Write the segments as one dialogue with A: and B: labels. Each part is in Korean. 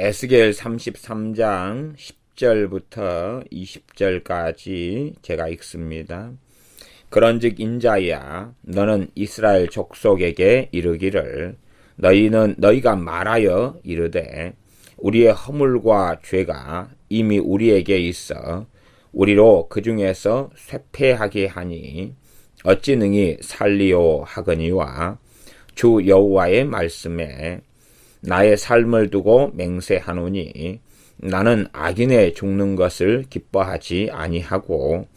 A: 에스겔 33장 10절부터 20절까지 제가 읽습니다. 그런즉 인자야, 너는 이스라엘 족속에게 이르기를, 너희가 말하여 이르되 우리의 허물과 죄가 이미 우리에게 있어 우리로 그 중에서 쇠폐하게 하니 어찌 능히 살리오 하거니와, 주 여호와의 말씀에 나의 삶을 두고 맹세하노니 나는 악인의 죽는 것을 기뻐하지 아니하고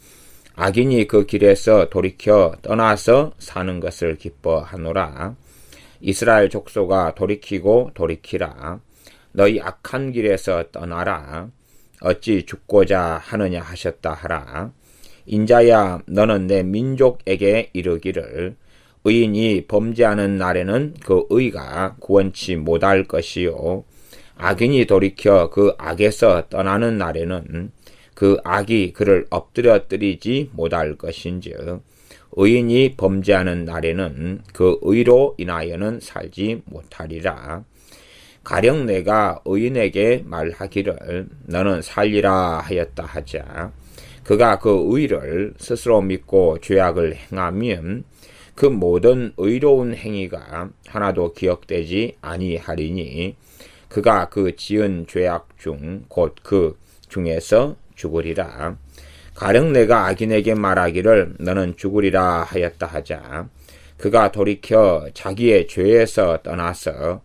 A: 악인이 그 길에서 돌이켜 떠나서 사는 것을 기뻐하노라. 이스라엘 족속아, 돌이키고 돌이키라. 너희 악한 길에서 떠나라. 어찌 죽고자 하느냐 하셨다 하라. 인자야, 너는 내 민족에게 이르기를, 의인이 범죄하는 날에는 그 의가 구원치 못할 것이요, 악인이 돌이켜 그 악에서 떠나는 날에는 그 악이 그를 엎드려뜨리지 못할 것인즉, 의인이 범죄하는 날에는 그 의로 인하여는 살지 못하리라. 가령 내가 의인에게 말하기를 너는 살리라 하였다 하자, 그가 그 의를 스스로 믿고 죄악을 행하면 그 모든 의로운 행위가 하나도 기억되지 아니하리니 그가 그 지은 죄악 중 곧 그 중에서 죽으리라. 가령 내가 악인에게 말하기를 너는 죽으리라 하였다 하자, 그가 돌이켜 자기의 죄에서 떠나서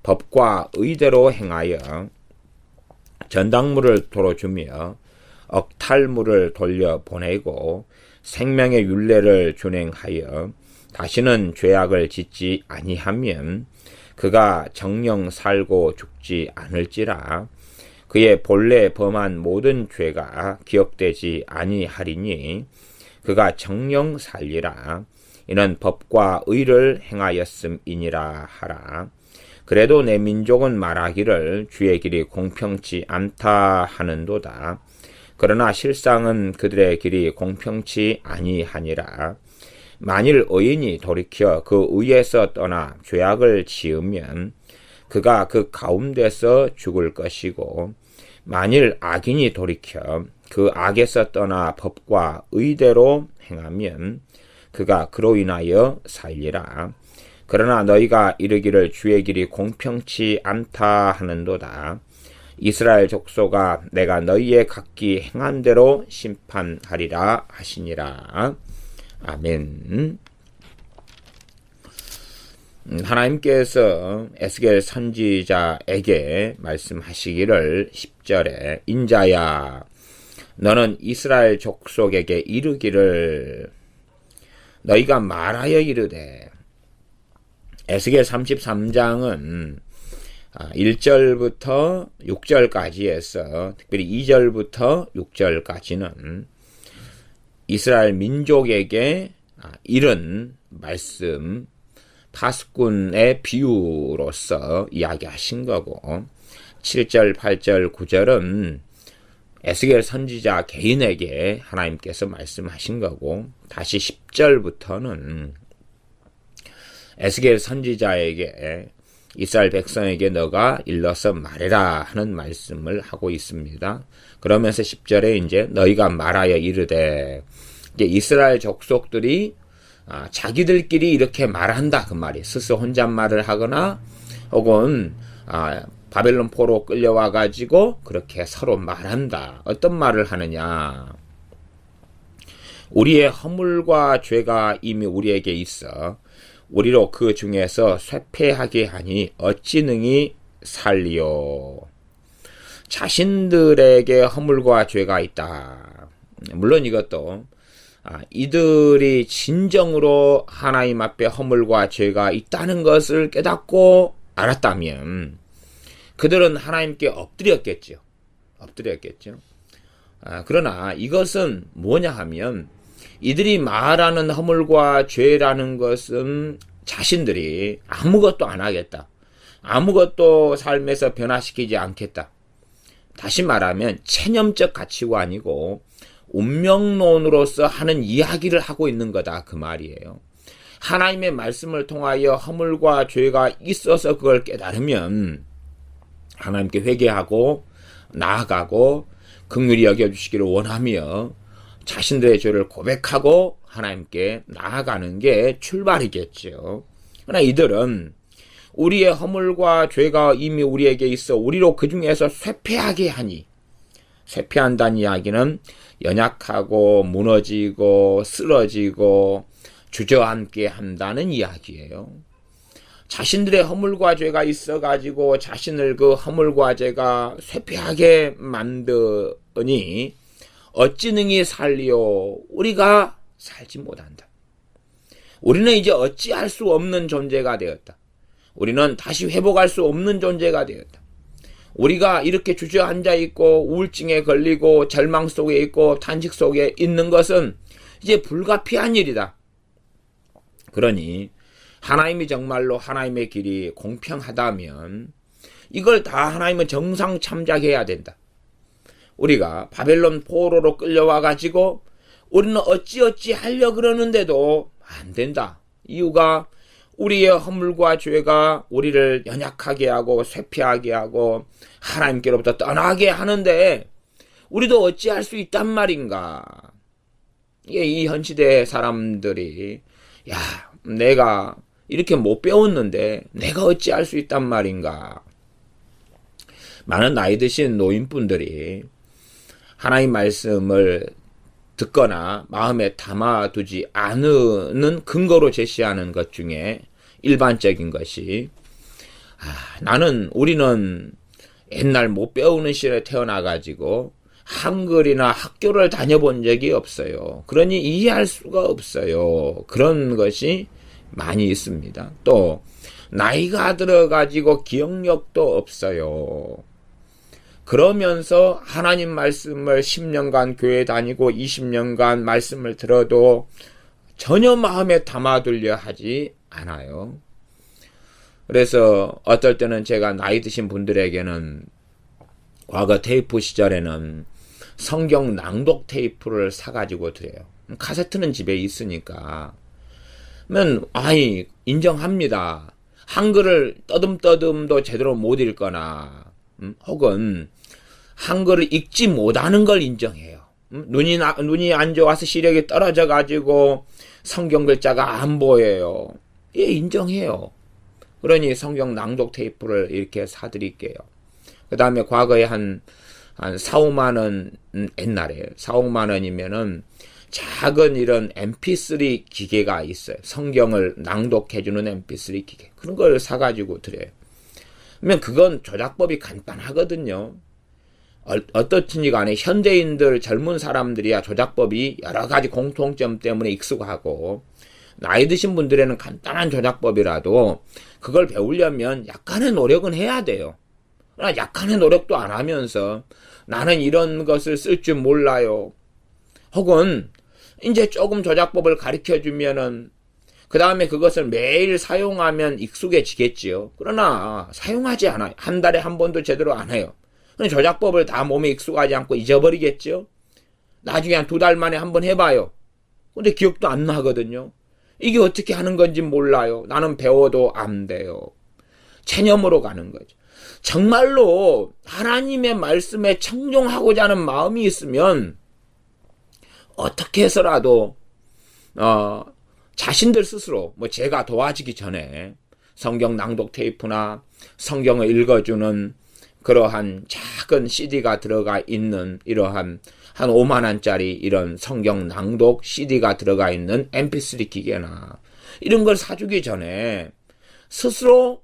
A: 법과 의대로 행하여 전당물을 도로 주며 억탈물을 돌려 보내고 생명의 율례를 준행하여 다시는 죄악을 짓지 아니하면 그가 정령 살고 죽지 않을지라. 그의 본래 범한 모든 죄가 기억되지 아니하리니 그가 정령 살리라. 이는 법과 의를 행하였음이니라 하라. 그래도 내 민족은 말하기를 주의 길이 공평치 않다 하는도다. 그러나 실상은 그들의 길이 공평치 아니하니라. 만일 의인이 돌이켜 그 의에서 떠나 죄악을 지으면 그가 그 가운데서 죽을 것이고, 만일 악인이 돌이켜 그 악에서 떠나 법과 의대로 행하면 그가 그로 인하여 살리라. 그러나 너희가 이르기를 주의 길이 공평치 않다 하는도다. 이스라엘 족속아, 내가 너희의 각기 행한 대로 심판하리라 하시니라. 아멘. 하나님께서 에스겔 선지자에게 말씀하시기를 10절에, 인자야, 너는 이스라엘 족속에게 이르기를, 너희가 말하여 이르되, 에스겔 33장은 1절부터 6절까지 해서 특별히 2절부터 6절까지는 이스라엘 민족에게 이런 말씀, 파수꾼의 비유로서 이야기하신 거고, 7절, 8절, 9절은 에스겔 선지자 개인에게 하나님께서 말씀하신 거고, 다시 10절부터는 에스겔 선지자에게 이스라엘 백성에게 너가 일러서 말해라 하는 말씀을 하고 있습니다. 그러면서 10절에 이제 너희가 말하여 이르되, 이제 이스라엘 족속들이 자기들끼리 이렇게 말한다 그 말이, 스스로 혼잣말을 하거나 혹은 바벨론 포로 끌려와 가지고 그렇게 서로 말한다. 어떤 말을 하느냐? 우리의 허물과 죄가 이미 우리에게 있어 우리로 그 중에서 쇠폐하게 하니 어찌 능히 살리오. 자신들에게 허물과 죄가 있다. 물론 이것도 이들이 진정으로 하나님 앞에 허물과 죄가 있다는 것을 깨닫고 알았다면 그들은 하나님께 엎드렸겠죠. 그러나 이것은 뭐냐 하면, 이들이 말하는 허물과 죄라는 것은 자신들이 아무것도 안 하겠다, 아무것도 삶에서 변화시키지 않겠다, 다시 말하면 체념적 가치관이고 운명론으로서 하는 이야기를 하고 있는 거다 그 말이에요. 하나님의 말씀을 통하여 허물과 죄가 있어서 그걸 깨달으면 하나님께 회개하고 나아가고 긍휼히 여겨주시기를 원하며 자신들의 죄를 고백하고 하나님께 나아가는 게 출발이겠죠. 그러나 이들은 우리의 허물과 죄가 이미 우리에게 있어 우리로 그 중에서 쇠폐하게 하니, 쇠폐한다는 이야기는 연약하고 무너지고 쓰러지고 주저앉게 한다는 이야기예요. 자신들의 허물과 죄가 있어가지고 자신을 그 허물과 죄가 쇠폐하게 만드니 어찌 능히 살리요? 우리가 살지 못한다. 우리는 이제 어찌할 수 없는 존재가 되었다. 우리는 다시 회복할 수 없는 존재가 되었다. 우리가 이렇게 주저앉아 있고 우울증에 걸리고 절망 속에 있고 탄식 속에 있는 것은 이제 불가피한 일이다. 그러니 하나님이 정말로 하나님의 길이 공평하다면 이걸 다 하나님은 정상 참작해야 된다. 우리가 바벨론 포로로 끌려와 가지고 우리는 어찌어찌 하려 그러는데도 안 된다. 이유가 우리의 허물과 죄가 우리를 연약하게 하고 쇠폐하게 하고 하나님께로부터 떠나게 하는데 우리도 어찌할 수 있단 말인가. 이 현 시대의 사람들이 내가 이렇게 못 배웠는데 내가 어찌할 수 있단 말인가. 많은 나이 드신 노인분들이 하나님 말씀을 듣거나 마음에 담아두지 않는 근거로 제시하는 것 중에 일반적인 것이 우리는 옛날 못 배우는 시절에 태어나가지고 한글이나 학교를 다녀본 적이 없어요. 그러니 이해할 수가 없어요. 그런 것이 많이 있습니다. 또 나이가 들어가지고 기억력도 없어요. 그러면서 하나님 말씀을 10년간 교회 다니고 20년간 말씀을 들어도 전혀 마음에 담아두려 하지 않아요. 그래서 어떨 때는 제가 나이 드신 분들에게는 과거 테이프 시절에는 성경 낭독 테이프를 사가지고 드려요. 카세트는 집에 있으니까. 인정합니다. 한글을 떠듬떠듬도 제대로 못 읽거나 혹은 한글을 읽지 못하는 걸 인정해요. 눈이 안 좋아서 시력이 떨어져 가지고 성경 글자가 안 보여요. 인정해요. 그러니 성경 낭독 테이프를 이렇게 사드릴게요. 그 다음에 과거에 한 4, 5만 원, 옛날에 4, 5만 원이면은 작은 이런 mp3 기계가 있어요. 성경을 낭독해주는 mp3 기계. 그런 걸 사가지고 드려요. 그러면 그건 조작법이 간단하거든요. 어떻든지 간에 현대인들 젊은 사람들이야 조작법이 여러 가지 공통점 때문에 익숙하고 나이 드신 분들에는 간단한 조작법이라도 그걸 배우려면 약간의 노력은 해야 돼요. 그러나 약간의 노력도 안 하면서 나는 이런 것을 쓸 줄 몰라요. 혹은 이제 조금 조작법을 가르쳐주면은 그 다음에 그것을 매일 사용하면 익숙해지겠지요. 그러나 사용하지 않아요. 한 달에 한 번도 제대로 안 해요. 조작법을 다 몸에 익숙하지 않고 잊어버리겠죠. 나중에 한 2달 만에 한번 해봐요. 근데 기억도 안 나거든요. 이게 어떻게 하는 건지 몰라요. 나는 배워도 안 돼요. 체념으로 가는 거죠. 정말로 하나님의 말씀에 청종하고자 하는 마음이 있으면 어떻게 해서라도 자신들 스스로 제가 도와주기 전에 성경 낭독 테이프나 성경을 읽어주는 그러한 작은 CD가 들어가 있는 이러한 한 5만 원짜리 이런 성경 낭독 CD가 들어가 있는 mp3 기계나 이런 걸 사주기 전에 스스로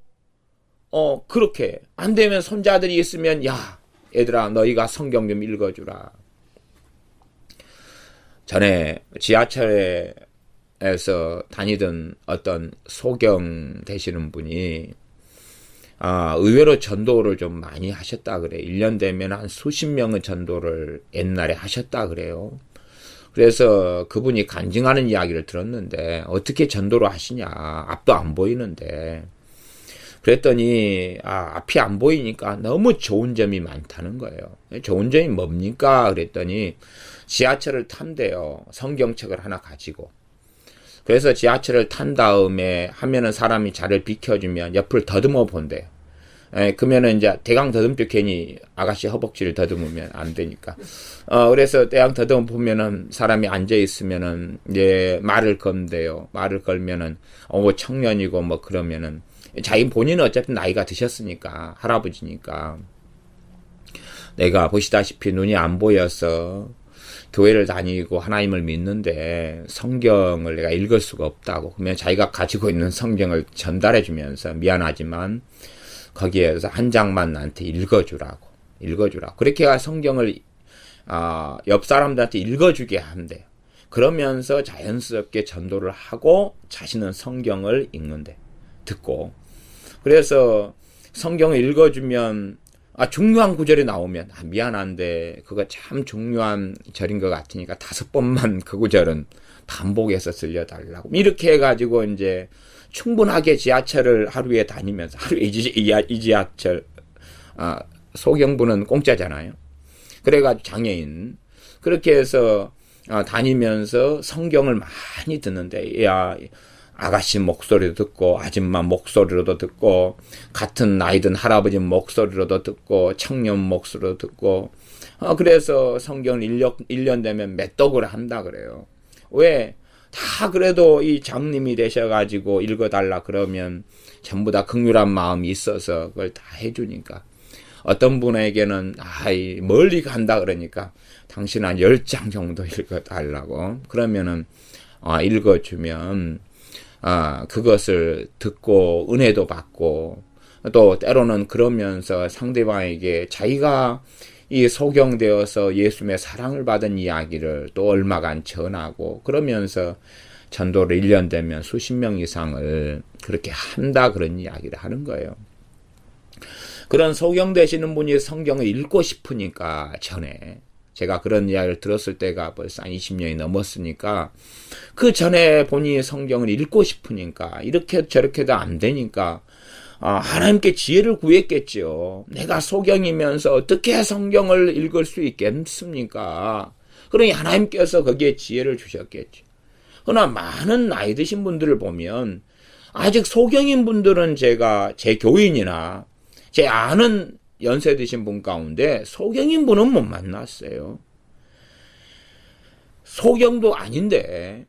A: 그렇게 안 되면 손자들이 있으면 얘들아 너희가 성경 좀 읽어주라. 전에 지하철에서 다니던 어떤 소경 되시는 분이 의외로 전도를 좀 많이 하셨다 그래요. 1년 되면 한 수십 명의 전도를 옛날에 하셨다 그래요. 그래서 그분이 간증하는 이야기를 들었는데 어떻게 전도를 하시냐. 앞도 안 보이는데. 그랬더니 앞이 안 보이니까 너무 좋은 점이 많다는 거예요. 좋은 점이 뭡니까? 그랬더니 지하철을 탄대요. 성경책을 하나 가지고. 그래서 지하철을 탄 다음에 하면은 사람이 자리를 비켜주면 옆을 더듬어 본대요. 그러면은 이제 대강 더듬죠. 괜히 아가씨 허벅지를 더듬으면 안 되니까. 그래서 대강 더듬어 보면은 사람이 앉아 있으면은 이제 말을 건대요. 말을 걸면은 청년이고 뭐 그러면은 자기 본인은 어차피 나이가 드셨으니까 할아버지니까 내가 보시다시피 눈이 안 보여서 교회를 다니고 하나님을 믿는데 성경을 내가 읽을 수가 없다고. 그러면 자기가 가지고 있는 성경을 전달해 주면서 미안하지만 거기에서 한 장만 나한테 읽어주라고. 그렇게 성경을 옆 사람들한테 읽어주게 한대요. 그러면서 자연스럽게 전도를 하고 자신은 성경을 읽는데 듣고. 그래서 성경을 읽어주면 중요한 구절이 나오면 미안한데 그거 참 중요한 절인 것 같으니까 5번만 그 구절은 반복해서 들려달라고. 이렇게 해가지고 이제 충분하게 지하철을 하루에 다니면서 이 지하철 소경부는 공짜잖아요. 그래가지고 장애인 그렇게 해서 다니면서 성경을 많이 듣는데 아가씨 목소리도 듣고 아줌마 목소리로도 듣고 같은 나이 든 할아버지 목소리로도 듣고 청년 목소리로도 듣고 그래서 성경을 1년 되면 메떡을 한다 그래요. 왜? 다 그래도 이 장님이 되셔가지고 읽어달라 그러면 전부 다 긍휼한 마음이 있어서 그걸 다 해주니까. 어떤 분에게는 멀리 간다 그러니까 당신 한 10장 정도 읽어달라고. 그러면은 읽어주면 그것을 듣고 은혜도 받고 또 때로는 그러면서 상대방에게 자기가 이 소경되어서 예수님의 사랑을 받은 이야기를 또 얼마간 전하고 그러면서 전도를 1년 되면 수십 명 이상을 그렇게 한다 그런 이야기를 하는 거예요. 그런 소경되시는 분이 성경을 읽고 싶으니까 전에 제가 그런 이야기를 들었을 때가 벌써 한 20년이 넘었으니까 그 전에 본인이 성경을 읽고 싶으니까 이렇게 저렇게도 안 되니까 하나님께 지혜를 구했겠죠. 내가 소경이면서 어떻게 성경을 읽을 수 있겠습니까? 그러니 하나님께서 거기에 지혜를 주셨겠죠. 그러나 많은 나이 드신 분들을 보면 아직 소경인 분들은 제가 제 교인이나 제 아는 연세 드신 분 가운데 소경인 분은 못 만났어요. 소경도 아닌데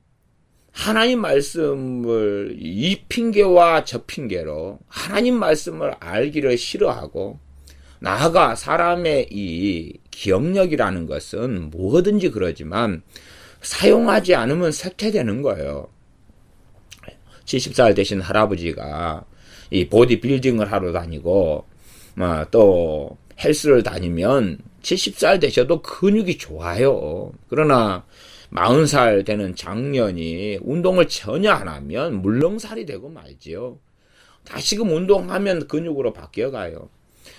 A: 하나님 말씀을 이 핑계와 저 핑계로 하나님 말씀을 알기를 싫어하고 나아가 사람의 이 기억력이라는 것은 뭐든지 그러지만 사용하지 않으면 쇠퇴되는 거예요. 70살 되신 할아버지가 이 보디빌딩을 하러 다니고 또 헬스를 다니면 70살 되셔도 근육이 좋아요. 그러나 40살 되는 장년이 운동을 전혀 안 하면 물렁살이 되고 말지요. 다시금 운동하면 근육으로 바뀌어가요.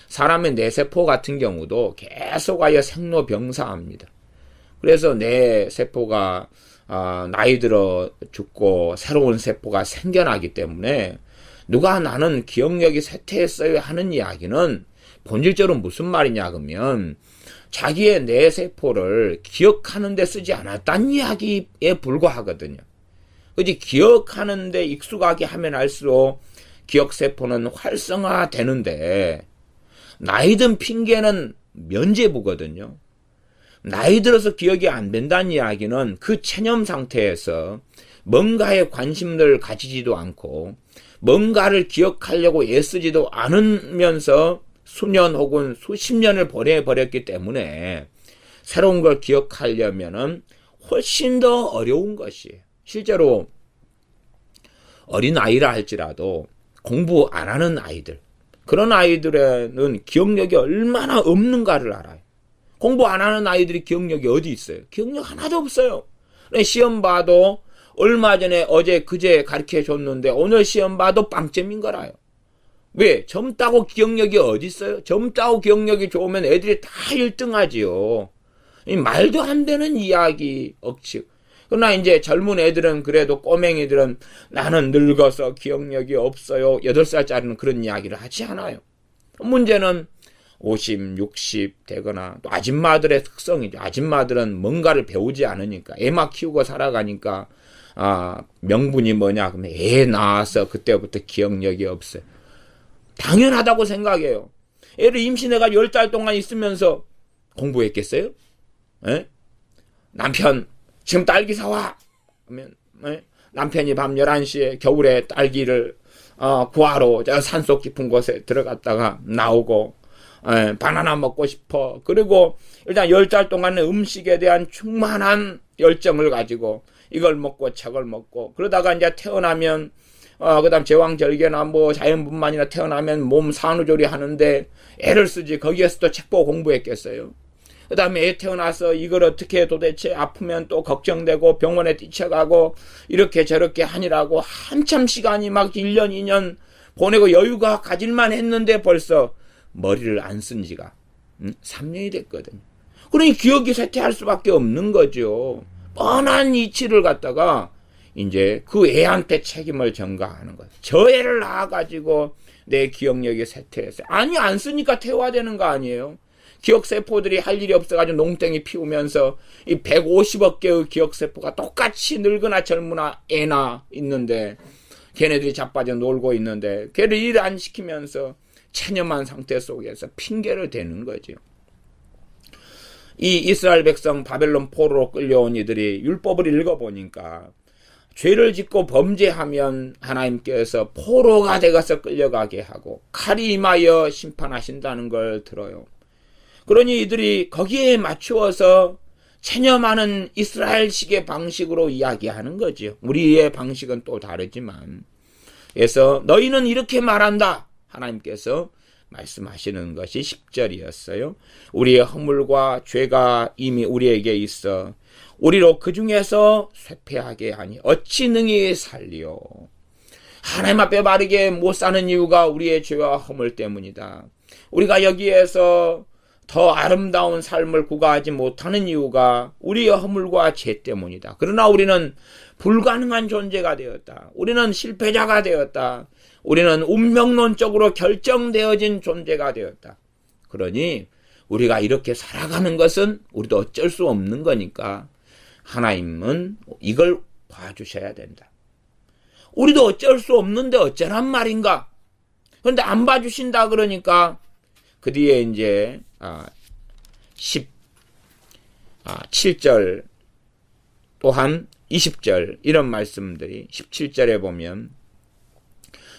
A: 사람의 뇌세포 같은 경우도 계속하여 생로병사합니다. 그래서 뇌세포가 나이 들어 죽고 새로운 세포가 생겨나기 때문에 누가 나는 기억력이 쇠퇴했어요 하는 이야기는 본질적으로 무슨 말이냐 그러면 자기의 뇌세포를 기억하는 데 쓰지 않았다는 이야기에 불과하거든요. 그지 기억하는 데 익숙하게 하면 할수록 기억세포는 활성화되는데 나이 든 핑계는 면죄부거든요. 나이 들어서 기억이 안 된다는 이야기는 그 체념 상태에서 뭔가에 관심을 가지지도 않고 뭔가를 기억하려고 애쓰지도 않으면서 수년 혹은 수십 년을 보내버렸기 때문에 새로운 걸 기억하려면은 훨씬 더 어려운 것이에요. 실제로 어린아이라 할지라도 공부 안 하는 아이들, 그런 아이들은 기억력이 얼마나 없는가를 알아요. 공부 안 하는 아이들이 기억력이 어디 있어요? 기억력 하나도 없어요. 시험 봐도 얼마 전에 어제 그제 가르쳐 줬는데 오늘 시험 봐도 빵점인 거라요. 왜? 젊다고 기억력이 어디 있어요? 젊다고 기억력이 좋으면 애들이 다 1등하지요. 말도 안 되는 이야기 억측. 그러나 이제 젊은 애들은 그래도 꼬맹이들은 나는 늙어서 기억력이 없어요. 8살짜리는 그런 이야기를 하지 않아요. 문제는 50, 60 되거나 또 아줌마들의 특성이죠. 아줌마들은 뭔가를 배우지 않으니까 애만 키우고 살아가니까 명분이 뭐냐 그러면 애 낳아서 그때부터 기억력이 없어요. 당연하다고 생각해요. 애를 임신해가 10달 동안 있으면서 공부했겠어요? 에? 남편 지금 딸기 사와 하면 남편이 밤 11시에 겨울에 딸기를 구하러 산속 깊은 곳에 들어갔다가 나오고 바나나 먹고 싶어. 그리고 일단 10달 동안의 음식에 대한 충만한 열정을 가지고 이걸 먹고 저걸 먹고 그러다가 이제 태어나면 그다음 제왕절개나 뭐 자연분만이나 태어나면 몸 산후조리 하는데 애를 쓰지 거기에서도 책 보고 공부했겠어요. 그 다음에 애 태어나서 이걸 어떻게 도대체 아프면 또 걱정되고 병원에 뛰쳐가고 이렇게 저렇게 하니라고 한참 시간이 막 1년 2년 보내고 여유가 가질만 했는데 벌써 머리를 안 쓴 지가 3년이 됐거든요. 그러니 기억이 쇠퇴할 수밖에 없는 거죠. 뻔한 이치를 갖다가 이제 그 애한테 책임을 전가하는 거예요. 저 애를 낳아가지고 내 기억력이 쇠퇴했어요. 아니 안 쓰니까 퇴화되는 거 아니에요. 기억세포들이 할 일이 없어가지고 농땡이 피우면서 이 150억 개의 기억세포가 똑같이 늙으나 젊으나 애나 있는데 걔네들이 자빠져 놀고 있는데 걔를 일 안 시키면서 체념한 상태 속에서 핑계를 대는 거죠. 이 이스라엘 백성 바벨론 포로로 끌려온 이들이 율법을 읽어보니까 죄를 짓고 범죄하면 하나님께서 포로가 되어서 끌려가게 하고 칼이 임하여 심판하신다는 걸 들어요. 그러니 이들이 거기에 맞추어서 체념하는 이스라엘식의 방식으로 이야기하는 거죠. 우리의 방식은 또 다르지만. 그래서 너희는 이렇게 말한다. 하나님께서 말씀하시는 것이 10절이었어요. 우리의 허물과 죄가 이미 우리에게 있어 우리로 그 중에서 쇠퇴하게 하니 어찌 능히 살리오. 하나님 앞에 바르게 못 사는 이유가 우리의 죄와 허물 때문이다. 우리가 여기에서 더 아름다운 삶을 구가하지 못하는 이유가 우리의 허물과 죄 때문이다. 그러나 우리는 불가능한 존재가 되었다. 우리는 실패자가 되었다. 우리는 운명론적으로 결정되어진 존재가 되었다. 그러니 우리가 이렇게 살아가는 것은 우리도 어쩔 수 없는 거니까 하나님은 이걸 봐주셔야 된다. 우리도 어쩔 수 없는데 어쩌란 말인가? 그런데 안 봐주신다 그러니까 그 뒤에 이제 17절 또한 20절 이런 말씀들이 17절에 보면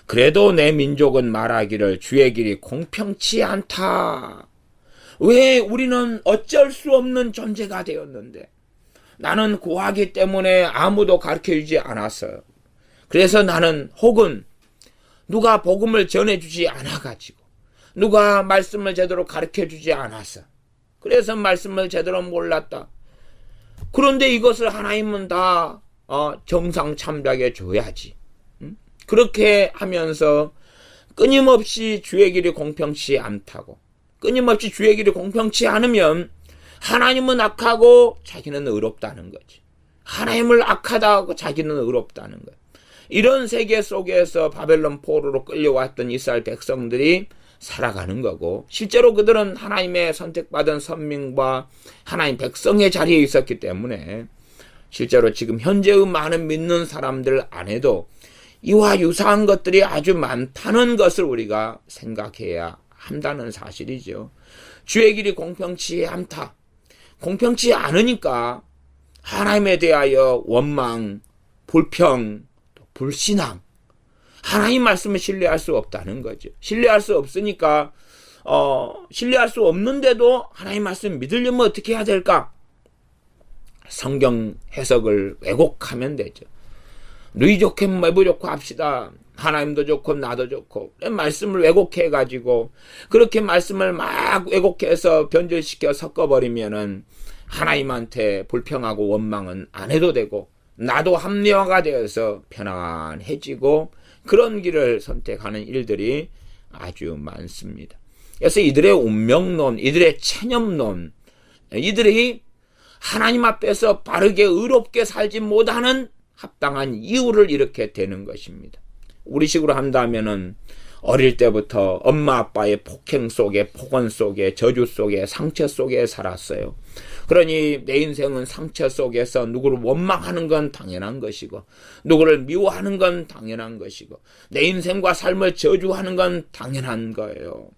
A: 그래도 내 민족은 말하기를 주의 길이 공평치 않다. 왜 우리는 어쩔 수 없는 존재가 되었는데 나는 고하기 때문에 아무도 가르쳐주지 않았어요. 그래서 나는 혹은 누가 복음을 전해주지 않아가지고 누가 말씀을 제대로 가르쳐주지 않았어. 그래서 말씀을 제대로 몰랐다. 그런데 이것을 하나님은 다 정상 참작해 줘야지. 그렇게 하면서 끊임없이 주의 길이 공평치 않다고 끊임없이 주의 길이 공평치 않으면 하나님은 악하고 자기는 의롭다는 거지. 하나님을 악하다 하고 자기는 의롭다는 거야. 이런 세계 속에서 바벨론 포로로 끌려왔던 이스라엘 백성들이 살아가는 거고 실제로 그들은 하나님의 선택받은 선민과 하나님 백성의 자리에 있었기 때문에 실제로 지금 현재의 많은 믿는 사람들 안에도 이와 유사한 것들이 아주 많다는 것을 우리가 생각해야 한다는 사실이죠. 주의 길이 공평치 않다. 공평치 않으니까 하나님에 대하여 원망, 불평, 불신앙, 하나님 말씀을 신뢰할 수 없다는 거죠. 신뢰할 수 없으니까 신뢰할 수 없는데도 하나님 말씀 믿으려면 어떻게 해야 될까? 성경 해석을 왜곡하면 되죠. 너희 좋게 매부 좋고 합시다. 하나님도 좋고 나도 좋고 말씀을 왜곡해가지고 그렇게 말씀을 막 왜곡해서 변질시켜 섞어버리면은 하나님한테 불평하고 원망은 안 해도 되고 나도 합리화가 되어서 편안해지고 그런 길을 선택하는 일들이 아주 많습니다. 그래서 이들의 운명론, 이들의 체념론, 이들이 하나님 앞에서 바르게 의롭게 살지 못하는 합당한 이유를 이렇게 되는 것입니다. 우리식으로 한다면은 어릴 때부터 엄마 아빠의 폭행 속에 폭언 속에 저주 속에 상처 속에 살았어요. 그러니 내 인생은 상처 속에서 누구를 원망하는 건 당연한 것이고, 누구를 미워하는 건 당연한 것이고, 내 인생과 삶을 저주하는 건 당연한 거예요.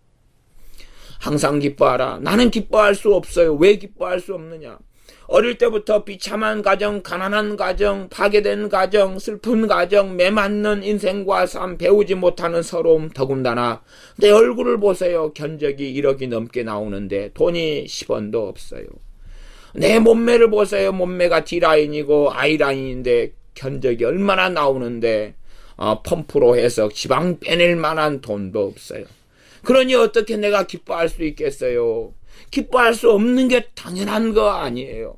A: 항상 기뻐하라. 나는 기뻐할 수 없어요. 왜 기뻐할 수 없느냐? 어릴 때부터 비참한 가정, 가난한 가정, 파괴된 가정, 슬픈 가정, 매맞는 인생과 삶, 배우지 못하는 서러움, 더군다나 내 얼굴을 보세요. 견적이 1억이 넘게 나오는데 돈이 10원도 없어요. 내 몸매를 보세요. 몸매가 D라인이고 I라인인데 견적이 얼마나 나오는데 펌프로 해서 지방 빼낼 만한 돈도 없어요. 그러니 어떻게 내가 기뻐할 수 있겠어요? 기뻐할 수 없는 게 당연한 거 아니에요.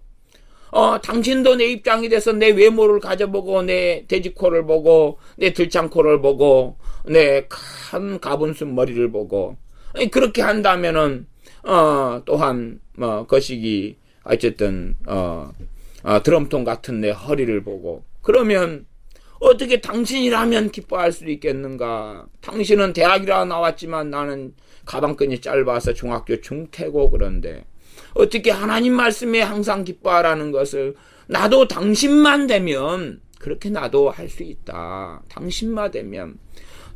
A: 당신도 내 입장이 돼서 내 외모를 가져보고, 내 돼지코를 보고, 내 들창코를 보고, 내 큰 가분순 머리를 보고, 그렇게 한다면은, 또한, 거시기, 어쨌든, 드럼통 같은 내 허리를 보고, 그러면, 어떻게 당신이라면 기뻐할 수 있겠는가? 당신은 대학이라 나왔지만 나는 가방끈이 짧아서 중학교 중퇴고 그런데 어떻게 하나님 말씀에 항상 기뻐하라는 것을 나도 당신만 되면 그렇게 나도 할 수 있다. 당신만 되면.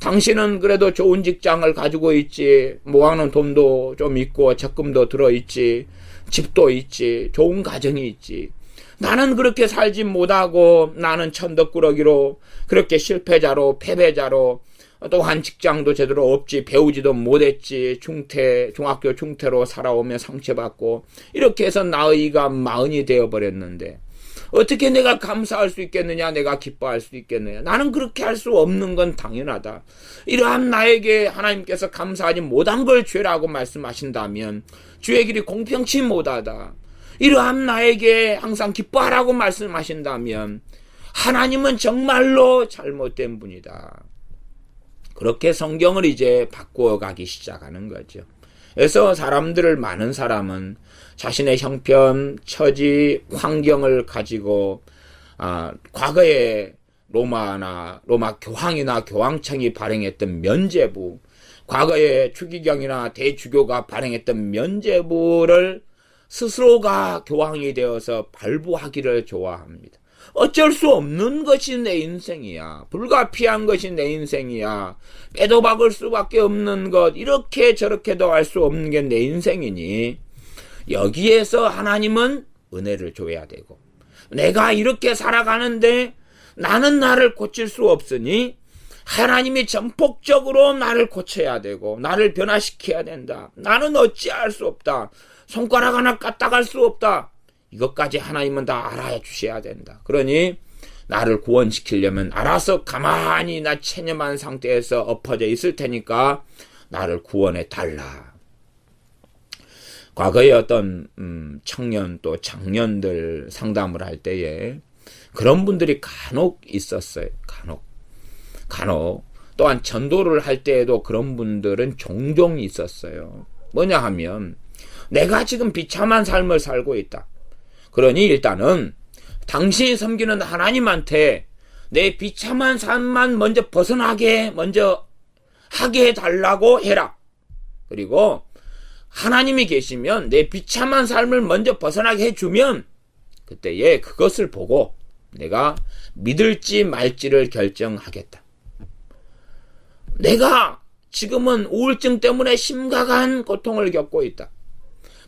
A: 당신은 그래도 좋은 직장을 가지고 있지, 모아놓은 돈도 좀 있고 적금도 들어있지, 집도 있지, 좋은 가정이 있지. 나는 그렇게 살지 못하고 나는 천덕꾸러기로 그렇게 실패자로 패배자로 또한 직장도 제대로 없지, 배우지도 못했지, 중학교 중퇴로 살아오며 상처받고 이렇게 해서 나이가 40이 되어버렸는데 어떻게 내가 감사할 수 있겠느냐, 내가 기뻐할 수 있겠느냐. 나는 그렇게 할 수 없는 건 당연하다. 이러한 나에게 하나님께서 감사하지 못한 걸 죄라고 말씀하신다면 주의 길이 공평치 못하다. 이러한 나에게 항상 기뻐하라고 말씀하신다면 하나님은 정말로 잘못된 분이다. 그렇게 성경을 이제 바꾸어가기 시작하는 거죠. 그래서 많은 사람은 자신의 형편, 처지, 환경을 가지고 과거에 로마 교황이나 교황청이 발행했던 면죄부, 과거에 추기경이나 대주교가 발행했던 면죄부를 스스로가 교황이 되어서 발부하기를 좋아합니다. 어쩔 수 없는 것이 내 인생이야. 불가피한 것이 내 인생이야. 빼도 박을 수밖에 없는 것, 이렇게 저렇게도 할 수 없는 게 내 인생이니 여기에서 하나님은 은혜를 줘야 되고, 내가 이렇게 살아가는데 나는 나를 고칠 수 없으니 하나님이 전폭적으로 나를 고쳐야 되고 나를 변화시켜야 된다. 나는 어찌할 수 없다. 손가락 하나 까딱할 수 없다. 이것까지 하나님은 다 알아야 주셔야 된다. 그러니 나를 구원시키려면 알아서 가만히 나 체념한 상태에서 엎어져 있을 테니까 나를 구원해 달라. 과거에 어떤 청년 또 장년들 상담을 할 때에 그런 분들이 간혹 있었어요. 간혹. 또한 전도를 할 때에도 그런 분들은 종종 있었어요. 뭐냐 하면 내가 지금 비참한 삶을 살고 있다. 그러니 일단은 당신이 섬기는 하나님한테 내 비참한 삶만 먼저 하게 해달라고 해라. 그리고 하나님이 계시면 내 비참한 삶을 먼저 벗어나게 해주면 그때에 그것을 보고 내가 믿을지 말지를 결정하겠다. 내가 지금은 우울증 때문에 심각한 고통을 겪고 있다.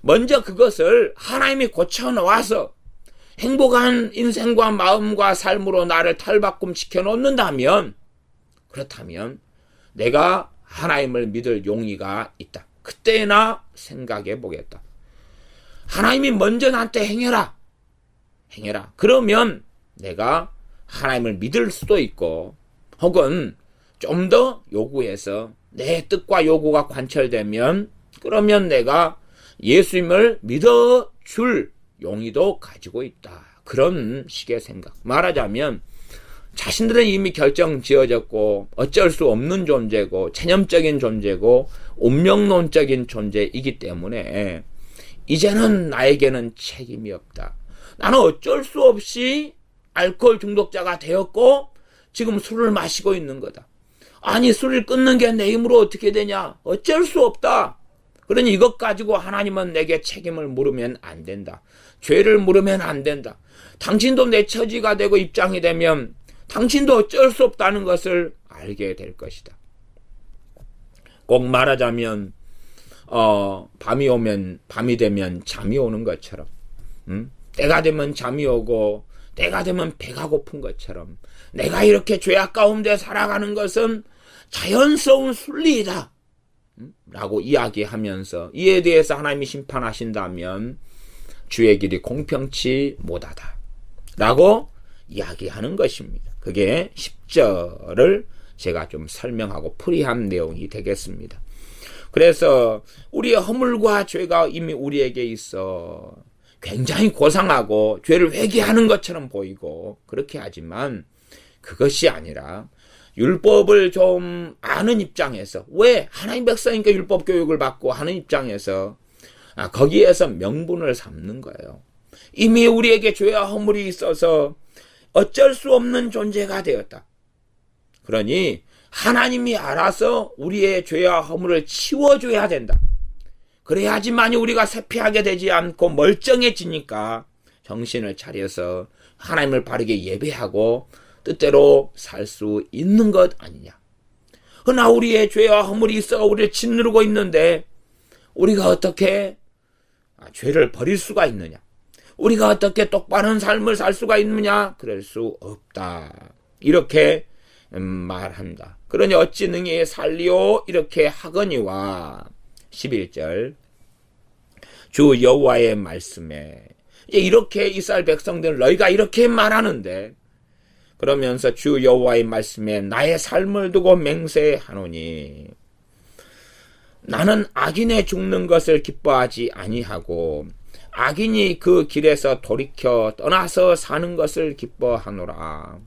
A: 먼저 그것을 하나님이 고쳐놓아서 행복한 인생과 마음과 삶으로 나를 탈바꿈시켜 놓는다면, 그렇다면 내가 하나님을 믿을 용의가 있다. 그때나 생각해 보겠다. 하나님이 먼저 나한테 행해라. 그러면 내가 하나님을 믿을 수도 있고, 혹은 좀 더 요구해서 내 뜻과 요구가 관철되면 그러면 내가 예수님을 믿어줄 용의도 가지고 있다. 그런 식의 생각. 말하자면 자신들은 이미 결정 지어졌고 어쩔 수 없는 존재고 체념적인 존재고 운명론적인 존재이기 때문에 이제는 나에게는 책임이 없다. 나는 어쩔 수 없이 알코올 중독자가 되었고 지금 술을 마시고 있는 거다. 아니, 술을 끊는 게 내 힘으로 어떻게 되냐? 어쩔 수 없다. 그러니 이것 가지고 하나님은 내게 책임을 물으면 안 된다. 죄를 물으면 안 된다. 당신도 내 처지가 되고 입장이 되면 당신도 어쩔 수 없다는 것을 알게 될 것이다. 꼭 말하자면 밤이 되면 잠이 오는 것처럼, 때가 되면 잠이 오고 때가 되면 배가 고픈 것처럼 내가 이렇게 죄악 가운데 살아가는 것은 자연스러운 순리이다 라고 이야기하면서 이에 대해서 하나님이 심판하신다면 주의 길이 공평치 못하다 라고 이야기하는 것입니다. 그게 10절을 제가 좀 설명하고 풀이한 내용이 되겠습니다. 그래서 우리의 허물과 죄가 이미 우리에게 있어 굉장히 고상하고 죄를 회개하는 것처럼 보이고 그렇게 하지만 그것이 아니라 율법을 좀 아는 입장에서, 왜 하나님 백성이니까 율법 교육을 받고 하는 입장에서 거기에서 명분을 삼는 거예요. 이미 우리에게 죄와 허물이 있어서 어쩔 수 없는 존재가 되었다. 그러니 하나님이 알아서 우리의 죄와 허물을 치워줘야 된다. 그래야지만 우리가 쇠피하게 되지 않고 멀쩡해지니까 정신을 차려서 하나님을 바르게 예배하고 뜻대로 살 수 있는 것 아니냐. 그러나 우리의 죄와 허물이 있어 우리를 짓누르고 있는데 우리가 어떻게 죄를 버릴 수가 있느냐. 우리가 어떻게 똑바른 삶을 살 수가 있느냐. 그럴 수 없다. 이렇게 말한다. 그러니 어찌 능히 살리오 이렇게 하거니와 11절 주 여호와의 말씀에 이렇게 이스라엘 백성들 너희가 이렇게 말하는데 그러면서 주 여호와의 말씀에 나의 삶을 두고 맹세하노니 나는 악인의 죽는 것을 기뻐하지 아니하고 악인이 그 길에서 돌이켜 떠나서 사는 것을 기뻐하노라.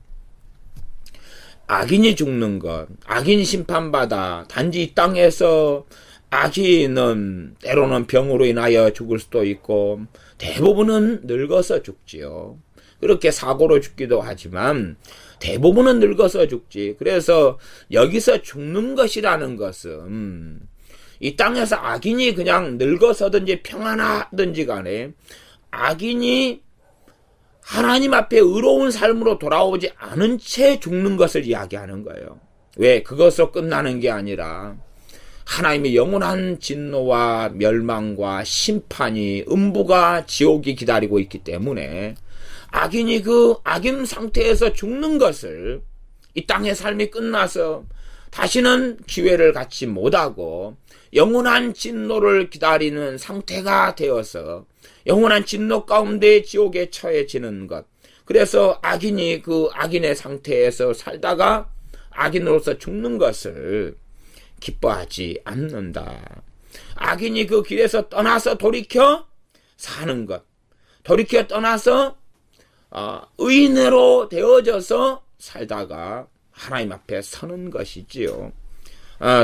A: 악인이 죽는 것, 악인 심판받아 단지 이 땅에서 악인은 때로는 병으로 인하여 죽을 수도 있고 대부분은 늙어서 죽지요. 그렇게 사고로 죽기도 하지만 대부분은 늙어서 죽지. 그래서 여기서 죽는 것이라는 것은 이 땅에서 악인이 그냥 늙어서든지 평안하든지 간에 악인이 하나님 앞에 의로운 삶으로 돌아오지 않은 채 죽는 것을 이야기하는 거예요. 왜? 그것으로 끝나는 게 아니라 하나님의 영원한 진노와 멸망과 심판이 음부가 지옥이 기다리고 있기 때문에 악인이 그 악인 상태에서 죽는 것을 이 땅의 삶이 끝나서 다시는 기회를 갖지 못하고 영원한 진노를 기다리는 상태가 되어서 영원한 진노 가운데 지옥에 처해지는 것. 그래서 악인이 그 악인의 상태에서 살다가 악인으로서 죽는 것을 기뻐하지 않는다. 악인이 그 길에서 떠나서 돌이켜 사는 것. 돌이켜 떠나서 의인으로 되어져서 살다가 하나님 앞에 서는 것이지요.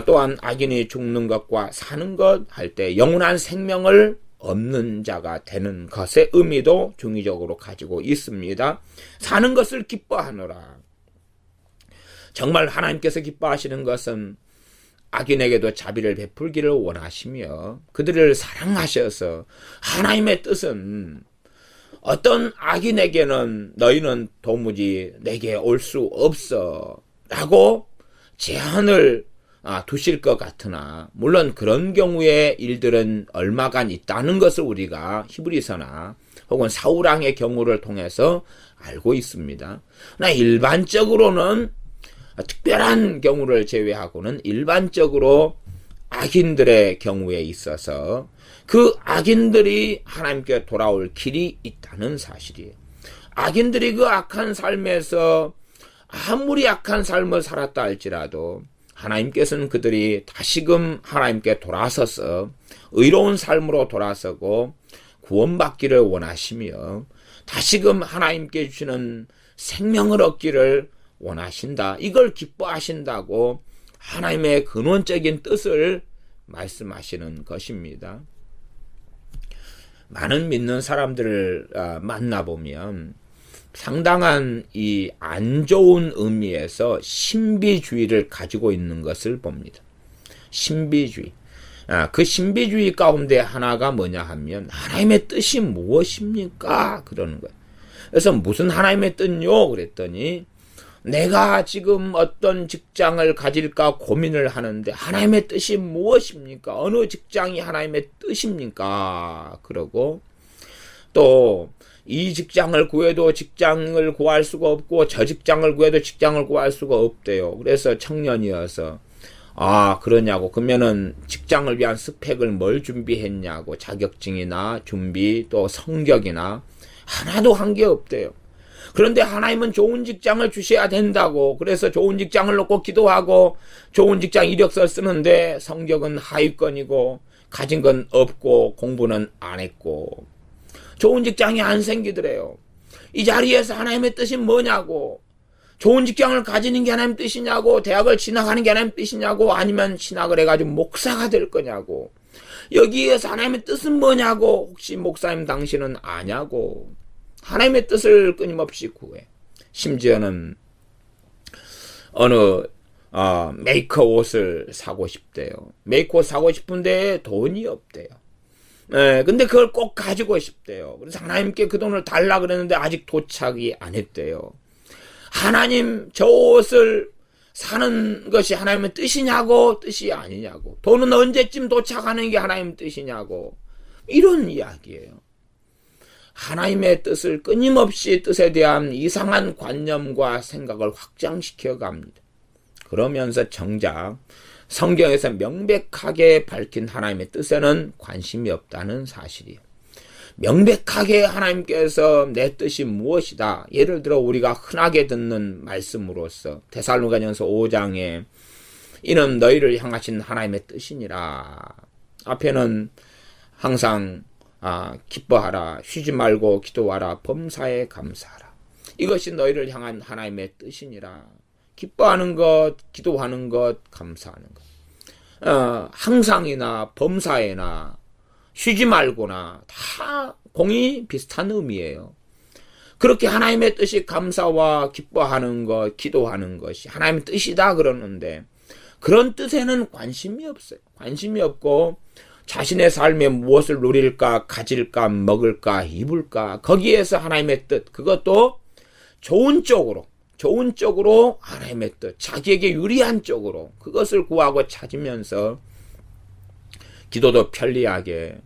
A: 또한 악인이 죽는 것과 사는 것 할 때 영원한 생명을 얻는 자가 되는 것의 의미도 중의적으로 가지고 있습니다. 사는 것을 기뻐하노라. 정말 하나님께서 기뻐하시는 것은 악인에게도 자비를 베풀기를 원하시며 그들을 사랑하셔서 하나님의 뜻은 어떤 악인에게는 너희는 도무지 내게 올 수 없어 라고 제한을 두실 것 같으나 물론 그런 경우의 일들은 얼마간 있다는 것을 우리가 히브리서나 혹은 사울왕의 경우를 통해서 알고 있습니다. 그러나 일반적으로는 특별한 경우를 제외하고는 일반적으로 악인들의 경우에 있어서 그 악인들이 하나님께 돌아올 길이 있다는 사실이에요. 악인들이 그 악한 삶에서 아무리 악한 삶을 살았다 할지라도 하나님께서는 그들이 다시금 하나님께 돌아서서 의로운 삶으로 돌아서고 구원받기를 원하시며 다시금 하나님께 주시는 생명을 얻기를 원하신다. 이걸 기뻐하신다고 하나님의 근원적인 뜻을 말씀하시는 것입니다. 많은 믿는 사람들을 만나보면 상당한 이 안 좋은 의미에서 신비주의를 가지고 있는 것을 봅니다. 신비주의. 그 신비주의 가운데 하나가 뭐냐 하면 하나님의 뜻이 무엇입니까? 그러는 거예요. 그래서 무슨 하나님의 뜻요? 그랬더니 내가 지금 어떤 직장을 가질까 고민을 하는데 하나님의 뜻이 무엇입니까? 어느 직장이 하나님의 뜻입니까? 그러고 또 이 직장을 구해도 직장을 구할 수가 없고 저 직장을 구해도 직장을 구할 수가 없대요. 그래서 청년이어서 그러냐고. 그러면은 직장을 위한 스펙을 뭘 준비했냐고. 자격증이나 준비 또 성격이나 하나도 한 게 없대요. 그런데 하나님은 좋은 직장을 주셔야 된다고. 그래서 좋은 직장을 놓고 기도하고 좋은 직장 이력서 쓰는데 성적은 하위권이고 가진 건 없고 공부는 안 했고 좋은 직장이 안 생기더래요. 이 자리에서 하나님의 뜻이 뭐냐고. 좋은 직장을 가지는 게 하나님 뜻이냐고. 대학을 진학하는 게 하나님 뜻이냐고. 아니면 신학을 해가지고 목사가 될 거냐고. 여기에서 하나님의 뜻은 뭐냐고. 혹시 목사님 당신은 아냐고. 하나님의 뜻을 끊임없이 구해. 심지어는 어느 메이커 옷을 사고 싶대요. 메이커 옷 사고 싶은데 돈이 없대요. 근데 그걸 꼭 가지고 싶대요. 그래서 하나님께 그 돈을 달라 그랬는데 아직 도착이 안 했대요. 하나님, 저 옷을 사는 것이 하나님의 뜻이냐고, 뜻이 아니냐고. 돈은 언제쯤 도착하는 게 하나님 뜻이냐고. 이런 이야기예요. 하나님의 뜻을 끊임없이 뜻에 대한 이상한 관념과 생각을 확장시켜 갑니다. 그러면서 정작 성경에서 명백하게 밝힌 하나님의 뜻에는 관심이 없다는 사실이에요. 명백하게 하나님께서 내 뜻이 무엇이다. 예를 들어 우리가 흔하게 듣는 말씀으로서 데살로니가전서 5장에 이는 너희를 향하신 하나님의 뜻이니라. 앞에는 항상 기뻐하라, 쉬지 말고 기도하라, 범사에 감사하라. 이것이 너희를 향한 하나님의 뜻이니라. 기뻐하는 것, 기도하는 것, 감사하는 것. 항상이나 범사에나 쉬지 말고나 다 공이 비슷한 의미예요. 그렇게 하나님의 뜻이 감사와 기뻐하는 것, 기도하는 것이 하나님의 뜻이다 그러는데 그런 뜻에는 관심이 없어요. 관심이 없고 자신의 삶에 무엇을 누릴까, 가질까, 먹을까, 입을까 거기에서 하나님의 뜻, 그것도 좋은 쪽으로 하나님의 뜻, 자기에게 유리한 쪽으로 그것을 구하고 찾으면서 기도도 편리하게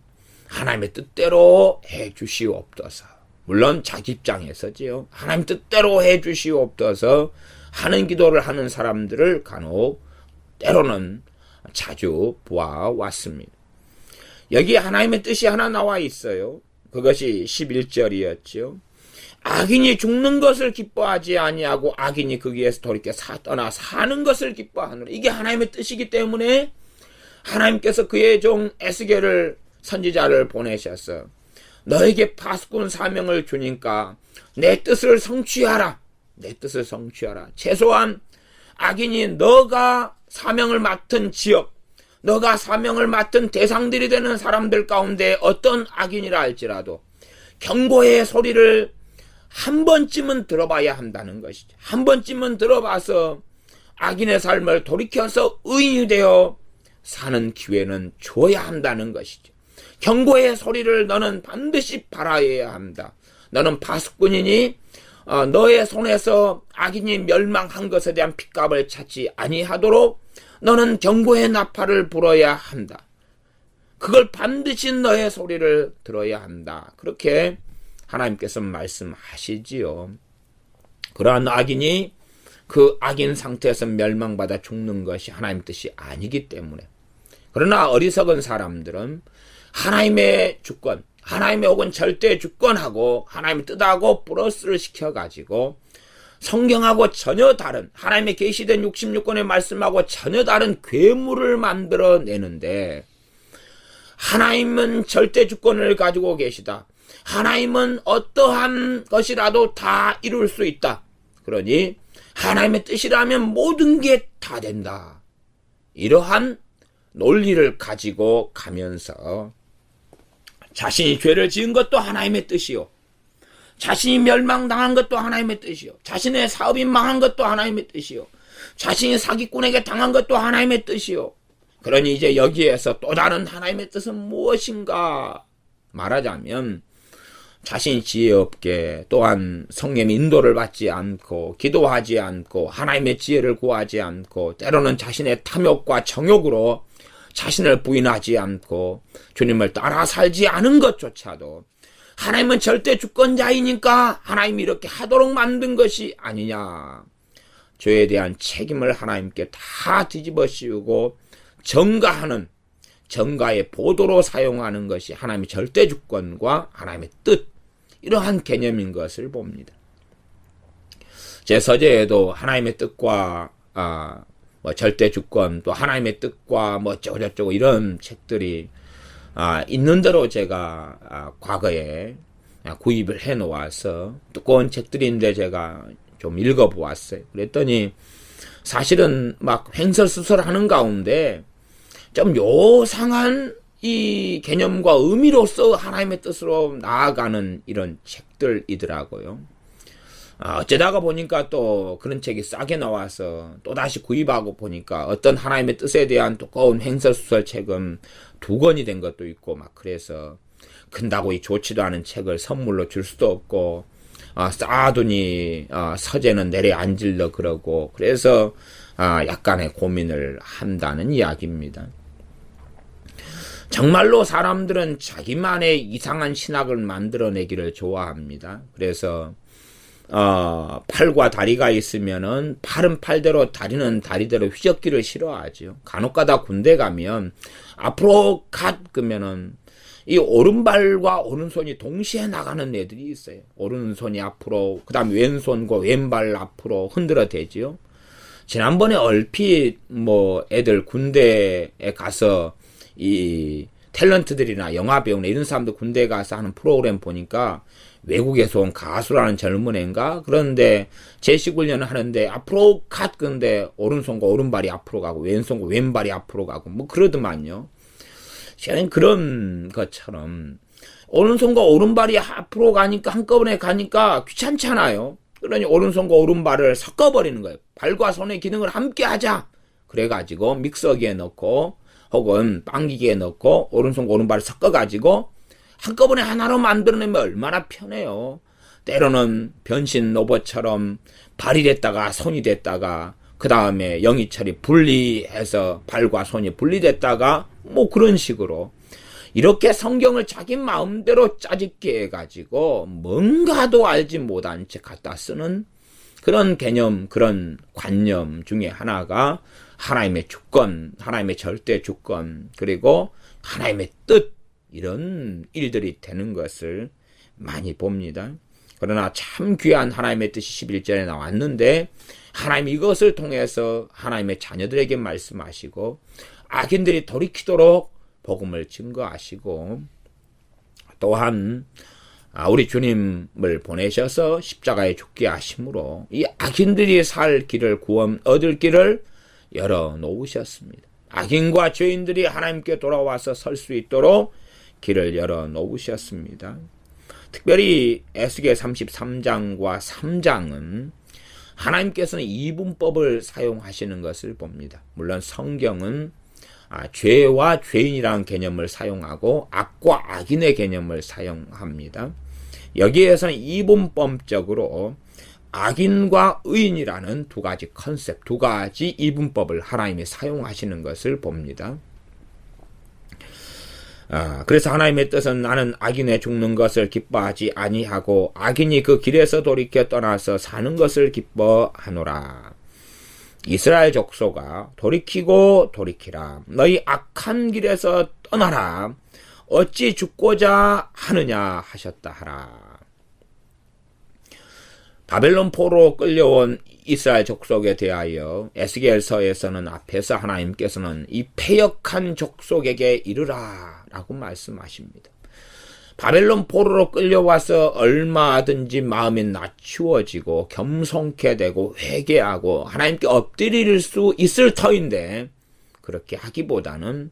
A: 하나님의 뜻대로 해주시옵소서. 물론 자기 입장에서지요. 하나님 뜻대로 해주시옵소서 하는 기도를 하는 사람들을 간혹 때로는 자주 보아왔습니다. 여기 하나님의 뜻이 하나 나와 있어요. 그것이 11절이었죠. 악인이 죽는 것을 기뻐하지 아니하고 악인이 거기에서 돌이켜 떠나 사는 것을 기뻐하노라. 이게 하나님의 뜻이기 때문에 하나님께서 그의 종 에스겔을 선지자를 보내셔서 너에게 파수꾼 사명을 주니까 내 뜻을 성취하라. 내 뜻을 성취하라. 최소한 악인이 너가 사명을 맡은 지역, 너가 사명을 맡은 대상들이 되는 사람들 가운데 어떤 악인이라 할지라도 경고의 소리를 한 번쯤은 들어봐야 한다는 것이죠. 한 번쯤은 들어봐서 악인의 삶을 돌이켜서 의인이 되어 사는 기회는 줘야 한다는 것이죠. 경고의 소리를 너는 반드시 바라야 한다. 너는 파수꾼이니 너의 손에서 악인이 멸망한 것에 대한 핏값을 찾지 아니하도록 너는 경고의 나팔을 불어야 한다. 그걸 반드시 너의 소리를 들어야 한다. 그렇게 하나님께서 말씀하시지요. 그러한 악인이 그 악인 상태에서 멸망받아 죽는 것이 하나님 뜻이 아니기 때문에. 그러나 어리석은 사람들은 하나님의 주권, 하나님의 혹은 절대 주권하고 하나님의 뜻하고 플러스를 시켜가지고 성경하고 전혀 다른, 하나님의 계시된 66권의 말씀하고 전혀 다른 괴물을 만들어내는데, 하나님은 절대 주권을 가지고 계시다. 하나님은 어떠한 것이라도 다 이룰 수 있다. 그러니 하나님의 뜻이라면 모든 게 다 된다. 이러한 논리를 가지고 가면서 자신이 죄를 지은 것도 하나님의 뜻이요, 자신이 멸망당한 것도 하나님의 뜻이요, 자신의 사업이 망한 것도 하나님의 뜻이요, 자신이 사기꾼에게 당한 것도 하나님의 뜻이요. 그러니 이제 여기에서 또 다른 하나님의 뜻은 무엇인가 말하자면 자신이 지혜 없게 또한 성령의 인도를 받지 않고 기도하지 않고 하나님의 지혜를 구하지 않고 때로는 자신의 탐욕과 정욕으로 자신을 부인하지 않고 주님을 따라 살지 않은 것조차도 하나님은 절대 주권자이니까 하나님이 이렇게 하도록 만든 것이 아니냐. 죄에 대한 책임을 하나님께 다 뒤집어 씌우고 정가하는 정가의 보도로 사용하는 것이 하나님의 절대 주권과 하나님의 뜻, 이러한 개념인 것을 봅니다. 제 서재에도 하나님의 뜻과 절대 주권, 또 하나님의 뜻과 어쩌고저쩌고 이런 책들이 있는 대로 제가 과거에 구입을 해 놓아서 두꺼운 책들인데 제가 좀 읽어보았어요. 그랬더니 사실은 막 횡설수설하는 가운데 좀 요상한 이 개념과 의미로서 하나님의 뜻으로 나아가는 이런 책들이더라고요. 어쩌다가 보니까 또 그런 책이 싸게 나와서 또 다시 구입하고 보니까 어떤 하나님의 뜻에 대한 두꺼운 횡설수설 책은 2권이 된 것도 있고 막 그래서 큰다고 이 좋지도 않은 책을 선물로 줄 수도 없고 쌓아두니 서재는 내려앉으려 그러고 그래서 약간의 고민을 한다는 이야기입니다. 정말로 사람들은 자기만의 이상한 신학을 만들어내기를 좋아합니다. 그래서 팔과 다리가 있으면은 팔은 팔대로 다리는 다리대로 휘젓기를 싫어하죠. 간혹가다 군대 가면 앞으로 그러면은 이 오른발과 오른손이 동시에 나가는 애들이 있어요. 오른손이 앞으로, 그 다음 왼손과 왼발 앞으로 흔들어 대지요. 지난번에 얼핏 애들 군대에 가서 이 탤런트들이나 영화 배우나 이런 사람들 군대에 가서 하는 프로그램 보니까 외국에서 온 가수라는 젊은 애인가? 그런데 제시훈련을 하는데 앞으로 근데 오른손과 오른발이 앞으로 가고 왼손과 왼발이 앞으로 가고 그러더만요. 저는 그런 것처럼 오른손과 오른발이 앞으로 가니까 한꺼번에 가니까 귀찮잖아요. 그러니 오른손과 오른발을 섞어버리는 거예요. 발과 손의 기능을 함께 하자. 그래가지고 믹서기에 넣고 혹은 빵기기에 넣고 오른손과 오른발을 섞어가지고 한꺼번에 하나로 만들어내면 얼마나 편해요. 때로는 변신 로봇처럼 발이 됐다가 손이 됐다가 그 다음에 영희철이 분리해서 발과 손이 분리됐다가 그런 식으로 이렇게 성경을 자기 마음대로 짜집게 해가지고 뭔가도 알지 못한 채 갖다 쓰는 그런 개념, 그런 관념 중에 하나가 하나님의 주권, 하나님의 절대 주권, 그리고 하나님의 뜻, 이런 일들이 되는 것을 많이 봅니다. 그러나 참 귀한 하나님의 뜻이 11절에 나왔는데 하나님 이것을 통해서 하나님의 자녀들에게 말씀하시고 악인들이 돌이키도록 복음을 증거하시고 또한 우리 주님을 보내셔서 십자가에 죽게 하심으로 이 악인들이 살 길을 구원 얻을 길을 열어놓으셨습니다. 악인과 죄인들이 하나님께 돌아와서 설 수 있도록 길을 열어놓으셨습니다. 특별히 에스겔 33장과 3장은 하나님께서는 이분법을 사용하시는 것을 봅니다. 물론 성경은 죄와 죄인이라는 개념을 사용하고 악과 악인의 개념을 사용합니다. 여기에서는 이분법적으로 악인과 의인이라는 두 가지 컨셉, 두 가지 이분법을 하나님이 사용하시는 것을 봅니다. 그래서 하나님의 뜻은 나는 악인의 죽는 것을 기뻐하지 아니하고 악인이 그 길에서 돌이켜 떠나서 사는 것을 기뻐하노라. 이스라엘 족속아 돌이키고 돌이키라. 너희 악한 길에서 떠나라. 어찌 죽고자 하느냐 하셨다 하라. 바벨론 포로 끌려온 이스라엘 족속에 대하여 에스겔서에서는 앞에서 하나님께서는 이 패역한 족속에게 이르라 라고 말씀하십니다. 바벨론 포로로 끌려와서 얼마든지 마음이 낮추어지고 겸손케 되고 회개하고 하나님께 엎드릴 수 있을 터인데 그렇게 하기보다는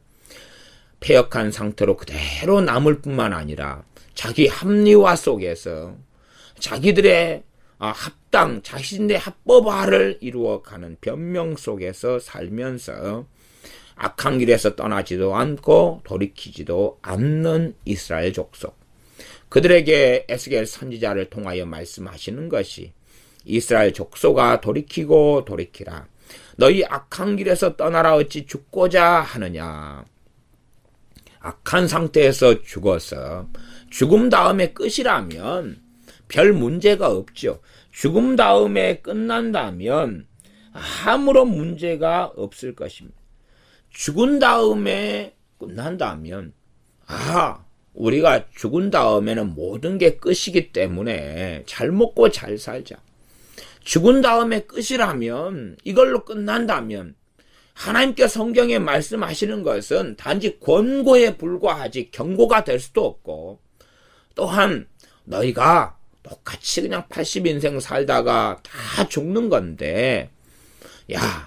A: 패역한 상태로 그대로 남을 뿐만 아니라 자기 합리화 속에서 자기들의 합당, 자신의 합법화를 이루어가는 변명 속에서 살면서 악한 길에서 떠나지도 않고 돌이키지도 않는 이스라엘 족속. 그들에게 에스겔 선지자를 통하여 말씀하시는 것이 이스라엘 족속아 돌이키고 돌이키라. 너희 악한 길에서 떠나라 어찌 죽고자 하느냐. 악한 상태에서 죽어서 죽음 다음에 끝이라면 별 문제가 없죠. 죽음 다음에 끝난다면 아무런 문제가 없을 것입니다. 죽은 다음에 끝난다면 우리가 죽은 다음에는 모든 게 끝이기 때문에 잘 먹고 잘 살자. 죽은 다음에 끝이라면, 이걸로 끝난다면 하나님께 성경에 말씀하시는 것은 단지 권고에 불과하지 경고가 될 수도 없고, 또한 너희가 똑같이 그냥 80인생 살다가 다 죽는 건데,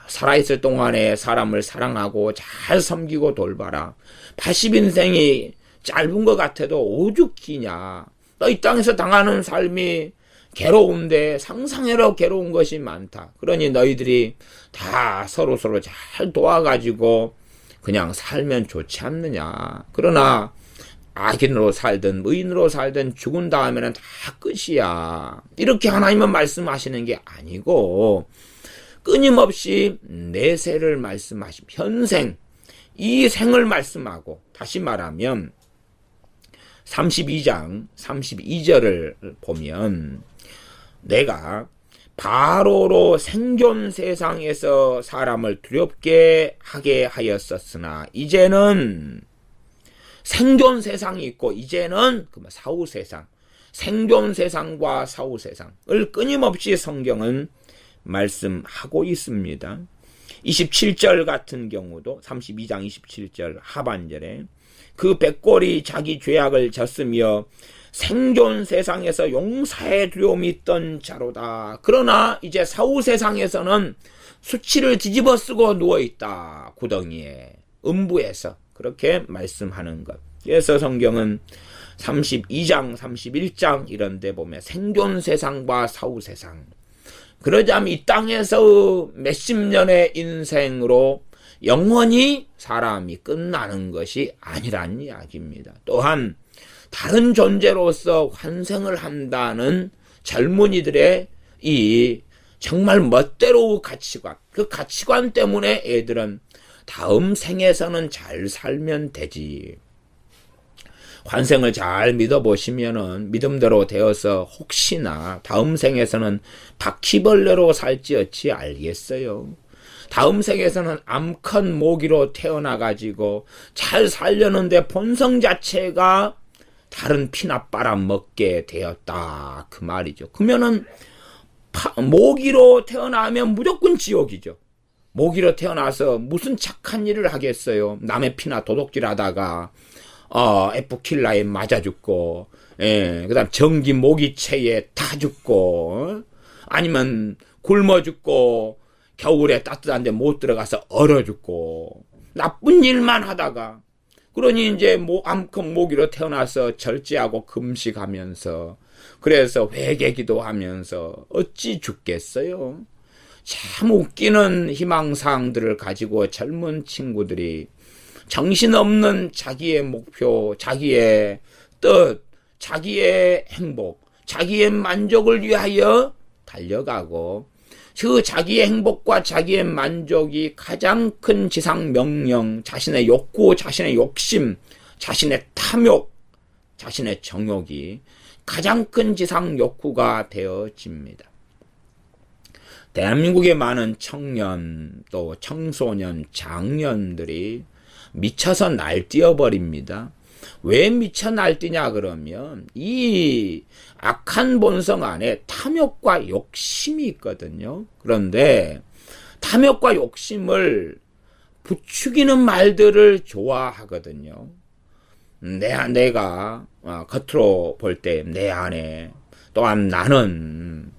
A: 살아있을 동안에 사람을 사랑하고 잘 섬기고 돌봐라. 80인생이 짧은 것 같아도 오죽 기냐. 너 이 땅에서 당하는 삶이 괴로운데 상상해도 괴로운 것이 많다. 그러니 너희들이 다 서로서로 잘 도와가지고 그냥 살면 좋지 않느냐. 그러나 악인으로 살든 의인으로 살든 죽은 다음에는 다 끝이야. 이렇게 하나님은 말씀하시는 게 아니고 끊임없이 내세를 말씀하시고 현생, 이 생을 말씀하고, 다시 말하면 32장 32절을 보면 내가 바로로 생존 세상에서 사람을 두렵게 하게 하였었으나 이제는 생존 세상이 있고 이제는 사후 세상, 생존 세상과 사후 세상을 끊임없이 성경은 말씀하고 있습니다. 27절 같은 경우도 32장 27절 하반절에 그 백골이 자기 죄악을 졌으며 생존 세상에서 용사의 두려움이 있던 자로다. 그러나 이제 사후 세상에서는 수치를 뒤집어 쓰고 누워있다. 구덩이에, 음부에서. 그렇게 말씀하는 것. 그래서 성경은 32장, 31장 이런 데 보면 생존 세상과 사후 세상. 그러자면 이 땅에서 몇십 년의 인생으로 영원히 사람이 끝나는 것이 아니란 이야기입니다. 또한 다른 존재로서 환생을 한다는 젊은이들의 이 정말 멋대로 가치관, 그 가치관 때문에 애들은 다음 생에서는 잘 살면 되지. 환생을 잘 믿어보시면은 믿음대로 되어서 혹시나 다음 생에서는 바퀴벌레로 살지 어찌 알겠어요. 다음 생에서는 암컷 모기로 태어나가지고 잘 살려는데 본성 자체가 다른 피나 빨아먹게 되었다. 그 말이죠. 그러면은 모기로 태어나면 무조건 지옥이죠. 모기로 태어나서 무슨 착한 일을 하겠어요. 남의 피나 도둑질하다가 에프킬라에 맞아 죽고, 그 다음 전기 모기채에 타 죽고, 아니면 굶어 죽고, 겨울에 따뜻한 데 못 들어가서 얼어 죽고, 나쁜 일만 하다가, 그러니 이제 암컷 모기로 태어나서 절제하고 금식하면서, 그래서 회개기도 하면서 어찌 죽겠어요? 참 웃기는 희망사항들을 가지고 젊은 친구들이 정신없는 자기의 목표, 자기의 뜻, 자기의 행복, 자기의 만족을 위하여 달려가고 그 자기의 행복과 자기의 만족이 가장 큰 지상 명령, 자신의 욕구, 자신의 욕심, 자신의 탐욕, 자신의 정욕이 가장 큰 지상 욕구가 되어집니다. 대한민국의 많은 청년, 또 청소년, 장년들이 미쳐서 날뛰어버립니다. 왜 미쳐 날뛰냐 그러면 이 악한 본성 안에 탐욕과 욕심이 있거든요. 그런데 탐욕과 욕심을 부추기는 말들을 좋아하거든요. 내가 겉으로 볼 때 내 안에 또한 나는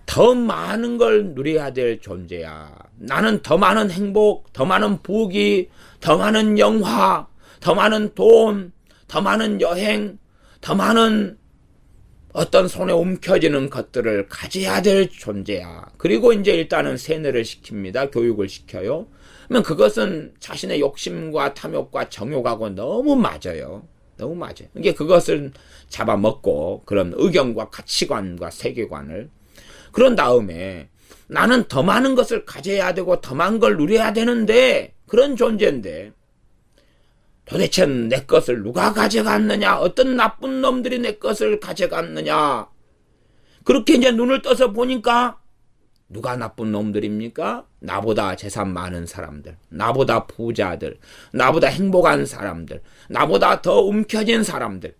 A: 더 많은 걸 누려야 될 존재야. 나는 더 많은 행복, 더 많은 부귀, 더 많은 영화, 더 많은 돈, 더 많은 여행, 더 많은 어떤 손에 움켜쥐는 것들을 가져야 될 존재야. 그리고 이제 일단은 세뇌를 시킵니다. 교육을 시켜요. 그러면 그것은 자신의 욕심과 탐욕과 정욕하고 너무 맞아요. 너무 맞아요. 이게 그것을 잡아먹고 그런 의견과 가치관과 세계관을 그런 다음에 나는 더 많은 것을 가져야 되고 더 많은 걸 누려야 되는데 그런 존재인데 도대체 내 것을 누가 가져갔느냐? 어떤 나쁜 놈들이 내 것을 가져갔느냐? 그렇게 이제 눈을 떠서 보니까 누가 나쁜 놈들입니까? 나보다 재산 많은 사람들, 나보다 부자들, 나보다 행복한 사람들, 나보다 더 움켜진 사람들.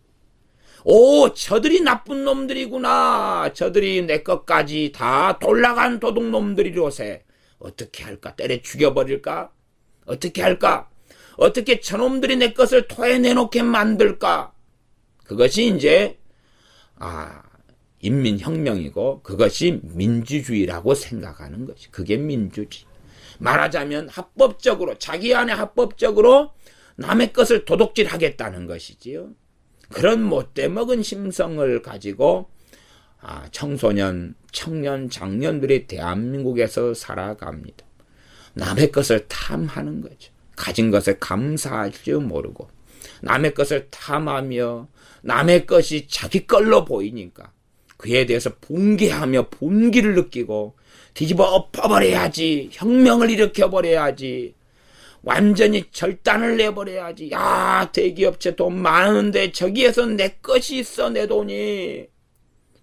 A: 오, 저들이 나쁜 놈들이구나. 저들이 내 것까지 다 돌아간 도둑놈들이로세. 어떻게 할까? 때려 죽여버릴까? 어떻게 할까? 어떻게 저놈들이 내 것을 토해내놓게 만들까? 그것이 이제 인민혁명이고 그것이 민주주의라고 생각하는 것이. 그게 민주주의. 말하자면 합법적으로 자기 안에 합법적으로 남의 것을 도둑질하겠다는 것이지요. 그런 못돼 먹은 심성을 가지고 청소년, 청년, 장년들이 대한민국에서 살아갑니다. 남의 것을 탐하는 거죠. 가진 것에 감사할 줄 모르고 남의 것을 탐하며 남의 것이 자기 걸로 보이니까 그에 대해서 분개하며 분기를 느끼고 뒤집어 엎어버려야지, 혁명을 일으켜버려야지, 완전히 절단을 내버려야지. 야, 대기업체 돈 많은데 저기에서 내 것이 있어, 내 돈이.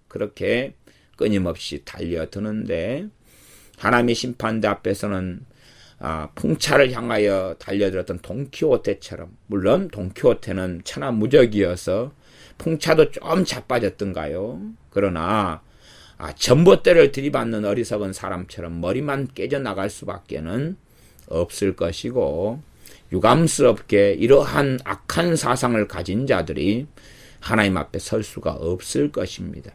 A: 그렇게 끊임없이 달려드는데 하나님의 심판대 앞에서는 풍차를 향하여 달려들었던 돈키호테처럼, 물론 돈키호테는 천하무적이어서 풍차도 좀 자빠졌던가요? 그러나 전봇대를 들이받는 어리석은 사람처럼 머리만 깨져나갈 수밖에는 없을 것이고, 유감스럽게 이러한 악한 사상을 가진 자들이 하나님 앞에 설 수가 없을 것입니다.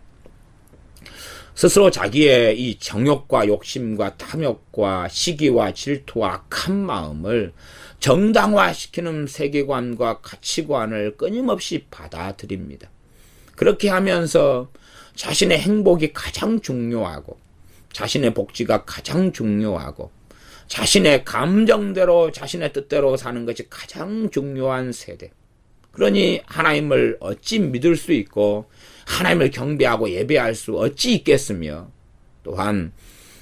A: 스스로 자기의 이 정욕과 욕심과 탐욕과 시기와 질투와 악한 마음을 정당화시키는 세계관과 가치관을 끊임없이 받아들입니다. 그렇게 하면서 자신의 행복이 가장 중요하고 자신의 복지가 가장 중요하고 자신의 감정대로 자신의 뜻대로 사는 것이 가장 중요한 세대. 그러니 하나님을 어찌 믿을 수 있고 하나님을 경배하고 예배할 수 어찌 있겠으며, 또한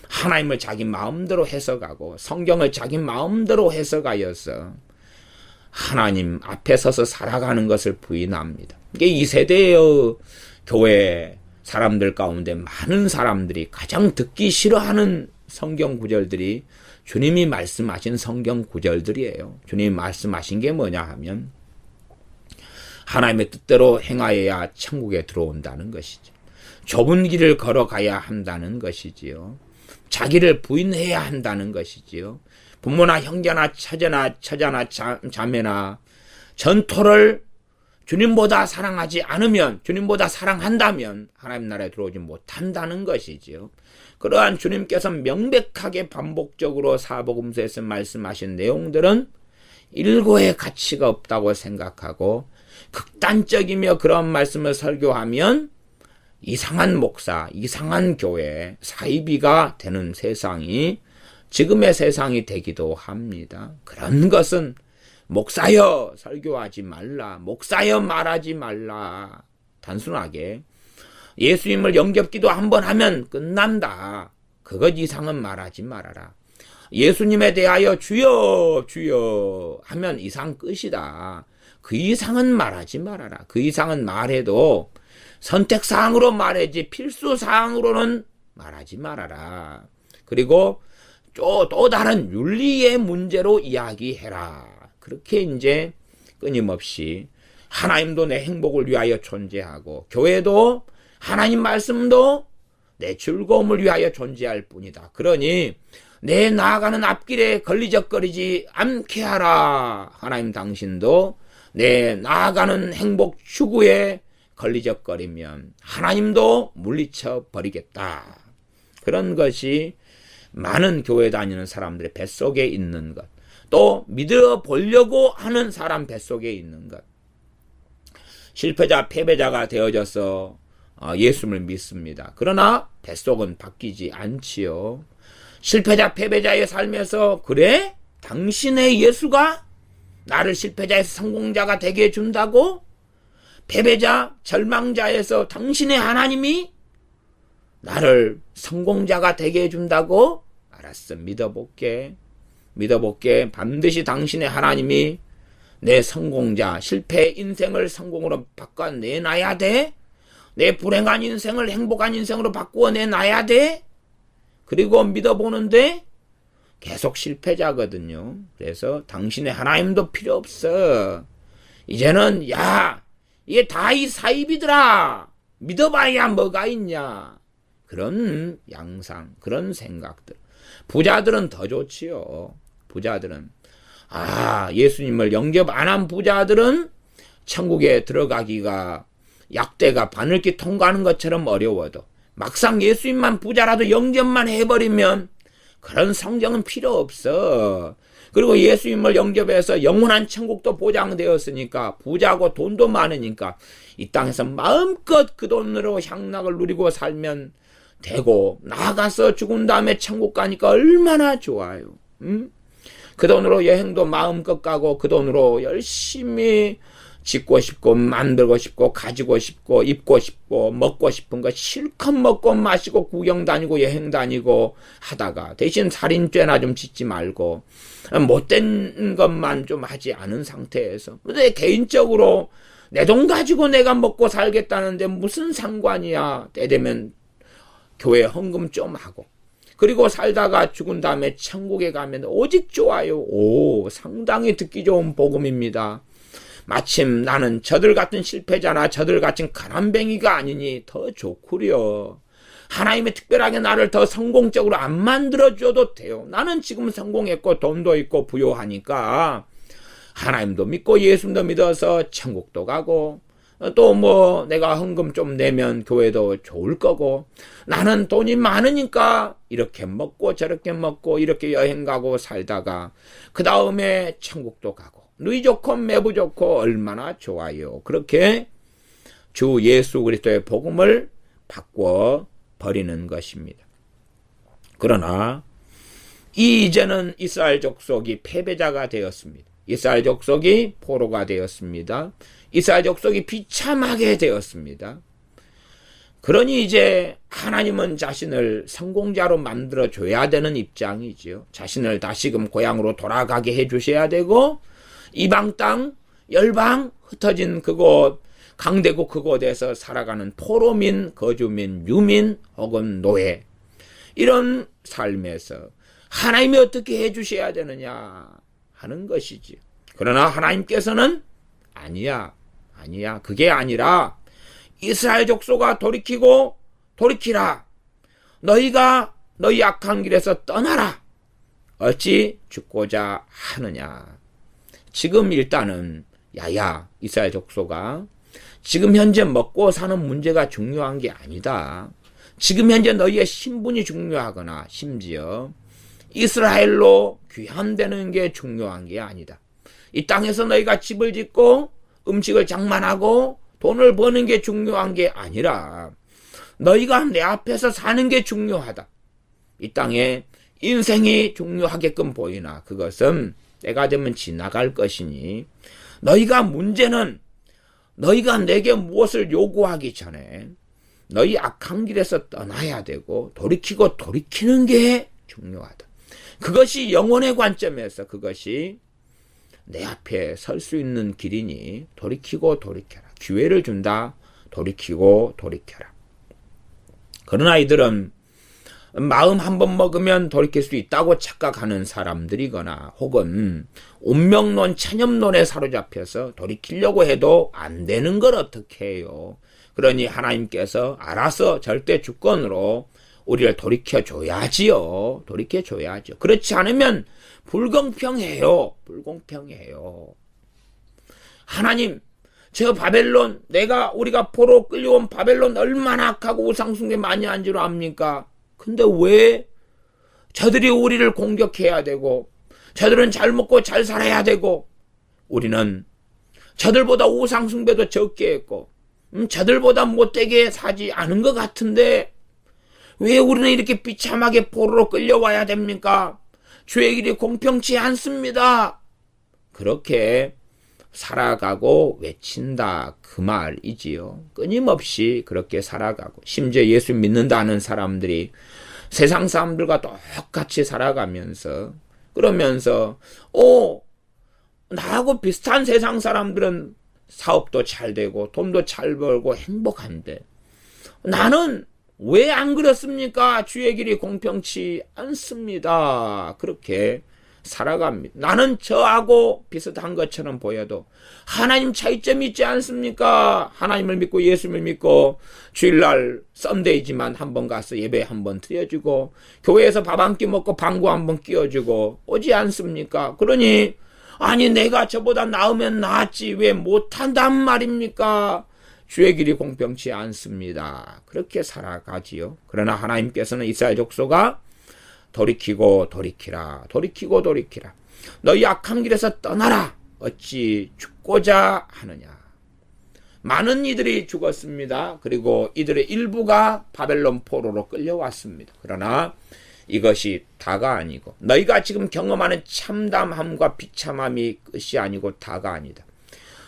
A: 하나님을 자기 마음대로 해석하고 성경을 자기 마음대로 해석하여서 하나님 앞에 서서 살아가는 것을 부인합니다. 이게 이 세대의 교회 사람들 가운데 많은 사람들이 가장 듣기 싫어하는 성경 구절들이 주님이 말씀하신 성경 구절들이에요. 주님이 말씀하신 게 뭐냐 하면 하나님의 뜻대로 행하여야 천국에 들어온다는 것이죠. 좁은 길을 걸어가야 한다는 것이지요. 자기를 부인해야 한다는 것이지요. 부모나 형제나 처자나 자매나 전토를 주님보다 사랑하지 않으면, 주님보다 사랑한다면 하나님 나라에 들어오지 못한다는 것이지요. 그러한 주님께서 명백하게 반복적으로 사복음서에서 말씀하신 내용들은 일고의 가치가 없다고 생각하고 극단적이며 그런 말씀을 설교하면 이상한 목사, 이상한 교회, 사이비가 되는 세상이 지금의 세상이 되기도 합니다. 그런 것은 목사여 설교하지 말라, 목사여 말하지 말라. 단순하게 예수님을 영접기도 한번 하면 끝난다. 그것 이상은 말하지 말아라. 예수님에 대하여 주여 주여 하면 이상 끝이다. 그 이상은 말하지 말아라. 그 이상은 말해도 선택사항으로 말하지 필수사항으로는 말하지 말아라. 그리고 또 다른 윤리의 문제로 이야기해라. 그렇게 이제 끊임없이 하나님도 내 행복을 위하여 존재하고 교회도 하나님 말씀도 내 즐거움을 위하여 존재할 뿐이다. 그러니 내 나아가는 앞길에 걸리적거리지 않게 하라. 하나님 당신도 내 나아가는 행복 추구에 걸리적거리면 하나님도 물리쳐 버리겠다. 그런 것이 많은 교회 다니는 사람들의 뱃속에 있는 것, 또 믿어보려고 하는 사람 뱃속에 있는 것. 실패자, 패배자가 되어져서 예수를 믿습니다. 그러나 뱃속은 바뀌지 않지요. 실패자, 패배자의 삶에서 그래? 당신의 예수가 나를 실패자에서 성공자가 되게 해준다고? 패배자, 절망자에서 당신의 하나님이 나를 성공자가 되게 해준다고? 알았어, 믿어볼게. 반드시 당신의 하나님이 내 성공자, 실패 인생을 성공으로 바꿔내놔야 돼? 내 불행한 인생을 행복한 인생으로 바꾸어내놔야 돼? 그리고 믿어보는데 계속 실패자거든요. 그래서 당신의 하나님도 필요 없어. 이제는 이게 다 이 사입이더라. 믿어봐야 뭐가 있냐. 그런 양상, 그런 생각들. 부자들은 더 좋지요. 부자들은. 예수님을 영접 안 한 부자들은 천국에 들어가기가 약대가 바늘길 통과하는 것처럼 어려워도 막상 예수님만 부자라도 영접만 해버리면 그런 성경은 필요 없어. 그리고 예수님을 영접해서 영원한 천국도 보장되었으니까 부자고 돈도 많으니까 이 땅에서 마음껏 그 돈으로 향락을 누리고 살면 되고 나아가서 죽은 다음에 천국 가니까 얼마나 좋아요. 응? 그 돈으로 여행도 마음껏 가고 그 돈으로 열심히 짓고 싶고 만들고 싶고 가지고 싶고 입고 싶고 먹고 싶은 거 실컷 먹고 마시고 구경 다니고 여행 다니고 하다가 대신 살인죄나 좀 짓지 말고 못된 것만 좀 하지 않은 상태에서 근데 개인적으로 내 돈 가지고 내가 먹고 살겠다는데 무슨 상관이야. 때 되면 교회 헌금 좀 하고 그리고 살다가 죽은 다음에 천국에 가면 오직 좋아요. 상당히 듣기 좋은 복음입니다. 마침 나는 저들 같은 실패자나 저들 같은 가난뱅이가 아니니 더 좋구려. 하나님이 특별하게 나를 더 성공적으로 안 만들어줘도 돼요. 나는 지금 성공했고 돈도 있고 부유하니까 하나님도 믿고 예수님도 믿어서 천국도 가고 또 내가 헌금 좀 내면 교회도 좋을 거고 나는 돈이 많으니까 이렇게 먹고 저렇게 먹고 이렇게 여행 가고 살다가 그 다음에 천국도 가고 누이 좋고 매부 좋고 얼마나 좋아요. 그렇게 주 예수 그리스도의 복음을 바꿔 버리는 것입니다. 그러나 이제는 이스라엘 족속이 패배자가 되었습니다. 이스라엘 족속이 포로가 되었습니다. 이스라엘 족속이 비참하게 되었습니다. 그러니 이제 하나님은 자신을 성공자로 만들어줘야 되는 입장이지요. 자신을 다시금 고향으로 돌아가게 해주셔야 되고 이방 땅, 열방, 흩어진 그곳, 강대국 그곳에서 살아가는 포로민, 거주민, 유민 혹은 노예 이런 삶에서 하나님이 어떻게 해주셔야 되느냐 하는 것이지. 그러나 하나님께서는 아니야. 그게 아니라 이스라엘 족속아 돌이키라. 너희가 너희 악한 길에서 떠나라. 어찌 죽고자 하느냐. 지금 일단은 이스라엘 족속아 지금 현재 먹고 사는 문제가 중요한 게 아니다. 지금 현재 너희의 신분이 중요하거나 심지어 이스라엘로 귀환되는 게 중요한 게 아니다. 이 땅에서 너희가 집을 짓고 음식을 장만하고 돈을 버는 게 중요한 게 아니라 너희가 내 앞에서 사는 게 중요하다. 이 땅에 인생이 중요하게끔 보이나 그것은 때가 되면 지나갈 것이니 너희가 문제는 너희가 내게 무엇을 요구하기 전에 너희 악한 길에서 떠나야 되고 돌이키는 게 중요하다. 그것이 영혼의 관점에서 그것이 내 앞에 설 수 있는 길이니 돌이켜라. 기회를 준다. 돌이켜라. 그런 아이들은 마음 한번 먹으면 돌이킬 수 있다고 착각하는 사람들이거나 혹은 운명론, 천엽론에 사로잡혀서 돌이키려고 해도 안 되는 걸 어떻게 해요. 그러니 하나님께서 알아서 절대 주권으로 우리를 돌이켜줘야지요. 그렇지 않으면 불공평해요. 하나님, 저 바벨론, 우리가 포로 끌려온 바벨론 얼마나 악하고 우상숭배 많이 한 줄 압니까? 근데 왜 저들이 우리를 공격해야 되고 저들은 잘 먹고 잘 살아야 되고 우리는 저들보다 우상숭배도 적게 했고 저들보다 못되게 사지 않은 것 같은데 왜 우리는 이렇게 비참하게 포로로 끌려와야 됩니까? 주의 길이 공평치 않습니다. 그렇게 살아가고 외친다 그 말이지요. 끊임없이 그렇게 살아가고, 심지어 예수 믿는다는 사람들이 세상 사람들과 똑같이 살아가면서, 그러면서 나하고 비슷한 세상 사람들은 사업도 잘 되고 돈도 잘 벌고 행복한데 나는 왜 안 그렇습니까? 주의 길이 공평치 않습니다. 그렇게 살아갑니다. 나는 저하고 비슷한 것처럼 보여도 하나님 차이점이 있지 않습니까? 하나님을 믿고 예수를 믿고 주일날 썬데이지만 한번 가서 예배 한번 드려주고 교회에서 밥 한 끼 먹고 방구 한번 끼워주고 오지 않습니까? 그러니 아니 내가 저보다 나으면 낫지 왜 못한단 말입니까? 주의 길이 공평치 않습니다. 그렇게 살아가지요. 그러나 하나님께서는 이스라엘 족속아 돌이키고 돌이키라. 돌이키고 돌이키라. 너희 악한 길에서 떠나라. 어찌 죽고자 하느냐. 많은 이들이 죽었습니다. 그리고 이들의 일부가 바벨론 포로로 끌려왔습니다. 그러나 이것이 다가 아니고 너희가 지금 경험하는 참담함과 비참함이 끝이 아니고 다가 아니다.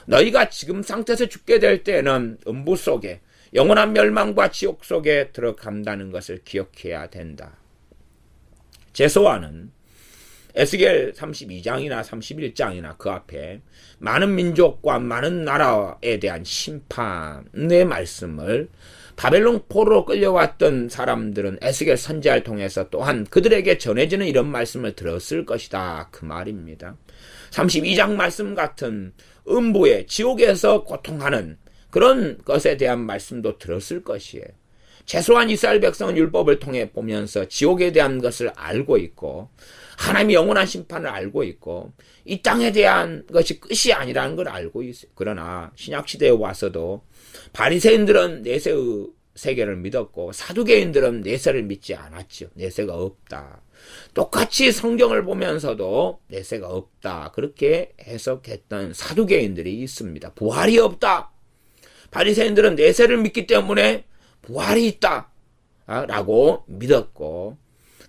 A: 너희가 지금 상태에서 죽게 될 때는 음부 속에 영원한 멸망과 지옥 속에 들어간다는 것을 기억해야 된다. 제소아는 에스겔 32장이나 31장이나 그 앞에 많은 민족과 많은 나라에 대한 심판의 말씀을 바벨론 포로로 끌려왔던 사람들은 에스겔 선지자를 통해서 또한 그들에게 전해지는 이런 말씀을 들었을 것이다. 그 말입니다. 32장 말씀 같은 음부의 지옥에서 고통하는 그런 것에 대한 말씀도 들었을 것이에요. 최소한 이스라엘 백성은 율법을 통해 보면서 지옥에 대한 것을 알고 있고 하나님의 영원한 심판을 알고 있고 이 땅에 대한 것이 끝이 아니라는 걸 알고 있어요. 그러나 신약시대에 와서도 바리새인들은 내세의 세계를 믿었고 사두개인들은 내세를 믿지 않았죠. 내세가 없다. 똑같이 성경을 보면서도 내세가 없다. 그렇게 해석했던 사두개인들이 있습니다. 부활이 없다. 바리새인들은 내세를 믿기 때문에 부활이 있다. 라고 믿었고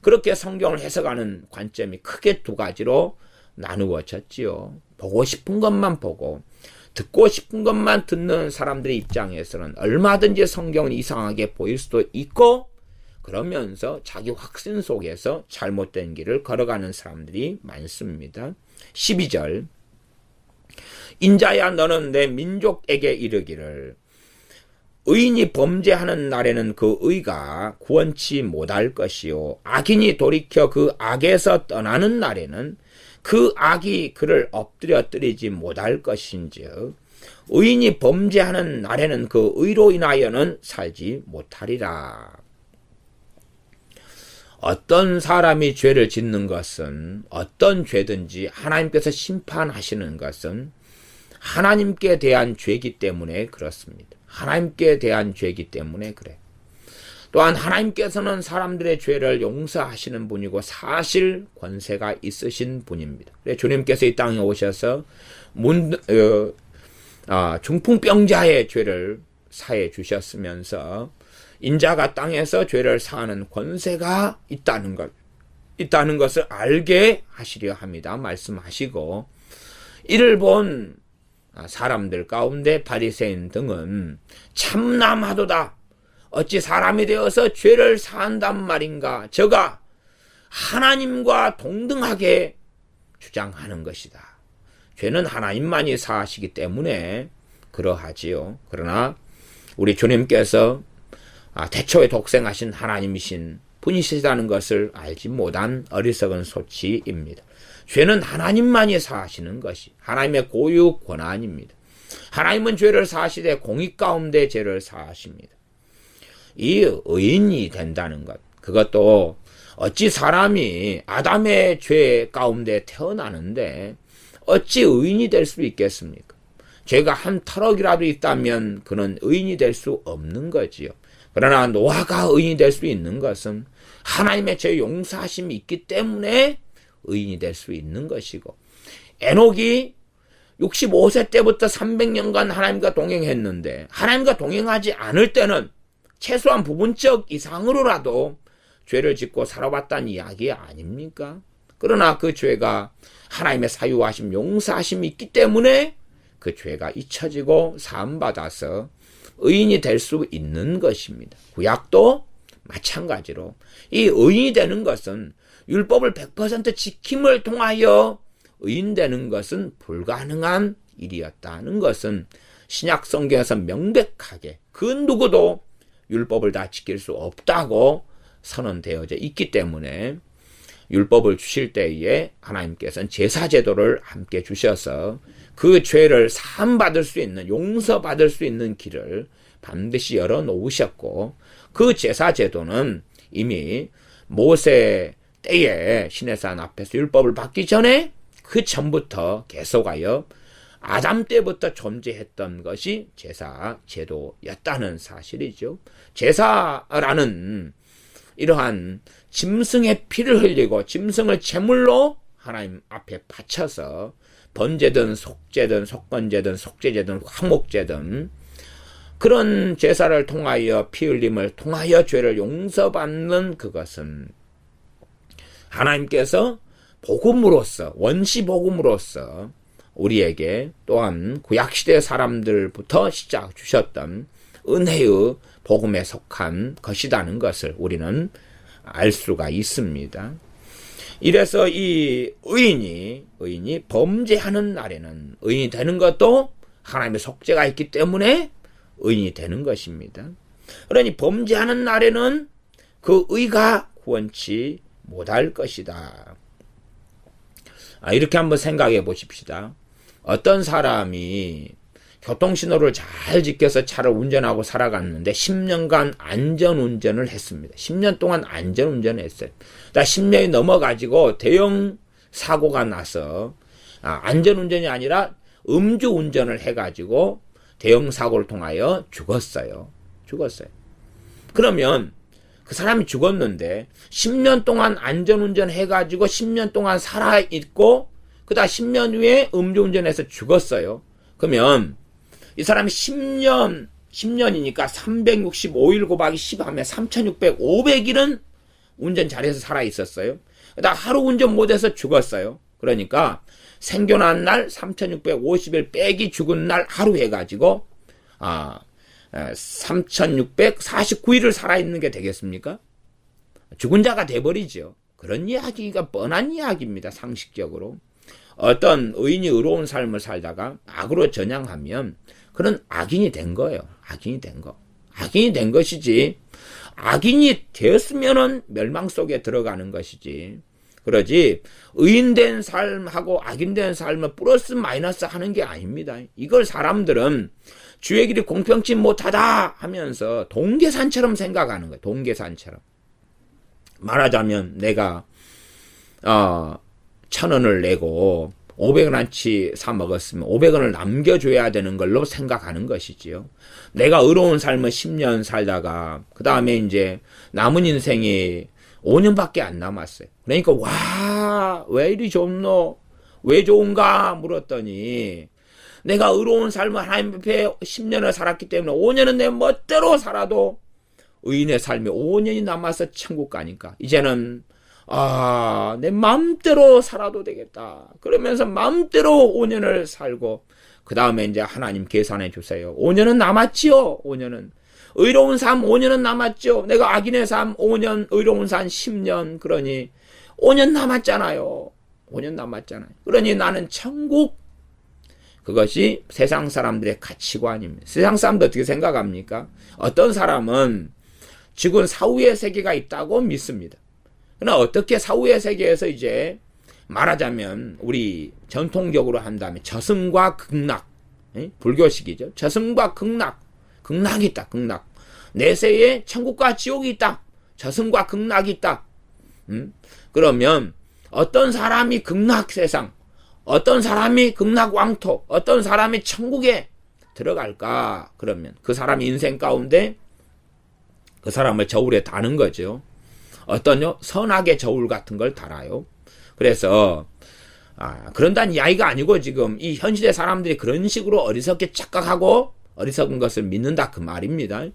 A: 그렇게 성경을 해석하는 관점이 크게 두 가지로 나누어졌지요. 보고 싶은 것만 보고 듣고 싶은 것만 듣는 사람들의 입장에서는 얼마든지 성경은 이상하게 보일 수도 있고 그러면서 자기 확신 속에서 잘못된 길을 걸어가는 사람들이 많습니다. 12절 인자야 너는 내 민족에게 이르기를 의인이 범죄하는 날에는 그 의가 구원치 못할 것이요 악인이 돌이켜 그 악에서 떠나는 날에는 그 악이 그를 엎드려 뜨리지 못할 것인즉 의인이 범죄하는 날에는 그 의로 인하여는 살지 못하리라. 어떤 사람이 죄를 짓는 것은 어떤 죄든지 하나님께서 심판하시는 것은 하나님께 대한 죄이기 때문에 그렇습니다. 하나님께 대한 죄이기 때문에 그래. 또한 하나님께서는 사람들의 죄를 용서하시는 분이고 사실 권세가 있으신 분입니다. 주님께서 이 땅에 오셔서 중풍병자의 죄를 사해 주셨으면서 인자가 땅에서 죄를 사하는 권세가 있다는 것을 알게 하시려 합니다. 말씀하시고 이를 본 사람들 가운데 바리새인 등은 참남하도다. 어찌 사람이 되어서 죄를 사한단 말인가. 저가 하나님과 동등하게 주장하는 것이다. 죄는 하나님만이 사하시기 때문에 그러하지요. 그러나 우리 주님께서 태초에 독생하신 하나님이신 분이시다는 것을 알지 못한 어리석은 소치입니다. 죄는 하나님만이 사하시는 것이 하나님의 고유 권한입니다. 하나님은 죄를 사하시되 공의 가운데 죄를 사하십니다. 이 의인이 된다는 것, 그것도 어찌 사람이 아담의 죄 가운데 태어나는데 어찌 의인이 될 수 있겠습니까? 죄가 한 터럭이라도 있다면 그는 의인이 될 수 없는 거지요. 그러나 노아가 의인이 될 수 있는 것은 하나님의 죄 용서하심이 있기 때문에 의인이 될 수 있는 것이고 에녹이 65세 때부터 300년간 하나님과 동행했는데 하나님과 동행하지 않을 때는 최소한 부분적 이상으로라도 죄를 짓고 살아왔다는 이야기 아닙니까? 그러나 그 죄가 하나님의 사유하심, 용서하심이 있기 때문에 그 죄가 잊혀지고 사함받아서 의인이 될 수 있는 것입니다. 구약도 마찬가지로 이 의인이 되는 것은 율법을 100% 지킴을 통하여 의인 되는 것은 불가능한 일이었다는 것은 신약 성경에서 명백하게 그 누구도 율법을 다 지킬 수 없다고 선언되어져 있기 때문에 율법을 주실 때에 하나님께서는 제사제도를 함께 주셔서 그 죄를 사함받을 수 있는, 용서받을 수 있는 길을 반드시 열어놓으셨고, 그 제사제도는 이미 모세 때에 시내산 앞에서 율법을 받기 전에 그 전부터 계속하여 아담 때부터 존재했던 것이 제사제도였다는 사실이죠. 제사라는 이러한 짐승의 피를 흘리고 짐승을 제물로 하나님 앞에 바쳐서 번제든 속제든 속건제든 속죄제든 화목제든 그런 제사를 통하여 피 흘림을 통하여 죄를 용서받는 그것은 하나님께서 복음으로서 원시 복음으로서 우리에게 또한 구약시대 사람들부터 시작 주셨던 은혜의 복음에 속한 것이라는 것을 우리는 알 수가 있습니다. 이래서 이 의인이 범죄하는 날에는 의인이 되는 것도 하나님의 속죄가 있기 때문에 의인이 되는 것입니다. 그러니 범죄하는 날에는 그 의가 구원치 못할 것이다. 이렇게 한번 생각해 보십시다. 어떤 사람이 교통신호를 잘 지켜서 차를 운전하고 살아갔는데 10년간 안전운전을 했습니다. 10년 동안 안전운전을 했어요. 10년이 넘어가지고 대형 사고가 나서 안전운전이 아니라 음주운전을 해가지고 대형 사고를 통하여 죽었어요. 그러면 그 사람이 죽었는데 10년 동안 안전운전 해가지고 10년 동안 살아있고 그다음 10년 후에 음주운전해서 죽었어요. 그러면 이 사람이 10년이니까 365일 곱하기 10 하면 3600, 500일은 운전 잘해서 살아있었어요. 그다음 하루 운전 못해서 죽었어요. 그러니까 생존한 날 3650일 빼기 죽은 날 하루 해가지고 3649일을 살아있는 게 되겠습니까? 죽은 자가 돼버리죠. 그런 이야기가 뻔한 이야기입니다. 상식적으로. 어떤 의인이 의로운 삶을 살다가 악으로 전향하면 그는 악인이 된 거예요. 악인이 된 것이지. 악인이 되었으면은 멸망 속에 들어가는 것이지. 그러지 의인된 삶하고 악인된 삶을 플러스 마이너스 하는 게 아닙니다. 이걸 사람들은 주의 길이 공평치 못하다 하면서 동계산처럼 생각하는 거예요. 동계산처럼. 말하자면 내가 1,000원을 내고 500원어치 사 먹었으면 500원을 남겨줘야 되는 걸로 생각하는 것이지요. 내가 의로운 삶을 10년 살다가 그 다음에 이제 남은 인생이 5년밖에 안 남았어요. 그러니까 와, 왜 이리 좋노? 왜 좋은가? 물었더니 내가 의로운 삶을 하나님 앞에 10년을 살았기 때문에 5년은 내 멋대로 살아도 의인의 삶이 5년이 남아서 천국 가니까 이제는 내 마음대로 살아도 되겠다. 그러면서 마음대로 5년을 살고 그 다음에 이제 하나님 계산해 주세요. 5년은 남았지요. 5년은. 의로운 삶 5년은 남았죠. 내가 악인의 삶 5년, 의로운 삶 10년. 그러니 5년 남았잖아요. 5년 남았잖아요. 그러니 나는 천국. 그것이 세상 사람들의 가치관입니다. 세상 사람들 어떻게 생각합니까? 어떤 사람은 죽은 사후의 세계가 있다고 믿습니다. 그러나 어떻게 사후의 세계에서 이제 말하자면 우리 전통적으로 한다면 저승과 극락, 불교식이죠. 저승과 극락이 있다. 극락. 내세에 천국과 지옥이 있다. 저승과 극락이 있다. 그러면 어떤 사람이 극락 세상, 어떤 사람이 극락 왕토, 어떤 사람이 천국에 들어갈까? 그러면 그 사람 인생 가운데 그 사람을 저울에 다는 거죠. 어떤요? 선악의 저울 같은 걸 달아요. 그래서 그런다는 이야기가 아니고 지금 이 현실의 사람들이 그런 식으로 어리석게 착각하고 어리석은 것을 믿는다 그 말입니다.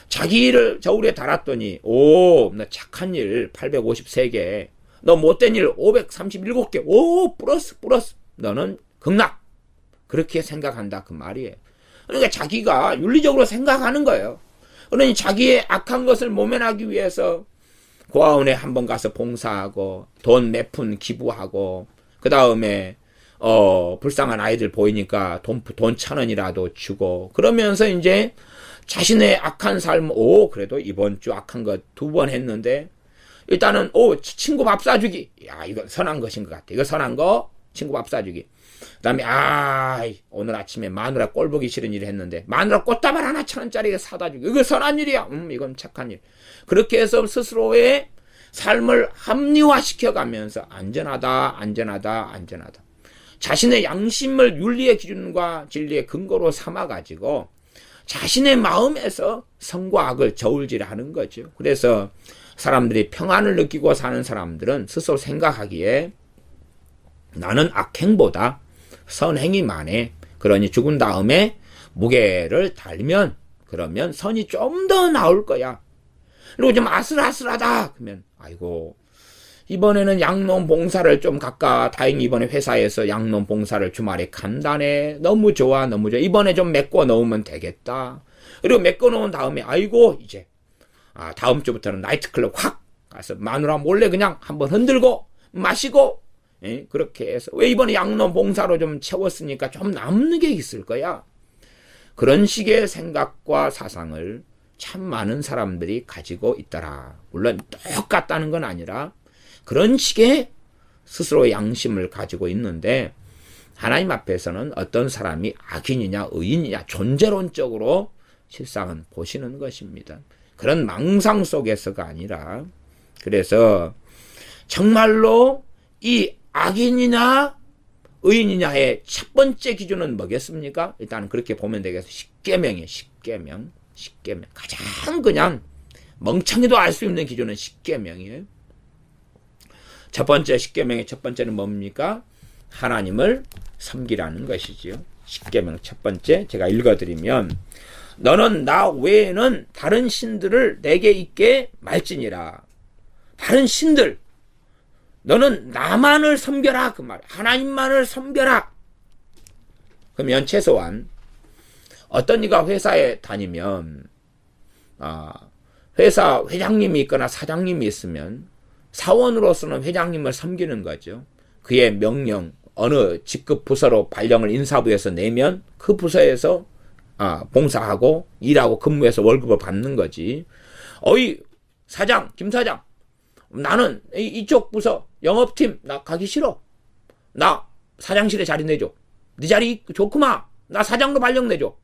A: 자기를 저울에 달았더니 나 착한 일 853개 너 못된 일 537개. 오, 플러스. 너는 극락. 그렇게 생각한다. 그 말이에요. 그러니까 자기가 윤리적으로 생각하는 거예요. 그러니 자기의 악한 것을 모면하기 위해서 고아원에 한번 가서 봉사하고 돈 몇 푼 기부하고 그 다음에 불쌍한 아이들 보이니까 돈 1,000원이라도 주고 그러면서 이제 자신의 악한 삶, 그래도 이번 주 악한 거 2번 했는데 일단은 친구 밥 사주기. 야, 이건 선한 것인 것 같아. 이거 선한 거 친구 밥 사주기. 그 다음에 오늘 아침에 마누라 꼴 보기 싫은 일을 했는데 마누라 꽃다발 하나 1,000원짜리 사다 주기. 이거 선한 일이야. 이건 착한 일. 그렇게 해서 스스로의 삶을 합리화시켜가면서 안전하다. 자신의 양심을 윤리의 기준과 진리의 근거로 삼아가지고 자신의 마음에서 선과 악을 저울질하는 거죠. 그래서 사람들이 평안을 느끼고 사는 사람들은 스스로 생각하기에 나는 악행보다 선행이 많네. 그러니 죽은 다음에 무게를 달면 그러면 선이 좀 더 나올 거야. 그리고 좀 아슬아슬하다. 그러면 아이고 이번에는 양놈 봉사를 좀 갈까. 다행히 이번에 회사에서 양놈 봉사를 주말에 간다네. 너무 좋아. 이번에 좀 메꿔 놓으면 되겠다. 그리고 메꿔 놓은 다음에 아이고 이제 다음 주부터는 나이트클럽 확 가서 마누라 몰래 그냥 한번 흔들고 마시고 그렇게 해서 왜 이번에 양놈 봉사로 좀 채웠으니까 좀 남는 게 있을 거야. 그런 식의 생각과 사상을 참 많은 사람들이 가지고 있더라. 물론 똑같다는 건 아니라 그런 식의 스스로의 양심을 가지고 있는데 하나님 앞에서는 어떤 사람이 악인이냐 의인이냐 존재론적으로 실상은 보시는 것입니다. 그런 망상 속에서가 아니라 그래서 정말로 이 악인이냐 의인이냐의 첫 번째 기준은 뭐겠습니까? 일단 그렇게 보면 되겠어. 십계명이에요. 십계명. 가장 그냥 멍청이도 알 수 있는 기준은 십계명이에요. 첫 번째 십계명의 첫 번째는 뭡니까? 하나님을 섬기라는 것이지요. 십계명 첫 번째 제가 읽어드리면 너는 나 외에는 다른 신들을 내게 있게 말지니라. 다른 신들 너는 나만을 섬겨라. 그 말. 하나님만을 섬겨라. 그러면 최소한 어떤 이가 회사에 다니면 회사 회장님이 있거나 사장님이 있으면 사원으로서는 회장님을 섬기는 거죠. 그의 명령 어느 직급 부서로 발령을 인사부에서 내면 그 부서에서 봉사하고 일하고 근무해서 월급을 받는 거지. 어이 사장 김 사장 나는 이쪽 부서 영업팀 나 가기 싫어. 나 사장실에 자리 내줘. 네 자리 좋구만. 나 사장으로 발령 내줘.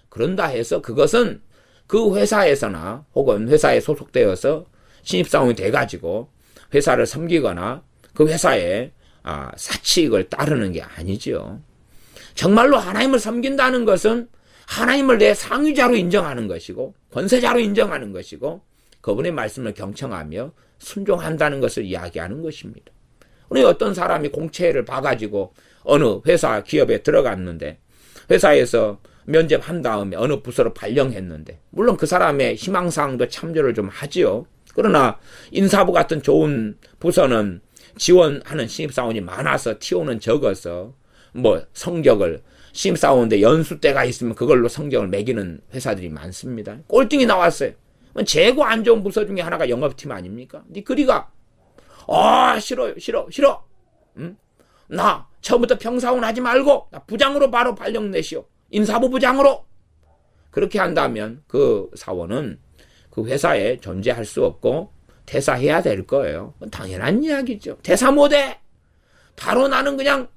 A: 그런다 해서 그것은 그 회사에서나 혹은 회사에 소속되어서 신입사원이 돼가지고 회사를 섬기거나 그 회사의 사칙을 따르는 게 아니죠. 정말로 하나님을 섬긴다는 것은 하나님을 내 상위자로 인정하는 것이고 권세자로 인정하는 것이고 그분의 말씀을 경청하며 순종한다는 것을 이야기하는 것입니다. 우리 어떤 사람이 공채를 봐가지고 어느 회사 기업에 들어갔는데 회사에서 면접한 다음에 어느 부서로 발령했는데 물론 그 사람의 희망사항도 참조를 좀 하지요. 그러나 인사부 같은 좋은 부서는 지원하는 신입사원이 많아서 TO는 적어서 성적을 신입사원인데 연수 때가 있으면 그걸로 성적을 매기는 회사들이 많습니다. 꼴등이 나왔어요. 재고 안 좋은 부서 중에 하나가 영업팀 아닙니까? 네 그리가 싫어. 응? 나 처음부터 평사원 하지 말고 나 부장으로 바로 발령 내시오. 인사부 부장으로. 그렇게 한다면 그 사원은 그 회사에 존재할 수 없고 퇴사해야 될 거예요. 당연한 이야기죠. 퇴사 못해. 바로 나는 그냥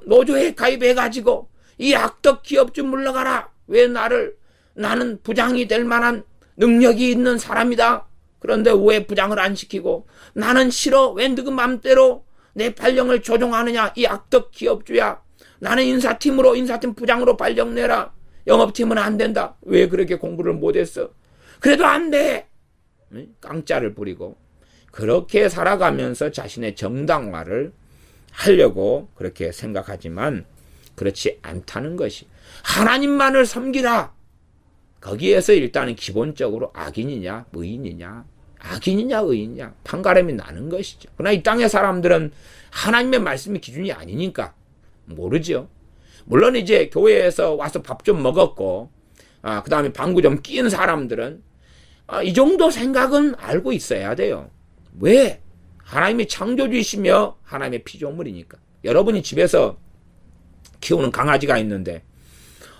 A: 노조에 가입해가지고 이 악덕 기업주 물러가라. 왜 나는 부장이 될 만한 능력이 있는 사람이다. 그런데 왜 부장을 안 시키고 나는 싫어. 왜 너그 맘대로 내 발령을 조종하느냐. 이 악덕 기업주야. 나는 인사팀 부장으로 발령 내라. 영업팀은 안 된다. 왜 그렇게 공부를 못했어? 그래도 안 돼. 깡짜를 부리고 그렇게 살아가면서 자신의 정당화를 하려고 그렇게 생각하지만 그렇지 않다는 것이 하나님만을 섬기라. 거기에서 일단은 기본적으로 악인이냐 의인이냐 악인이냐 의인이냐 판가름이 나는 것이죠. 그러나 이 땅의 사람들은 하나님의 말씀이 기준이 아니니까 모르죠. 물론 이제 교회에서 와서 밥 좀 먹었고 그 다음에 방구 좀 낀 사람들은 이 정도 생각은 알고 있어야 돼요. 왜? 하나님이 창조주이시며 하나님의 피조물이니까. 여러분이 집에서 키우는 강아지가 있는데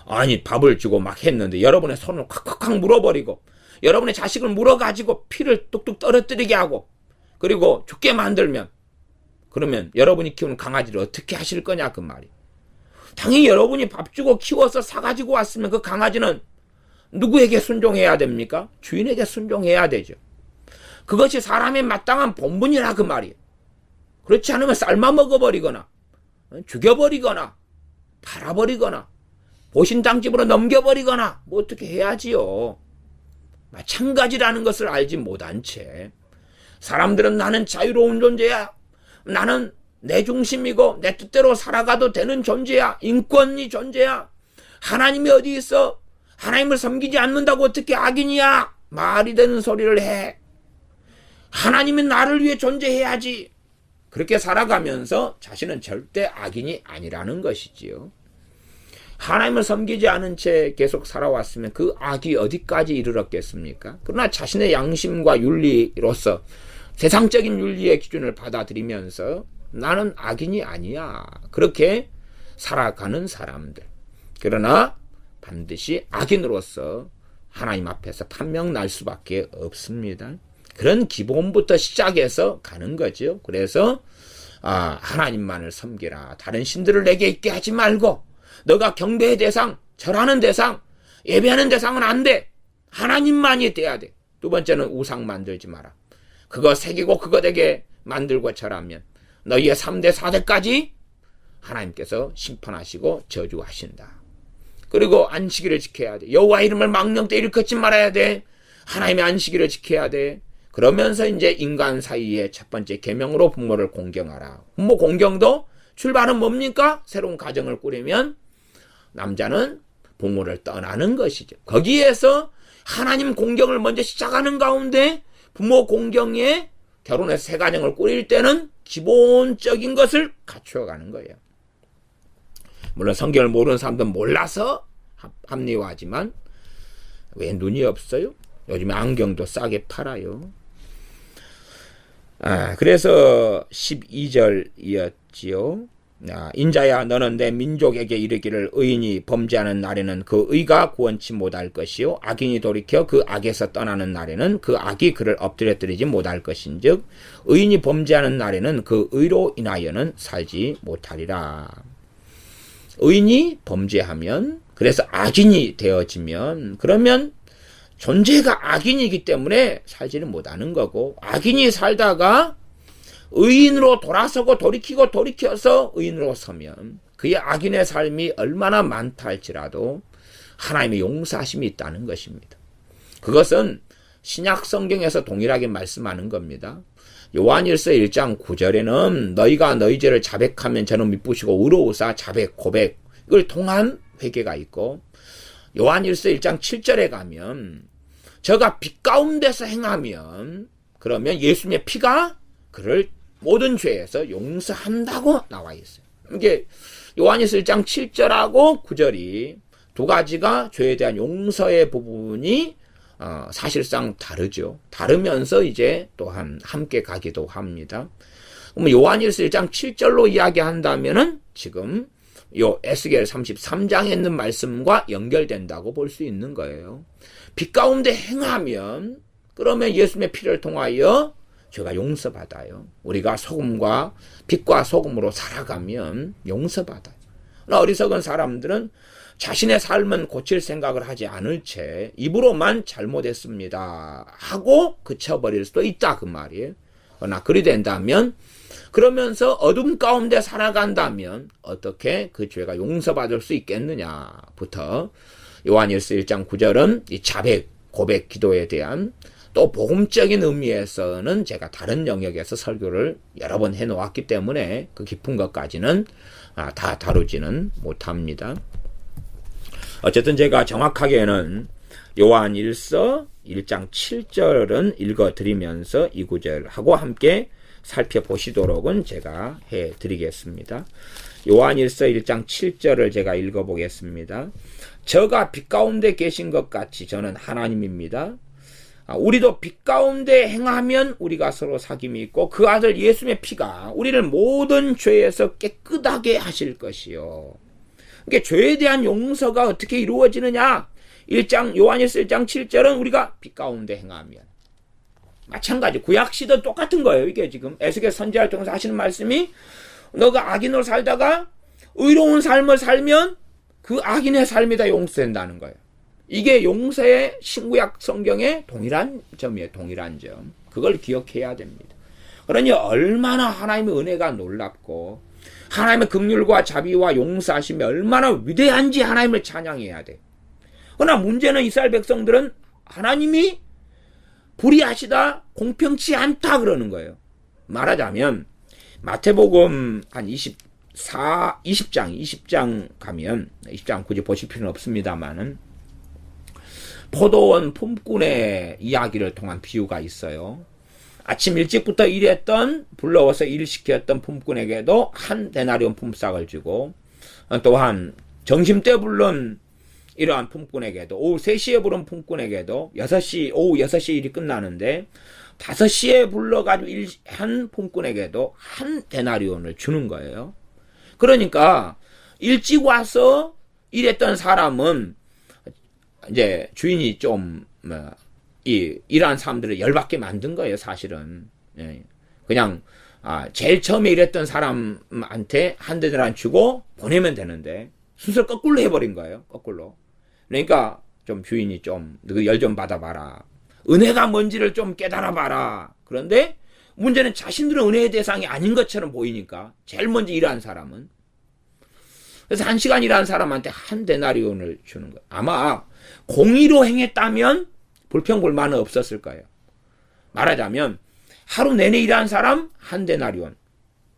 A: 아니 밥을 주고 막 했는데 여러분의 손을 콱콱콱 물어버리고 여러분의 자식을 물어가지고 피를 뚝뚝 떨어뜨리게 하고 그리고 죽게 만들면 그러면 여러분이 키우는 강아지를 어떻게 하실 거냐 그 말이. 당연히 여러분이 밥 주고 키워서 사가지고 왔으면 그 강아지는 누구에게 순종해야 됩니까? 주인에게 순종해야 되죠. 그것이 사람의 마땅한 본분이라 그 말이에요. 그렇지 않으면 삶아 먹어버리거나 죽여버리거나 팔아버리거나 보신당집으로 넘겨버리거나 뭐 어떻게 해야지요. 마찬가지라는 것을 알지 못한 채 사람들은 나는 자유로운 존재야. 나는 내 중심이고 내 뜻대로 살아가도 되는 존재야. 인권이 존재야. 하나님이 어디 있어? 하나님을 섬기지 않는다고 어떻게 악인이야? 말이 되는 소리를 해. 하나님은 나를 위해 존재해야지. 그렇게 살아가면서 자신은 절대 악인이 아니라는 것이지요. 하나님을 섬기지 않은 채 계속 살아왔으면 그 악이 어디까지 이르렀겠습니까? 그러나 자신의 양심과 윤리로서 세상적인 윤리의 기준을 받아들이면서 나는 악인이 아니야. 그렇게 살아가는 사람들. 그러나 반드시 악인으로서 하나님 앞에서 판명 날 수밖에 없습니다. 그런 기본부터 시작해서 가는 거죠. 그래서 하나님만을 섬기라. 다른 신들을 내게 있게 하지 말고 너가 경배의 대상, 절하는 대상, 예배하는 대상은 안 돼. 하나님만이 돼야 돼. 두 번째는 우상 만들지 마라. 그거 새기고 그거 되게 만들고 절하면 너희의 3대 4대까지 하나님께서 심판하시고 저주하신다. 그리고 안식일을 지켜야 돼. 여호와 이름을 망령 때 일컫지 말아야 돼. 하나님의 안식일을 지켜야 돼. 그러면서 이제 인간 사이의 첫 번째 계명으로 부모를 공경하라. 부모 공경도 출발은 뭡니까? 새로운 가정을 꾸리면 남자는 부모를 떠나는 것이죠. 거기에서 하나님 공경을 먼저 시작하는 가운데 부모 공경에 결혼해서 새 가정을 꾸릴 때는 기본적인 것을 갖추어가는 거예요. 물론 성경을 모르는 사람들은 몰라서 합리화하지만 왜 눈이 없어요? 요즘에 안경도 싸게 팔아요. 그래서 12절이었지요. 인자야 너는 내 민족에게 이르기를 의인이 범죄하는 날에는 그 의가 구원치 못할 것이요 악인이 돌이켜 그 악에서 떠나는 날에는 그 악이 그를 엎드려뜨리지 못할 것인즉 의인이 범죄하는 날에는 그 의로 인하여는 살지 못하리라. 의인이 범죄하면 그래서 악인이 되어지면 그러면 존재가 악인이기 때문에 살지는 못하는 거고 악인이 살다가 의인으로 돌아서고 돌이켜서 의인으로 서면 그의 악인의 삶이 얼마나 많다 할지라도 하나님의 용서하심이 있다는 것입니다. 그것은 신약 성경에서 동일하게 말씀하는 겁니다. 요한일서 1장 9절에는 너희가 너희 죄를 자백하면 저는 미쁘시고 의로우사 자백 고백을 통한 회개가 있고 요한일서 1장 7절에 가면 저가 빛 가운데서 행하면 그러면 예수님의 피가 그를 모든 죄에서 용서한다고 나와 있어요. 이게 요한일서 1장 7절하고 9절이 두 가지가 죄에 대한 용서의 부분이 사실상 다르죠. 다르면서 이제 또한 함께 가기도 합니다. 그럼 요한일서 1장 7절로 이야기한다면은 지금 요 에스겔 33장에 있는 말씀과 연결된다고 볼 수 있는 거예요. 빛 가운데 행하면 그러면 예수님의 피를 통하여 죄가 용서받아요. 우리가 소금과 빛과 소금으로 살아가면 용서받아요. 어리석은 사람들은 자신의 삶은 고칠 생각을 하지 않을 채 입으로만 잘못했습니다 하고 그쳐버릴 수도 있다 그 말이에요. 그러나 그리 된다면 그러면서 어둠 가운데 살아간다면 어떻게 그 죄가 용서받을 수 있겠느냐부터 요한일서 1장 9절은 이 자백, 고백, 기도에 대한 또 복음적인 의미에서는 제가 다른 영역에서 설교를 여러 번 해놓았기 때문에 그 깊은 것까지는 다 다루지는 못합니다. 어쨌든 제가 정확하게는 요한일서 1장 7절은 읽어드리면서 이 구절하고 함께 살펴보시도록은 제가 해드리겠습니다. 요한일서 1장 7절을 제가 읽어보겠습니다. 저가 빛 가운데 계신 것 같이 저는 하나님입니다. 우리도 빛 가운데 행하면 우리가 서로 사귐이 있고 그 아들 예수의 피가 우리를 모든 죄에서 깨끗하게 하실 것이요. 그러니까 죄에 대한 용서가 어떻게 이루어지느냐? 요한일서 1장 7절은 우리가 빛 가운데 행하면. 마찬가지 구약시도 똑같은 거예요. 이게 지금 에스겔 선지자를 통해서 하시는 말씀이 너가 악인으로 살다가 의로운 삶을 살면 그 악인의 삶이 다 용서된다는 거예요. 이게 용서의 신구약 성경의 동일한 점이에요. 동일한 점. 그걸 기억해야 됩니다. 그러니 얼마나 하나님의 은혜가 놀랍고 하나님의 긍휼과 자비와 용서하심이 얼마나 위대한지 하나님을 찬양해야 돼. 그러나 문제는 이스라엘 백성들은 하나님이 불의하시다, 공평치 않다 그러는 거예요. 말하자면 마태복음 한 20장 가면 20장 굳이 보실 필요는 없습니다만은 포도원 품꾼의 이야기를 통한 비유가 있어요. 아침 일찍부터 일했던 불러와서 일시켰던 품꾼에게도 한 데나리온 품삯을 주고 또한 점심때 부른 이러한 품꾼에게도 오후 3시에 부른 품꾼에게도 오후 6시에 일이 끝나는데 5시에 불러가지고 한 품꾼에게도 한 데나리온을 주는 거예요. 그러니까 일찍 와서 일했던 사람은 이제 주인이 좀 일하는 사람들을 열받게 만든 거예요, 사실은. 그냥 제일 처음에 일했던 사람한테 한 데나리온 주고 보내면 되는데 순서를 거꾸로 해버린 거예요, 거꾸로. 그러니까 좀 주인이 좀 너 열 좀 받아봐라. 은혜가 뭔지를 좀 깨달아봐라. 그런데 문제는 자신들은 은혜의 대상이 아닌 것처럼 보이니까 제일 먼저 일한 사람은. 그래서 1시간 일한 사람한테 한 데나리온을 주는 거예요. 아마 공의로 행했다면 불평불만은 없었을 거예요. 말하자면 하루 내내 일한 사람 한 데나리온,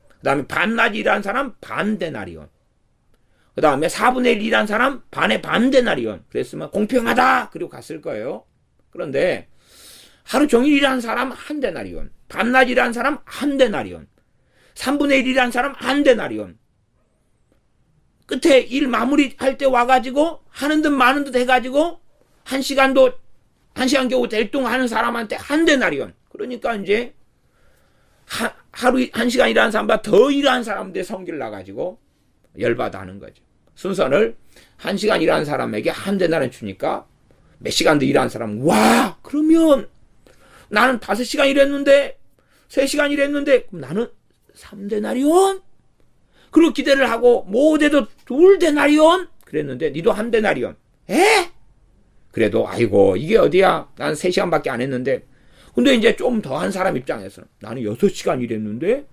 A: 그 다음에 반낮 일한 사람 반 데나리온, 그 다음에 4분의 1 일한 사람 반의 반 데나리온. 그랬으면 공평하다 그리고 갔을 거예요. 그런데 하루 종일 일한 사람 한 데나리온, 반낮 일한 사람 한 데나리온, 3분의 1 일한 사람 한 데나리온. 끝에 일 마무리할 때 와가지고 하는 듯 마는 듯 해가지고 1시간 겨우 될 동안 하는 사람한테 한 데나리온. 그러니까 이제 하루 1시간 일하는 사람보다 더 일하는 사람들 성질 나가지고 열받아 하는 거죠. 순서를 1시간 일하는 사람에게 한 데나리온 주니까 몇 시간 더 일하는 사람은 와 그러면 나는 5시간 일했는데 3시간 일했는데 그럼 나는 3데나리온? 그리고 기대를 하고 못해도 2데나리온? 그랬는데 니도 한 데나리온. 그래도 아이고 이게 어디야, 난 3시간밖에 안 했는데. 근데 이제 좀 더 한 사람 입장에서는 나는 6시간 일했는데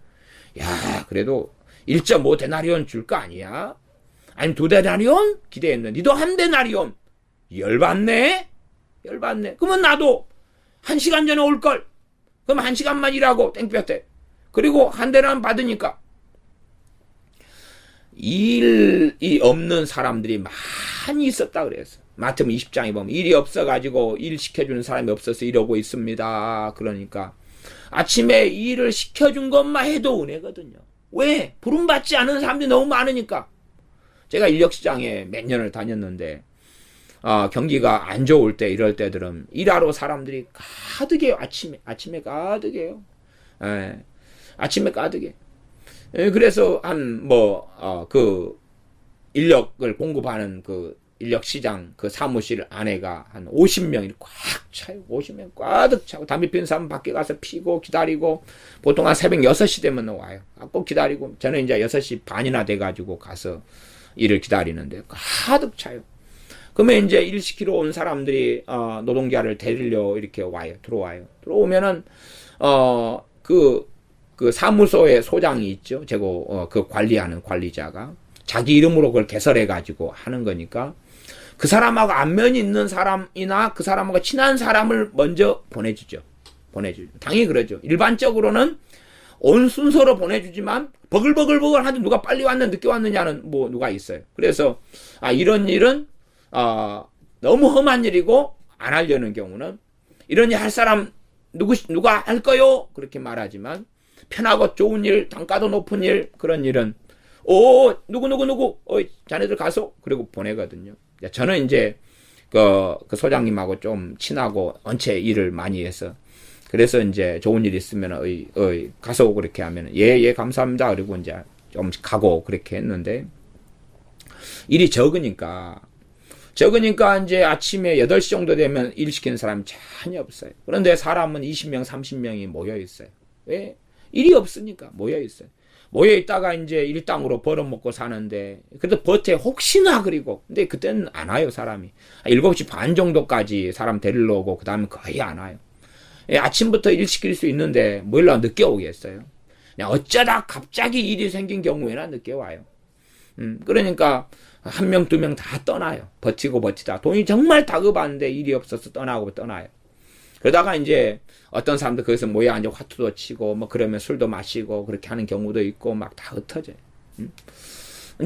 A: 야 그래도 1.5데나리온 줄 거 아니야? 아니면 2데나리온? 기대했는데 니도 한 데나리온. 열받네. 그러면 나도 1시간 전에 올걸. 그럼 1시간만 일하고 땡볕에 그리고 한 데나리온 받으니까. 일이 없는 사람들이 많이 있었다 그랬어. 마태복음 20장에 보면 일이 없어가지고 일 시켜주는 사람이 없어서 이러고 있습니다. 그러니까 아침에 일을 시켜준 것만 해도 은혜거든요. 왜? 부름받지 않은 사람들이 너무 많으니까. 제가 인력시장에 몇 년을 다녔는데 경기가 안 좋을 때 이럴 때들은 일하러 사람들이 가득해요. 아침에 가득해요. 아침에 가득해. 그래서 그 인력을 공급하는 그 인력시장 그 사무실 안에가 한 50명이 꽉 차요. 50명 꽉 차고 담배 피우는 사람 밖에 가서 피고 기다리고 보통 한 새벽 6시 되면 와요. 꼭 기다리고 저는 이제 6시 반이나 돼가지고 가서 일을 기다리는데 가득 차요. 그러면 이제 일 시키러 온 사람들이 노동자를 데리려 이렇게 들어와요. 들어오면은 그 사무소의 소장이 있죠. 그 관리하는 관리자가 자기 이름으로 그걸 개설해가지고 하는 거니까 그 사람하고 안면이 있는 사람이나 그 사람하고 친한 사람을 먼저 보내주죠. 당연히 그러죠. 일반적으로는 온 순서로 보내주지만 버글버글 하도 누가 빨리 왔느냐 늦게 왔느냐는 누가 있어요. 그래서 이런 일은 너무 험한 일이고 안 하려는 경우는 이런 일 할 사람 누가 할까요? 그렇게 말하지만 편하고 좋은 일, 단가도 높은 일, 그런 일은 누구 자네들 가소? 그리고 보내거든요. 저는 이제 그 소장님하고 좀 친하고 언체 일을 많이 해서 그래서 이제 좋은 일 있으면 가소 그렇게 하면 예 감사합니다. 그리고 이제 좀 가고 그렇게 했는데 일이 적으니까 이제 아침에 8시 정도 되면 일 시키는 사람이 전혀 없어요. 그런데 사람은 20명, 30명이 모여 있어요. 왜? 일이 없으니까 모여 있어요. 모여 있다가 이제 일당으로 벌어먹고 사는데, 그래도 버텨, 혹시나 그리고. 근데 그때는 안 와요, 사람이. 7시 반 정도까지 사람 데리러 오고, 그 다음에 거의 안 와요. 아침부터 일 시킬 수 있는데, 뭐일러 늦게 오겠어요. 그냥 어쩌다 갑자기 일이 생긴 경우에는 늦게 와요. 그러니까, 1명, 2명 다 떠나요. 버티다. 돈이 정말 다급한데 일이 없어서 떠나요. 그러다가 이제 어떤 사람들 거기서 모여 앉아 화투도 치고 뭐 그러면 술도 마시고 그렇게 하는 경우도 있고 막 다 흩어져요.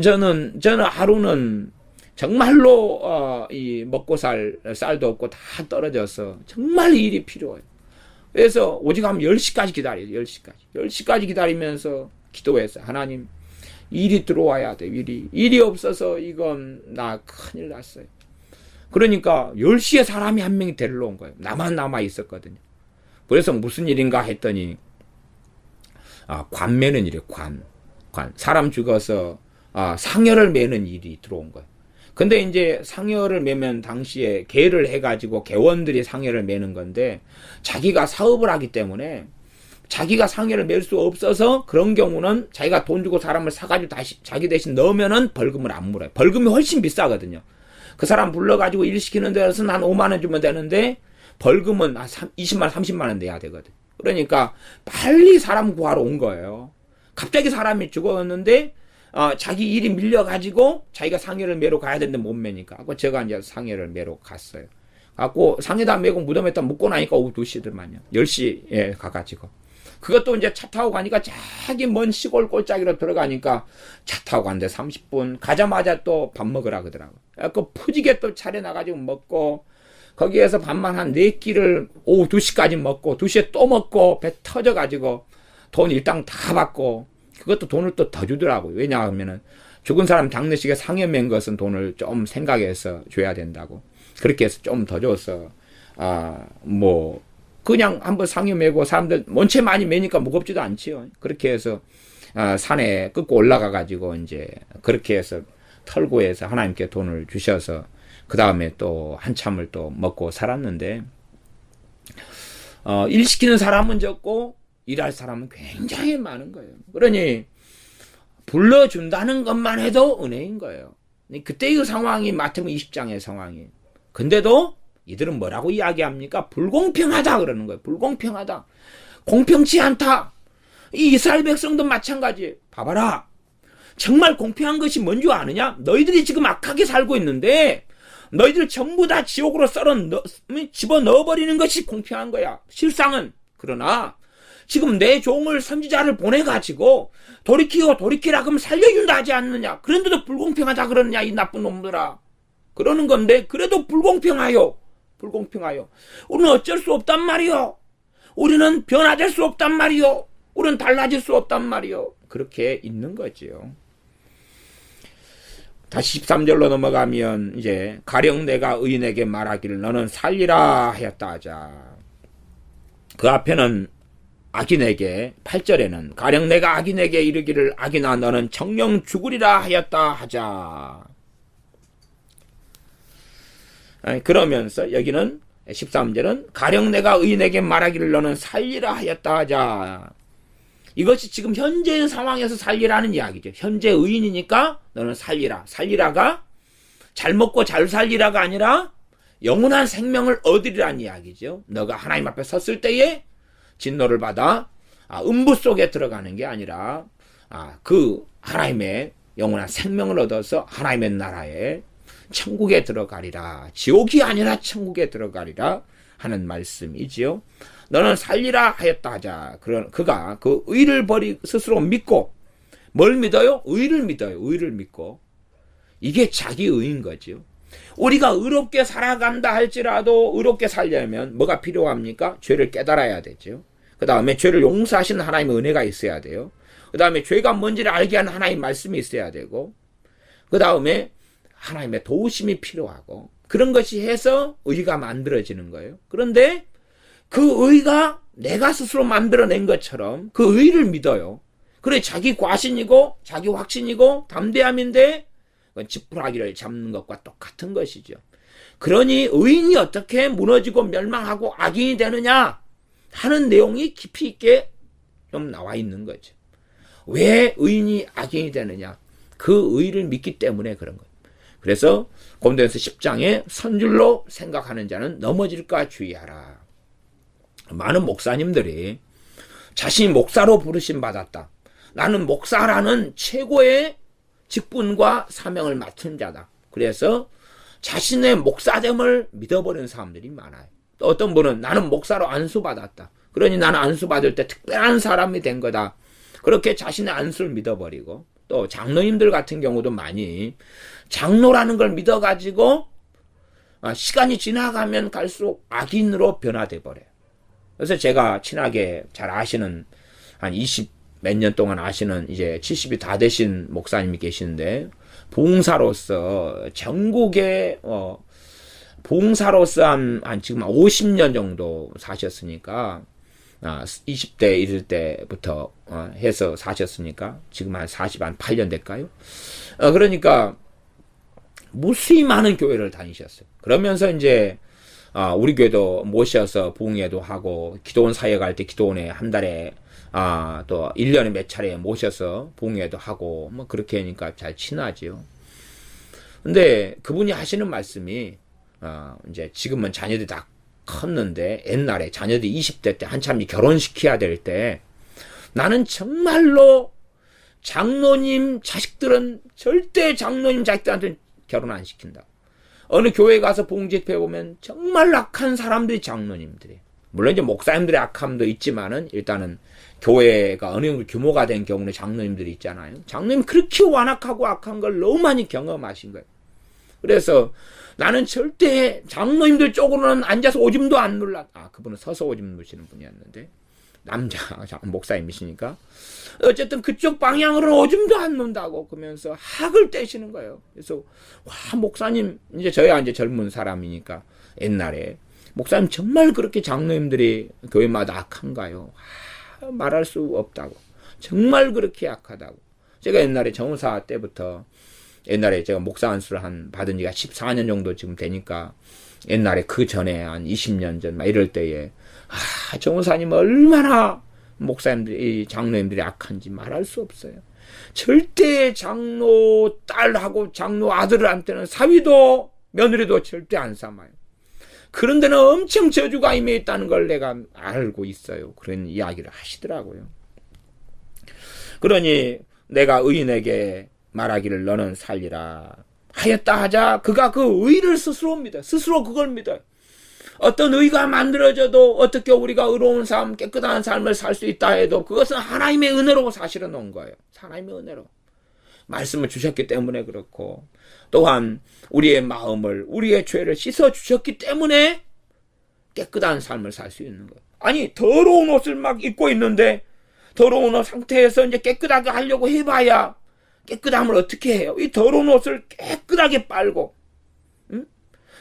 A: 저는 하루는 정말로 이 먹고 쌀도 없고 다 떨어져서 정말 일이 필요해요. 그래서 오직 하면 10시까지 기다려요. 10시까지 기다리면서 기도했어요. 하나님, 일이 들어와야 돼. 일이 없어서 이건 나 큰일 났어요. 그러니까 10시에 사람이 한 명이 데리러 온 거예요. 나만 남아 있었거든요. 그래서 무슨 일인가 했더니 관 매는 일이에요. 관. 사람 죽어서 상여를 매는 일이 들어온 거예요. 근데 이제 상여를 매면 당시에 계를 해가지고 개원들이 상여를 매는 건데 자기가 사업을 하기 때문에 자기가 상여를 맬 수 없어서 그런 경우는 자기가 돈 주고 사람을 사가지고 다시 자기 대신 넣으면은 벌금을 안 물어요. 벌금이 훨씬 비싸거든요. 그 사람 불러가지고 일 시키는 데서는 한 5만 원 주면 되는데 벌금은 20만 원, 30만 원 내야 되거든. 그러니까 빨리 사람 구하러 온 거예요. 갑자기 사람이 죽었는데 자기 일이 밀려가지고 자기가 상여를 매러 가야 되는데 못 매니까. 제가 이제 상여를 매러 갔어요. 갖고 상여다 매고 무덤에다 묻고 나니까 오후 2시들만요. 10시에 가가지고. 그것도 이제 차 타고 가니까 저기 먼 시골 골짜기로 들어가니까 차 타고 갔는데 30분 가자마자 또 밥 먹으라 그러더라고. 그 푸지게 또 차려나가지고 먹고 거기에서 밥만 한 4끼를 오후 2시까지 먹고 2시에 또 먹고 배 터져가지고 돈 일당 다 받고 그것도 돈을 또 더 주더라고요. 왜냐하면은 죽은 사람 장례식에 상여 맨 것은 돈을 좀 생각해서 줘야 된다고. 그렇게 해서 좀 더 줘서 그냥 한번 상여 매고 사람들 원체 많이 매니까 무겁지도 않지요. 그렇게 해서 산에 끊고 올라가 가지고 이제 그렇게 해서 털고 해서 하나님께 돈을 주셔서 그 다음에 또 한참을 또 먹고 살았는데 일 시키는 사람은 적고 일할 사람은 굉장히 많은 거예요. 그러니 불러준다는 것만 해도 은혜인 거예요. 그때의 그 상황이 마태복음 20장의 상황이에요. 근데도 이들은 뭐라고 이야기합니까? 불공평하다 그러는 거예요. 불공평하다. 공평치 않다. 이 이스라엘 백성도 마찬가지예요. 봐봐라. 정말 공평한 것이 뭔지 아느냐? 너희들이 지금 악하게 살고 있는데 너희들 전부 다 지옥으로 집어넣어버리는 것이 공평한 거야. 실상은. 그러나 지금 내 종을 선지자를 보내가지고 돌이키라 그러면 살려준다 하지 않느냐? 그런데도 불공평하다 그러느냐? 이 나쁜 놈들아. 그러는 건데 그래도 불공평하여. 우리는 어쩔 수 없단 말이요. 우리는 변화될 수 없단 말이요. 우리는 달라질 수 없단 말이요. 그렇게 있는 거지요. 다시 13절로 넘어가면 이제 가령 내가 의인에게 말하기를 너는 살리라 하였다 하자. 그 앞에는 악인에게 8절에는 가령 내가 악인에게 이르기를 악인아 너는 정령 죽으리라 하였다 하자. 그러면서 여기는 13절은 가령 내가 의인에게 말하기를 너는 살리라 하였다 하자. 이것이 지금 현재의 상황에서 살리라는 이야기죠. 현재 의인이니까 너는 살리라. 살리라가 잘 먹고 잘 살리라가 아니라 영원한 생명을 얻으리라는 이야기죠. 너가 하나님 앞에 섰을 때에 진노를 받아 음부 속에 들어가는 게 아니라 그 하나님의 영원한 생명을 얻어서 하나님의 나라에 천국에 들어가리라. 지옥이 아니라 천국에 들어가리라 하는 말씀이지요. 너는 살리라 하였다 하자. 그가 그 의를 스스로 믿고 뭘 믿어요? 의를 믿어요. 의를 믿고 이게 자기 의인 거죠. 우리가 의롭게 살아간다 할지라도 의롭게 살려면 뭐가 필요합니까? 죄를 깨달아야 되죠. 그 다음에 죄를 용서하시는 하나님의 은혜가 있어야 돼요. 그 다음에 죄가 뭔지를 알게 하는 하나님의 말씀이 있어야 되고, 그 다음에 하나님의 도우심이 필요하고, 그런 것이 해서 의가 만들어지는 거예요. 그런데 그 의가 내가 스스로 만들어낸 것처럼 그 의를 믿어요. 그래, 자기 과신이고 자기 확신이고 담대함인데 그건 지푸라기를 잡는 것과 똑같은 것이죠. 그러니 의인이 어떻게 무너지고 멸망하고 악인이 되느냐 하는 내용이 깊이 있게 좀 나와 있는 거죠. 왜 의인이 악인이 되느냐? 그 의를 믿기 때문에 그런 거예요. 그래서 고린도전서 10장에 선줄로 생각하는 자는 넘어질까 주의하라. 많은 목사님들이 자신이 목사로 부르심 받았다. 나는 목사라는 최고의 직분과 사명을 맡은 자다. 그래서 자신의 목사됨을 믿어버리는 사람들이 많아요. 또 어떤 분은 나는 목사로 안수받았다. 그러니 나는 안수받을 때 특별한 사람이 된 거다. 그렇게 자신의 안수를 믿어버리고, 또 장로님들 같은 경우도 많이 장로라는 걸 믿어가지고 시간이 지나가면 갈수록 악인으로 변화돼 버려요. 그래서 제가 친하게 잘 아시는 한 20 몇 년 동안 아시는 이제 70이 다 되신 목사님이 계시는데, 봉사로서 전국에 봉사로서 한 지금 50년 정도 사셨으니까, 20대 이럴 때부터 해서 사셨으니까 지금 한 8년 될까요? 그러니까 무수히 많은 교회를 다니셨어요. 그러면서 이제 우리 교회도 모셔서 부흥회도 하고, 기도원 사역할 때 기도원에 한 달에 또 1년에 몇 차례 모셔서 부흥회도 하고, 뭐 그렇게 하니까 잘 친하지요. 근데 그분이 하시는 말씀이, 이제 지금은 자녀들이 다 컸는데, 옛날에 자녀들이 20대 때 한참 결혼시켜야 될 때, 나는 정말로 장로님 자식들은 절대 장로님 자식들한테 결혼 안 시킨다. 어느 교회 가서 봉집해 보면 정말 악한 사람들이 장로님들이에요. 물론 이제 목사님들의 악함도 있지만은, 일단은 교회가 어느 정도 규모가 된 경우는 장로님들이 있잖아요. 장로님 그렇게 완악하고 악한 걸 너무 많이 경험하신 거예요. 그래서 나는 절대 장로님들 쪽으로는 앉아서 오줌도 안 눌러. 그분은 서서 오줌 누시는 분이었는데, 남자 목사님이시니까 어쨌든 그쪽 방향으로는 오줌도 안 논다고 그러면서 학을 떼시는 거예요. 그래서 와, 목사님, 이제 저야 이제 젊은 사람이니까, 옛날에 목사님 정말 그렇게 장로님들이 교회마다 악한가요? 말할 수 없다고. 정말 그렇게 약하다고. 제가 옛날에 정우사 때부터, 옛날에 제가 목사 안수를 받은 지가 14년 정도 지금 되니까, 옛날에 그 전에 한 20년 전 막 이럴 때에 정우사님 얼마나 목사님들이, 장로님들이 악한지 말할 수 없어요. 절대 장로 딸하고 장로 아들한테는 사위도 며느리도 절대 안 삼아요. 그런 데는 엄청 저주가 임해 있다는 걸 내가 알고 있어요. 그런 이야기를 하시더라고요. 그러니 내가 의인에게 말하기를 너는 살리라 하였다 하자 그가 그 의를 스스로 믿어요. 스스로 그걸 믿어요. 어떤 의가 만들어져도 어떻게 우리가 의로운 삶, 깨끗한 삶을 살 수 있다 해도 그것은 하나님의 은혜로 사실은 온 거예요. 하나님의 은혜로. 말씀을 주셨기 때문에 그렇고, 또한 우리의 마음을, 우리의 죄를 씻어주셨기 때문에 깨끗한 삶을 살 수 있는 거예요. 아니, 더러운 옷을 막 입고 있는데 더러운 옷 상태에서 이제 깨끗하게 하려고 해봐야 깨끗함을 어떻게 해요? 이 더러운 옷을 깨끗하게 빨고,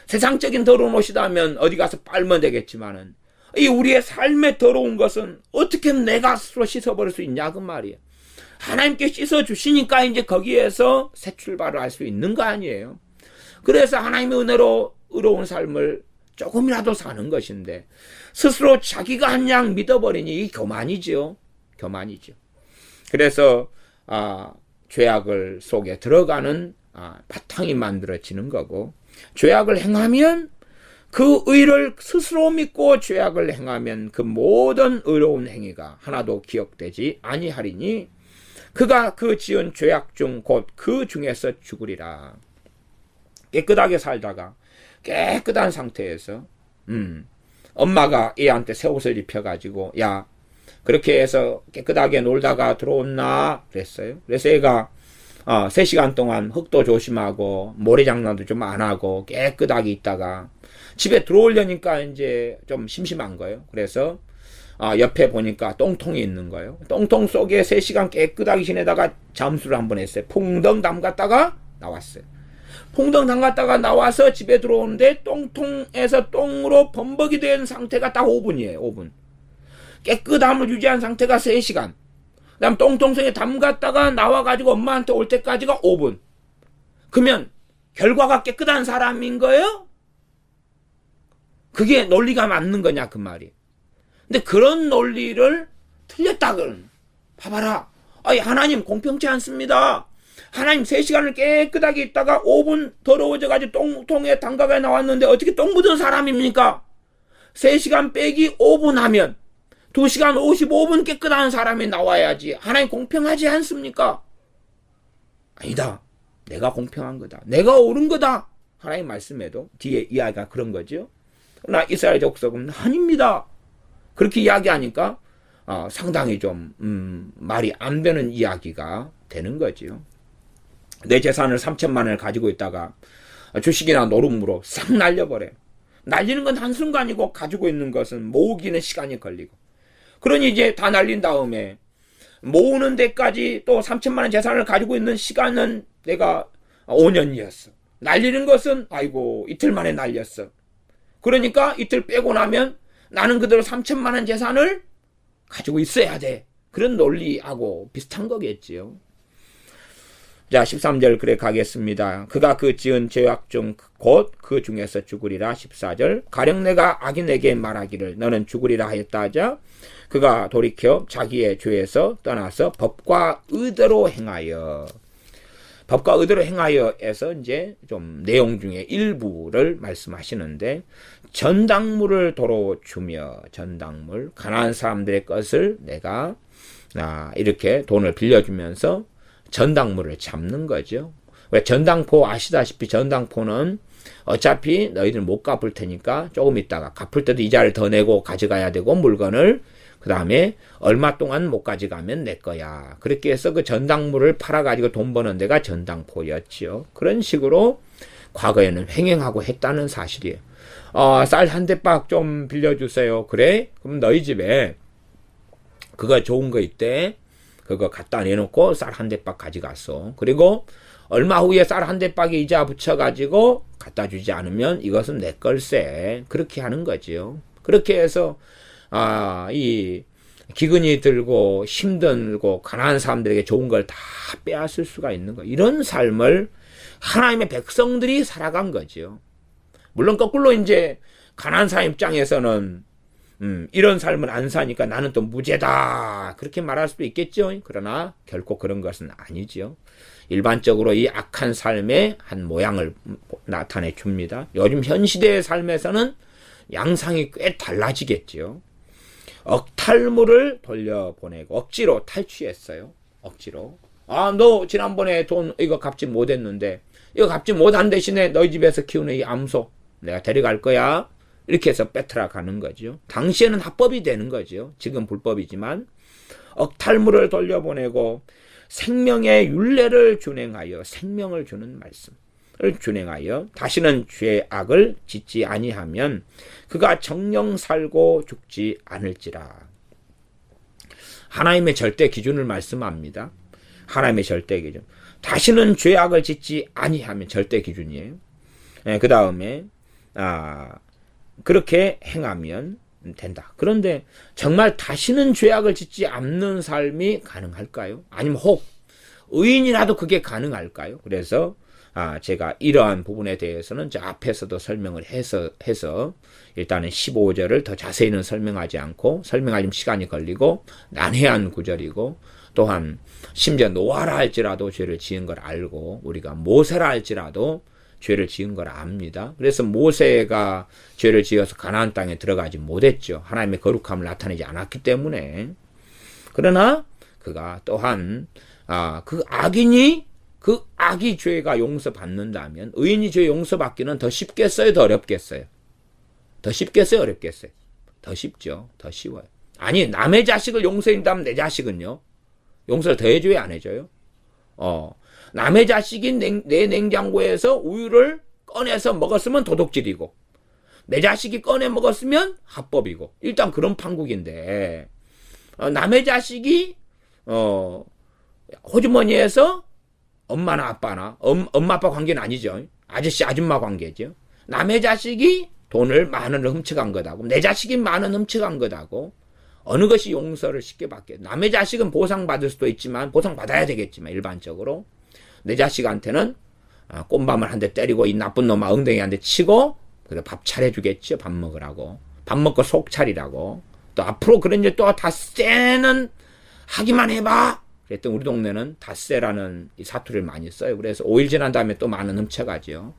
A: 세상적인 더러운 옷이라면 어디 가서 빨면 되겠지만은, 이 우리의 삶의 더러운 것은 어떻게 하면 내가 스스로 씻어버릴 수 있냐 그 말이에요. 하나님께 씻어주시니까 이제 거기에서 새 출발을 할 수 있는 거 아니에요. 그래서 하나님의 은혜로 의로운 삶을 조금이라도 사는 것인데, 스스로 자기가 한 양 믿어버리니 이 교만이죠. 교만이죠. 그래서 죄악을 속에 들어가는 바탕이 만들어지는 거고, 죄악을 행하면 그 의를 스스로 믿고 죄악을 행하면 그 모든 의로운 행위가 하나도 기억되지 아니하리니 그가 그 지은 죄악 중 곧 그 중에서 죽으리라. 깨끗하게 살다가 깨끗한 상태에서 엄마가 애한테 새 옷을 입혀가지고 야 그렇게 해서 깨끗하게 놀다가 들어온나 그랬어요. 그래서 애가 3시간 동안 흙도 조심하고 모래장난도 좀 안 하고 깨끗하게 있다가 집에 들어오려니까 이제 좀 심심한 거예요. 그래서 옆에 보니까 똥통이 있는 거예요. 똥통 속에 3시간 깨끗하게 지내다가 잠수를 한번 했어요. 풍덩 담갔다가 나왔어요. 풍덩 담갔다가 나와서 집에 들어오는데 똥통에서 똥으로 범벅이 된 상태가 딱 5분이에요. 5분. 깨끗함을 유지한 상태가 3시간. 그 다음 똥통성에 담갔다가 나와가지고 엄마한테 올 때까지가 5분. 그러면 결과가 깨끗한 사람인 거예요? 그게 논리가 맞는 거냐 그 말이. 근데 그런 논리를 틀렸다 그러는. 봐봐라. 하나님 공평치 않습니다. 하나님 3시간을 깨끗하게 있다가 5분 더러워져가지고 똥통에 담가가 나왔는데 어떻게 똥 묻은 사람입니까? 3시간 빼기 5분 하면 2시간 55분 깨끗한 사람이 나와야지. 하나님 공평하지 않습니까? 아니다. 내가 공평한 거다. 내가 옳은 거다. 하나님 말씀에도 뒤에 이야기가 그런 거죠. 그러나 이스라엘 족속은 아닙니다. 그렇게 이야기하니까 상당히 좀 말이 안 되는 이야기가 되는 거지요. 내 재산을 3천만 원을 가지고 있다가 주식이나 노름으로 싹 날려버려요. 날리는 건 한순간이고 가지고 있는 것은 모으기는 시간이 걸리고. 그러니 이제 다 날린 다음에 모으는 데까지 또 3천만 원 재산을 가지고 있는 시간은 내가 5년이었어. 날리는 것은 아이고 이틀 만에 날렸어. 그러니까 이틀 빼고 나면 나는 그대로 3천만 원 재산을 가지고 있어야 돼. 그런 논리하고 비슷한 거겠지요. 자 13절 그래 가겠습니다. 그가 그 지은 죄악 중 곧 그 중에서 죽으리라. 14절 가령 내가 악인에게 말하기를 너는 죽으리라 하였다 하자 그가 돌이켜 자기의 죄에서 떠나서 법과 의대로 행하여. 법과 의대로 행하여에서 이제 좀 내용 중에 일부를 말씀하시는데 전당물을 도로 주며 전당물 가난한 사람들의 것을 내가 이렇게 돈을 빌려주면서 전당물을 잡는 거죠. 왜 전당포 아시다시피 전당포는 어차피 너희들 못 갚을 테니까 조금 있다가 갚을 때도 이자를 더 내고 가져가야 되고 물건을 그 다음에 얼마 동안 못 가져가면 내 거야. 그렇게 해서 그 전당물을 팔아가지고 돈 버는 데가 전당포였지요. 그런 식으로 과거에는 횡행하고 했다는 사실이에요. 쌀 한 대박 좀 빌려주세요. 그래? 그럼 너희 집에 그거 좋은 거 있대. 그거 갖다 내놓고 쌀 한 대박 가져갔어. 그리고 얼마 후에 쌀 한 대박에 이자 붙여가지고 갖다 주지 않으면 이것은 내 걸세. 그렇게 하는 거지요. 그렇게 해서 이 기근이 들고 힘들고 가난한 사람들에게 좋은 걸 다 빼앗을 수가 있는 거. 이런 삶을 하나님의 백성들이 살아간 거지요. 물론 거꾸로 이제 가난한 사람 입장에서는 이런 삶을 안 사니까 나는 또 무죄다 그렇게 말할 수도 있겠죠. 그러나 결코 그런 것은 아니지요. 일반적으로 이 악한 삶의 한 모양을 나타내 줍니다. 요즘 현 시대의 삶에서는 양상이 꽤 달라지겠지요. 억탈물을 돌려보내고 억지로 탈취했어요. 억지로. 너 지난번에 돈 이거 갚지 못했는데 이거 갚지 못한 대신에 너희 집에서 키우는 이 암소 내가 데려갈 거야. 이렇게 해서 뺏으러 가는 거죠. 당시에는 합법이 되는 거죠. 지금 불법이지만 억탈물을 돌려보내고 생명의 율례를 준행하여 생명을 주는 말씀을 준행하여 다시는 죄악을 짓지 아니하면 그가 정령 살고 죽지 않을지라. 하나님의 절대 기준을 말씀합니다. 하나님의 절대 기준. 다시는 죄악을 짓지 아니하면 절대 기준이에요. 그 다음에 그렇게 행하면 된다. 그런데 정말 다시는 죄악을 짓지 않는 삶이 가능할까요? 아니면 혹 의인이라도 그게 가능할까요? 그래서 제가 이러한 부분에 대해서는 저 앞에서도 설명을 해서 일단은 15절을 더 자세히는 설명하지 않고 설명하려면 시간이 걸리고 난해한 구절이고 또한 심지어 노아라 할지라도 죄를 지은 걸 알고 우리가 모세라 할지라도 죄를 지은 걸 압니다. 그래서 모세가 죄를 지어서 가나안 땅에 들어가지 못했죠. 하나님의 거룩함을 나타내지 않았기 때문에. 그러나 그가 또한 그 악인이 그 악이 죄가 용서받는다면 의인이 죄 용서받기는 더 쉽겠어요? 더 어렵겠어요? 더 쉽겠어요? 어렵겠어요? 더 쉽죠. 더 쉬워요. 아니 남의 자식을 용서해준다면 내 자식은요? 용서를 더 해줘야 안 해줘요? 남의 자식이 내 냉장고에서 우유를 꺼내서 먹었으면 도둑질이고 내 자식이 꺼내 먹었으면 합법이고 일단 그런 판국인데 남의 자식이 호주머니에서 엄마나 아빠나 엄마 아빠 관계는 아니죠. 아저씨 아줌마 관계죠. 남의 자식이 돈을 10,000원을 훔쳐간 것하고 내 자식이 10,000원 훔쳐간 것하고 어느 것이 용서를 쉽게 받게. 남의 자식은 보상받을 수도 있지만 보상받아야 되겠지만 일반적으로 내 자식한테는 꽃밤을 한 대 때리고 이 나쁜 놈아 엉덩이 한 대 치고 그래 밥 차려주겠죠. 밥 먹으라고. 밥 먹고 속 차리라고. 또 앞으로 그런 일 또 닷새는 하기만 해봐. 그랬더니 우리 동네는 닷새라는 이 사투리를 많이 써요. 그래서 5일 지난 다음에 또 10,000원 훔쳐가죠.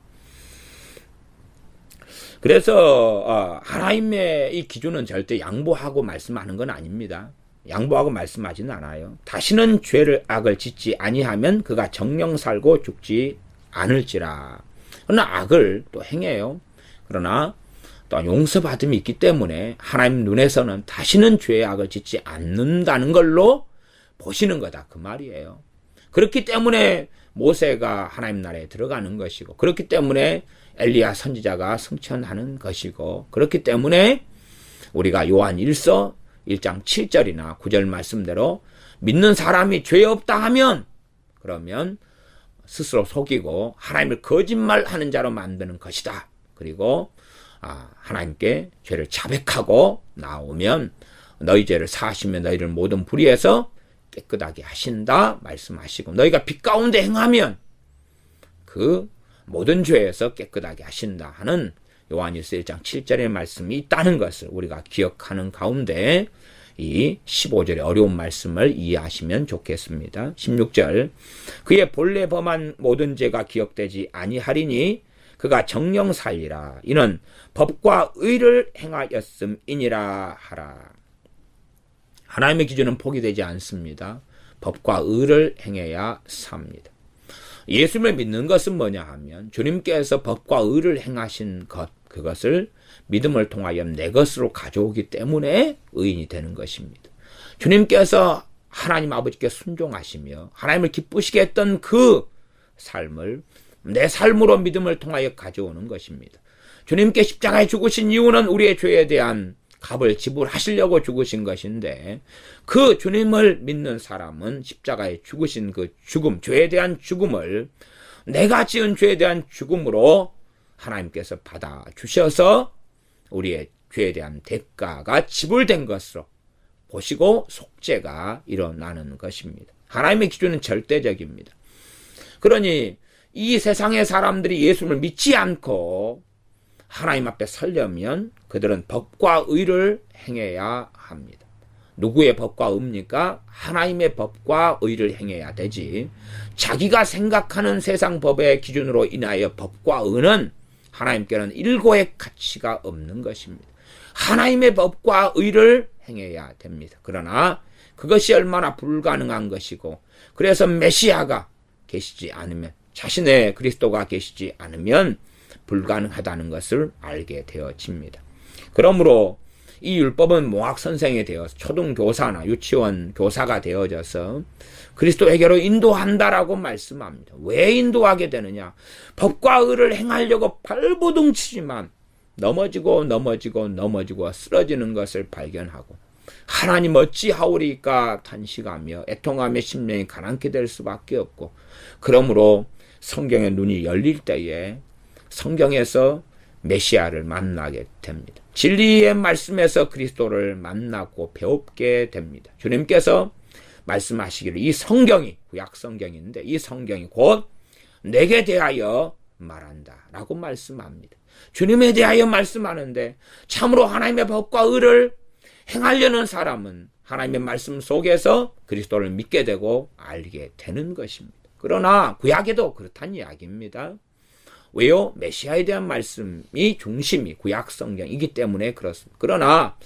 A: 그래서 하나님의 이 기준은 절대 양보하고 말씀하는 건 아닙니다. 양보하고 말씀하지는 않아요. 다시는 악을 짓지 아니하면 그가 정령 살고 죽지 않을지라. 그러나 악을 또 행해요. 그러나 또 용서받음이 있기 때문에 하나님 눈에서는 다시는 악을 짓지 않는다는 걸로 보시는 거다 그 말이에요. 그렇기 때문에 모세가 하나님 나라에 들어가는 것이고 그렇기 때문에 엘리야 선지자가 승천하는 것이고 그렇기 때문에 우리가 요한 1서 1장 7절이나 9절 말씀대로 믿는 사람이 죄 없다 하면 그러면 스스로 속이고 하나님을 거짓말하는 자로 만드는 것이다. 그리고 하나님께 죄를 자백하고 나오면 너희 죄를 사하시며 너희를 모든 불의에서 깨끗하게 하신다 말씀하시고 너희가 빛 가운데 행하면 그 모든 죄에서 깨끗하게 하신다 하는 요한일서 1장 7절의 말씀이 있다는 것을 우리가 기억하는 가운데 이 15절의 어려운 말씀을 이해하시면 좋겠습니다. 16절 그의 본래 범한 모든 죄가 기억되지 아니하리니 그가 정령 살리라. 이는 법과 의를 행하였음이니라 하라. 하나님의 기준은 포기되지 않습니다. 법과 의를 행해야 삽니다. 예수님을 믿는 것은 뭐냐 하면 주님께서 법과 의를 행하신 것 그것을 믿음을 통하여 내 것으로 가져오기 때문에 의인이 되는 것입니다. 주님께서 하나님 아버지께 순종하시며 하나님을 기쁘시게 했던 그 삶을 내 삶으로 믿음을 통하여 가져오는 것입니다. 주님께 십자가에 죽으신 이유는 우리의 죄에 대한 값을 지불하시려고 죽으신 것인데 그 주님을 믿는 사람은 십자가에 죽으신 그 죽음, 죄에 대한 죽음을 내가 지은 죄에 대한 죽음으로 하나님께서 받아주셔서 우리의 죄에 대한 대가가 지불된 것으로 보시고 속죄가 일어나는 것입니다. 하나님의 기준은 절대적입니다. 그러니 이 세상의 사람들이 예수를 믿지 않고 하나님 앞에 서려면 그들은 법과 의를 행해야 합니다. 누구의 법과 의입니까? 하나님의 법과 의를 행해야 되지. 자기가 생각하는 세상 법의 기준으로 인하여 법과 의는 하나님께는 일고의 가치가 없는 것입니다. 하나님의 법과 의를 행해야 됩니다. 그러나 그것이 얼마나 불가능한 것이고 그래서 메시아가 계시지 않으면 자신의 그리스도가 계시지 않으면 불가능하다는 것을 알게 되어집니다. 그러므로 이 율법은 몽학 선생이 되어서 초등교사나 유치원 교사가 되어져서 그리스도에게로 인도한다라고 말씀합니다. 왜 인도하게 되느냐? 법과 의를 행하려고 발버둥치지만 넘어지고 쓰러지는 것을 발견하고 하나님 어찌하오리까 탄식하며 애통하며 심령이 가난케 될 수밖에 없고 그러므로 성경의 눈이 열릴 때에 성경에서 메시아를 만나게 됩니다. 진리의 말씀에서 그리스도를 만나고 배우게 됩니다. 주님께서 말씀하시기를 이 성경이 구약 성경인데 이 성경이 곧 내게 대하여 말한다 라고 말씀합니다. 주님에 대하여 말씀하는데 참으로 하나님의 법과 의를 행하려는 사람은 하나님의 말씀 속에서 그리스도를 믿게 되고 알게 되는 것입니다. 그러나 구약에도 그렇다는 이야기입니다. 왜요? 메시아에 대한 말씀이 중심이 구약 성경이기 때문에 그렇습니다. 그러나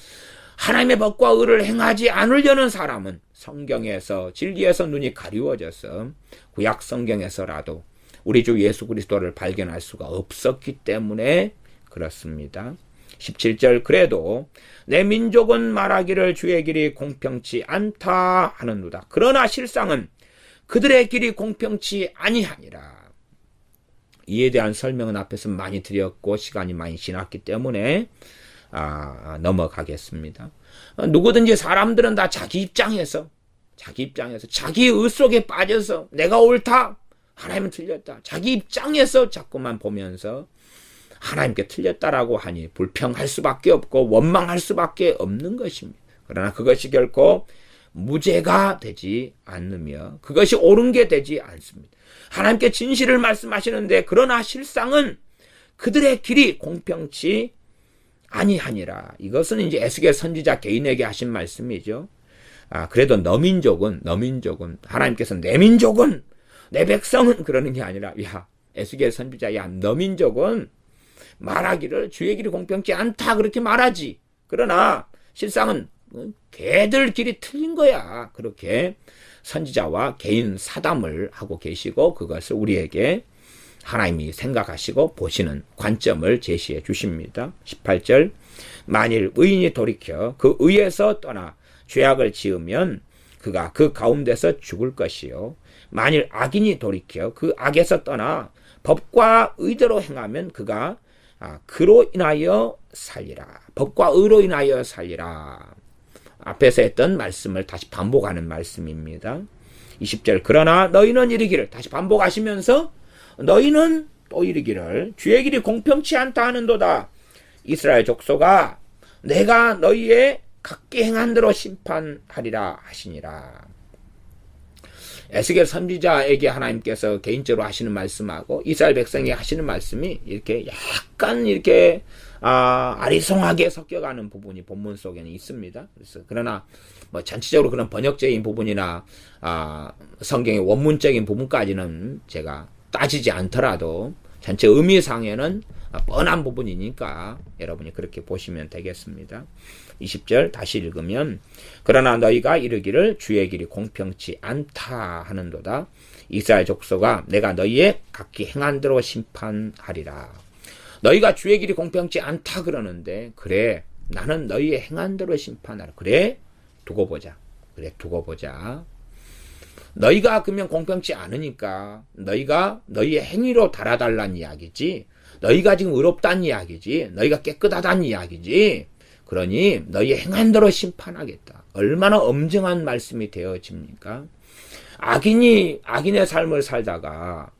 A: 하나님의 법과 의를 행하지 않으려는 사람은 성경에서 진리에서 눈이 가리워져서 구약 성경에서라도 우리 주 예수 그리스도를 발견할 수가 없었기 때문에 그렇습니다. 17절 그래도 내 민족은 말하기를 주의 길이 공평치 않다 하는도다. 그러나 실상은 그들의 길이 공평치 아니하니라. 이에 대한 설명은 앞에서 많이 드렸고 시간이 많이 지났기 때문에 넘어가겠습니다. 누구든지 사람들은 다 자기 입장에서 자기 의 속에 빠져서 내가 옳다, 하나님은 틀렸다, 자기 입장에서 자꾸만 보면서 하나님께 틀렸다라고 하니 불평할 수밖에 없고 원망할 수밖에 없는 것입니다. 그러나 그것이 결코 무죄가 되지 않으며 그것이 옳은 게 되지 않습니다. 하나님께 진실을 말씀하시는데 그러나 실상은 그들의 길이 공평치 아니하니라. 이것은 이제 에스겔 선지자 개인에게 하신 말씀이죠. 그래도 너민족은 하나님께서 내 민족은 내 백성은 그러는 게 아니라 에스겔 선지자 너민족은 말하기를 주의 길이 공평치 않다 그렇게 말하지. 그러나 실상은 걔들 길이 틀린 거야. 그렇게 선지자와 개인 사담을 하고 계시고 그것을 우리에게 하나님이 생각하시고 보시는 관점을 제시해 주십니다. 18절 만일 의인이 돌이켜 그 의에서 떠나 죄악을 지으면 그가 그 가운데서 죽을 것이요 만일 악인이 돌이켜 그 악에서 떠나 법과 의대로 행하면 그가 그로 인하여 살리라. 법과 의로 인하여 살리라. 앞에서 했던 말씀을 다시 반복하는 말씀입니다. 20절 그러나 너희는 이르기를, 다시 반복하시면서 너희는 또 이르기를 주의 길이 공평치 않다 하는도다. 이스라엘 족속아 내가 너희의 각기 행한 대로 심판하리라 하시니라. 에스겔 선지자에게 하나님께서 개인적으로 하시는 말씀하고 이스라엘 백성에게 하시는 말씀이 이렇게 약간 이렇게 아리송하게 섞여가는 부분이 본문 속에는 있습니다. 그래서 그러나 뭐 전체적으로 그런 번역적인 부분이나 성경의 원문적인 부분까지는 제가 따지지 않더라도 전체 의미상에는 뻔한 부분이니까 여러분이 그렇게 보시면 되겠습니다. 20절 다시 읽으면 그러나 너희가 이르기를 주의 길이 공평치 않다 하는도다. 이스라엘 족속아 내가 너희의 각기 행한 대로 심판하리라. 너희가 주의 길이 공평치 않다 그러는데 그래 나는 너희의 행한 대로 심판하라. 그래 두고 보자. 너희가 그러면 공평치 않으니까 너희가 너희의 행위로 달아달라는 이야기지. 너희가 지금 의롭다는 이야기지. 너희가 깨끗하다는 이야기지. 그러니 너희의 행한 대로 심판하겠다. 얼마나 엄정한 말씀이 되어집니까? 악인의 삶을 살다가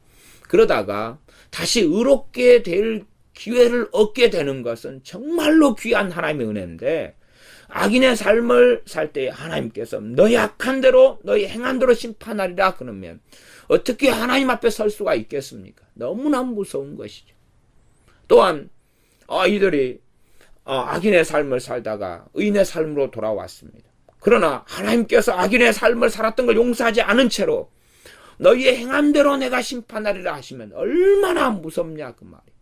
A: 그러다가 다시 의롭게 될 기회를 얻게 되는 것은 정말로 귀한 하나님의 은혜인데 악인의 삶을 살 때 하나님께서 너희 악한 대로 너희 행한 대로 심판하리라 그러면 어떻게 하나님 앞에 설 수가 있겠습니까? 너무나 무서운 것이죠. 또한 이들이 악인의 삶을 살다가 의인의 삶으로 돌아왔습니다. 그러나 하나님께서 악인의 삶을 살았던 걸 용서하지 않은 채로 너희의 행한 대로 내가 심판하리라 하시면 얼마나 무섭냐 그 말이에요.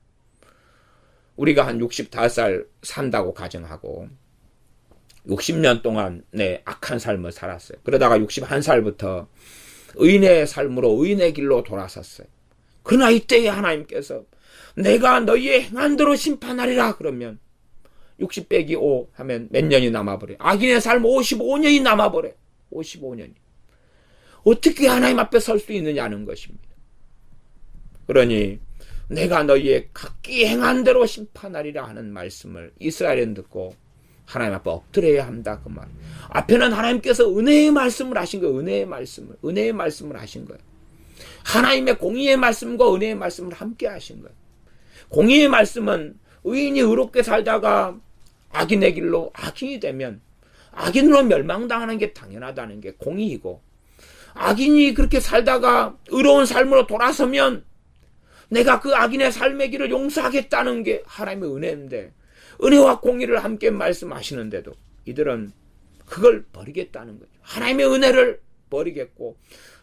A: 우리가 한 65살 산다고 가정하고 60년 동안 내 악한 삶을 살았어요. 그러다가 61살부터 의인의 삶으로 의인의 길로 돌아섰어요. 그러나 이때에 하나님께서 내가 너희의 행한 대로 심판하리라 그러면 60 빼기 5 하면 몇 년이 남아버려요. 악인의 삶 55년이 남아버려요. 55년이. 어떻게 하나님 앞에 설 수 있느냐는 것입니다. 그러니 내가 너희의 각기 행한 대로 심판하리라 하는 말씀을 이스라엘은 듣고 하나님 앞에 엎드려야 한다 그 말. 앞에는 하나님께서 은혜의 말씀을 하신 거예요. 은혜의 말씀을 하신 거예요. 하나님의 공의의 말씀과 은혜의 말씀을 함께 하신 거예요. 공의의 말씀은 의인이 의롭게 살다가 악인의 길로 악인이 되면 악인으로 멸망당하는 게 당연하다는 게 공의이고, 악인이 그렇게 살다가 의로운 삶으로 돌아서면 내가 그 악인의 삶의 길을 용서하겠다는 게 하나님의 은혜인데, 은혜와 공의를 함께 말씀하시는데도 이들은 그걸 버리겠다는 거죠. 하나님의 은혜를 버리겠고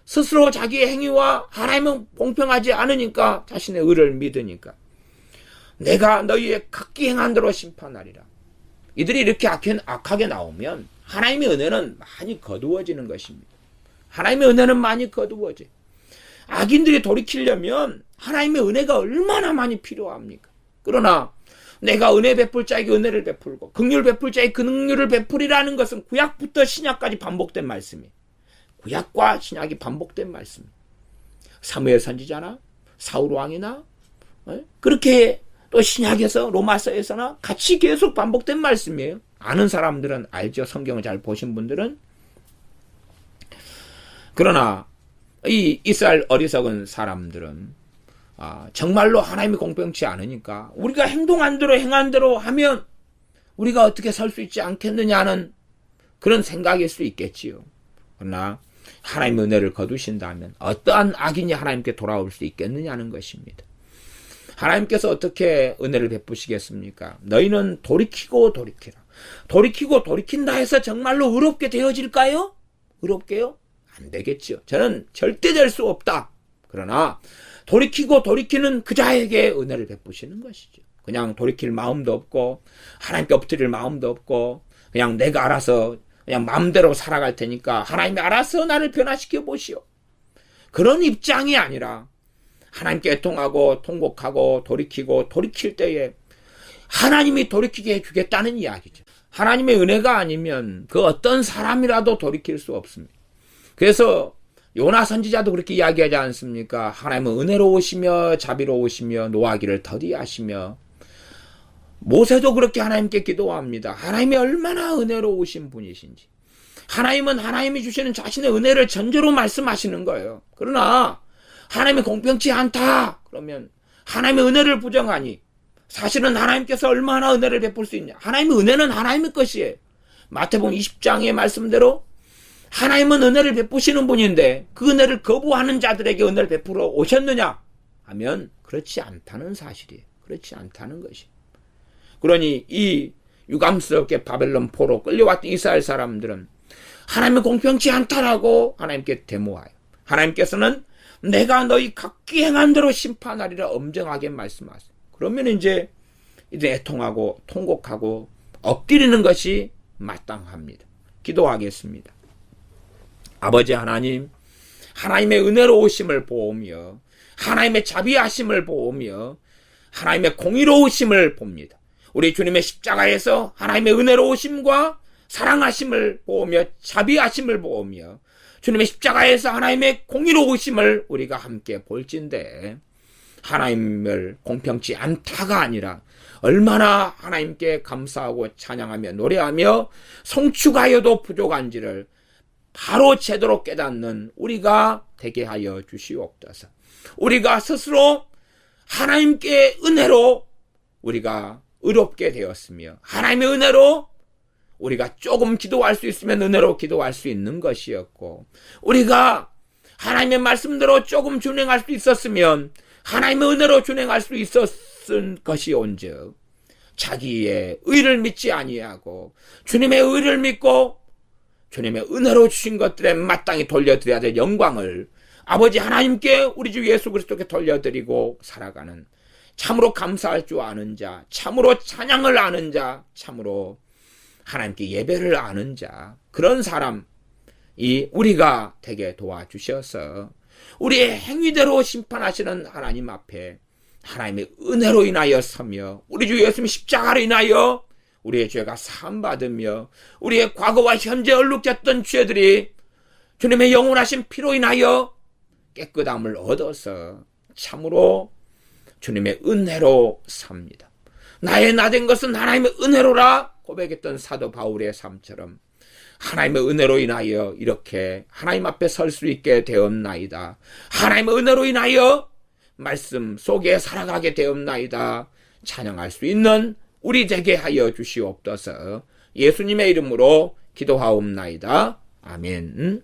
A: 스스로 자기의 행위와 하나님은 공평하지 않으니까 자신의 의를 믿으니까 내가 너희의 각기 행한 대로 심판하리라. 이들이 이렇게 악하게 나오면 하나님의 은혜는 많이 거두어지는 것입니다. 하나님의 은혜는 많이 거두어져요. 악인들이 돌이키려면 하나님의 은혜가 얼마나 많이 필요합니까? 그러나 내가 은혜 베풀 자에게 은혜를 베풀고 긍휼 베풀 자에게 긍휼을 베풀이라는 것은 구약부터 신약까지 반복된 말씀이에요. 구약과 신약이 반복된 말씀. 사무엘 선지자나 사울 왕이나 그렇게 또 신약에서 로마서에서나 같이 계속 반복된 말씀이에요. 아는 사람들은 알죠. 성경을 잘 보신 분들은. 그러나 이 이스라엘 어리석은 사람들은 정말로 하나님이 공평치 않으니까 우리가 행동한 대로 행한 대로 하면 우리가 어떻게 설 수 있지 않겠느냐는 그런 생각일 수 있겠지요. 그러나 하나님의 은혜를 거두신다면 어떠한 악인이 하나님께 돌아올 수 있겠느냐는 것입니다. 하나님께서 어떻게 은혜를 베푸시겠습니까? 너희는 돌이키고 돌이키라. 돌이키고 돌이킨다 해서 정말로 의롭게 되어질까요? 의롭게요? 안 되겠죠. 저는 절대 될 수 없다. 그러나 돌이키고 돌이키는 그 자에게 은혜를 베푸시는 것이죠. 그냥 돌이킬 마음도 없고 하나님께 엎드릴 마음도 없고 그냥 내가 알아서 그냥 마음대로 살아갈 테니까 하나님이 알아서 나를 변화시켜 보시오. 그런 입장이 아니라 하나님께 애통하고 통곡하고 돌이키고 돌이킬 때에 하나님이 돌이키게 해주겠다는 이야기죠. 하나님의 은혜가 아니면 그 어떤 사람이라도 돌이킬 수 없습니다. 그래서 요나 선지자도 그렇게 이야기하지 않습니까? 하나님은 은혜로우시며 자비로우시며 노하기를 더디하시며 모세도 그렇게 하나님께 기도합니다. 하나님이 얼마나 은혜로우신 분이신지. 하나님은 하나님이 주시는 자신의 은혜를 전제로 말씀하시는 거예요. 그러나 하나님이 공평치 않다 그러면 하나님의 은혜를 부정하니 사실은 하나님께서 얼마나 은혜를 베풀 수 있냐. 하나님의 은혜는 하나님의 것이에요. 마태복음 20장의 말씀대로 하나님은 은혜를 베푸시는 분인데 그 은혜를 거부하는 자들에게 은혜를 베풀어 오셨느냐 하면 그렇지 않다는 사실이에요. 그렇지 않다는 것이. 그러니 이 유감스럽게 바벨론 포로 끌려왔던 이스라엘 사람들은 하나님은 공평치 않다라고 하나님께 데모하여 하나님께서는 내가 너희 각기 행한 대로 심판하리라 엄정하게 말씀하세요. 그러면 이제 애통하고 통곡하고 엎드리는 것이 마땅합니다. 기도하겠습니다. 아버지 하나님, 하나님의 은혜로우심을 보오며 하나님의 자비하심을 보오며 하나님의 공의로우심을 봅니다. 우리 주님의 십자가에서 하나님의 은혜로우심과 사랑하심을 보오며 자비하심을 보오며 주님의 십자가에서 하나님의 공의로우심을 우리가 함께 볼진대 하나님을 공평치 않다가 아니라 얼마나 하나님께 감사하고 찬양하며 노래하며 성축하여도 부족한지를 바로 제대로 깨닫는 우리가 되게 하여 주시옵소서. 우리가 스스로 하나님께 은혜로 우리가 의롭게 되었으며 하나님의 은혜로 우리가 조금 기도할 수 있으면 은혜로 기도할 수 있는 것이었고 우리가 하나님의 말씀대로 조금 준행할 수 있었으면 하나님의 은혜로 준행할 수 있었은 것이온즉 자기의 의를 믿지 아니하고 주님의 의를 믿고 주님의 은혜로 주신 것들에 마땅히 돌려드려야 될 영광을 아버지 하나님께 우리 주 예수 그리스도께 돌려드리고 살아가는 참으로 감사할 줄 아는 자, 참으로 찬양을 아는 자, 참으로 하나님께 예배를 아는 자, 그런 사람이 우리가 되게 도와주셔서 우리의 행위대로 심판하시는 하나님 앞에 하나님의 은혜로 인하여 서며 우리 주 예수님 십자가로 인하여 우리의 죄가 사함받으며 우리의 과거와 현재 얼룩졌던 죄들이 주님의 영원하신 피로 인하여 깨끗함을 얻어서 참으로 주님의 은혜로 삽니다. 나의 나된 것은 하나님의 은혜로라 고백했던 사도 바울의 삶처럼 하나님의 은혜로 인하여 이렇게 하나님 앞에 설 수 있게 되었나이다. 하나님의 은혜로 인하여 말씀 속에 살아가게 되었나이다. 찬양할 수 있는 우리 되게 하여 주시옵소서. 예수님의 이름으로 기도하옵나이다. 아멘.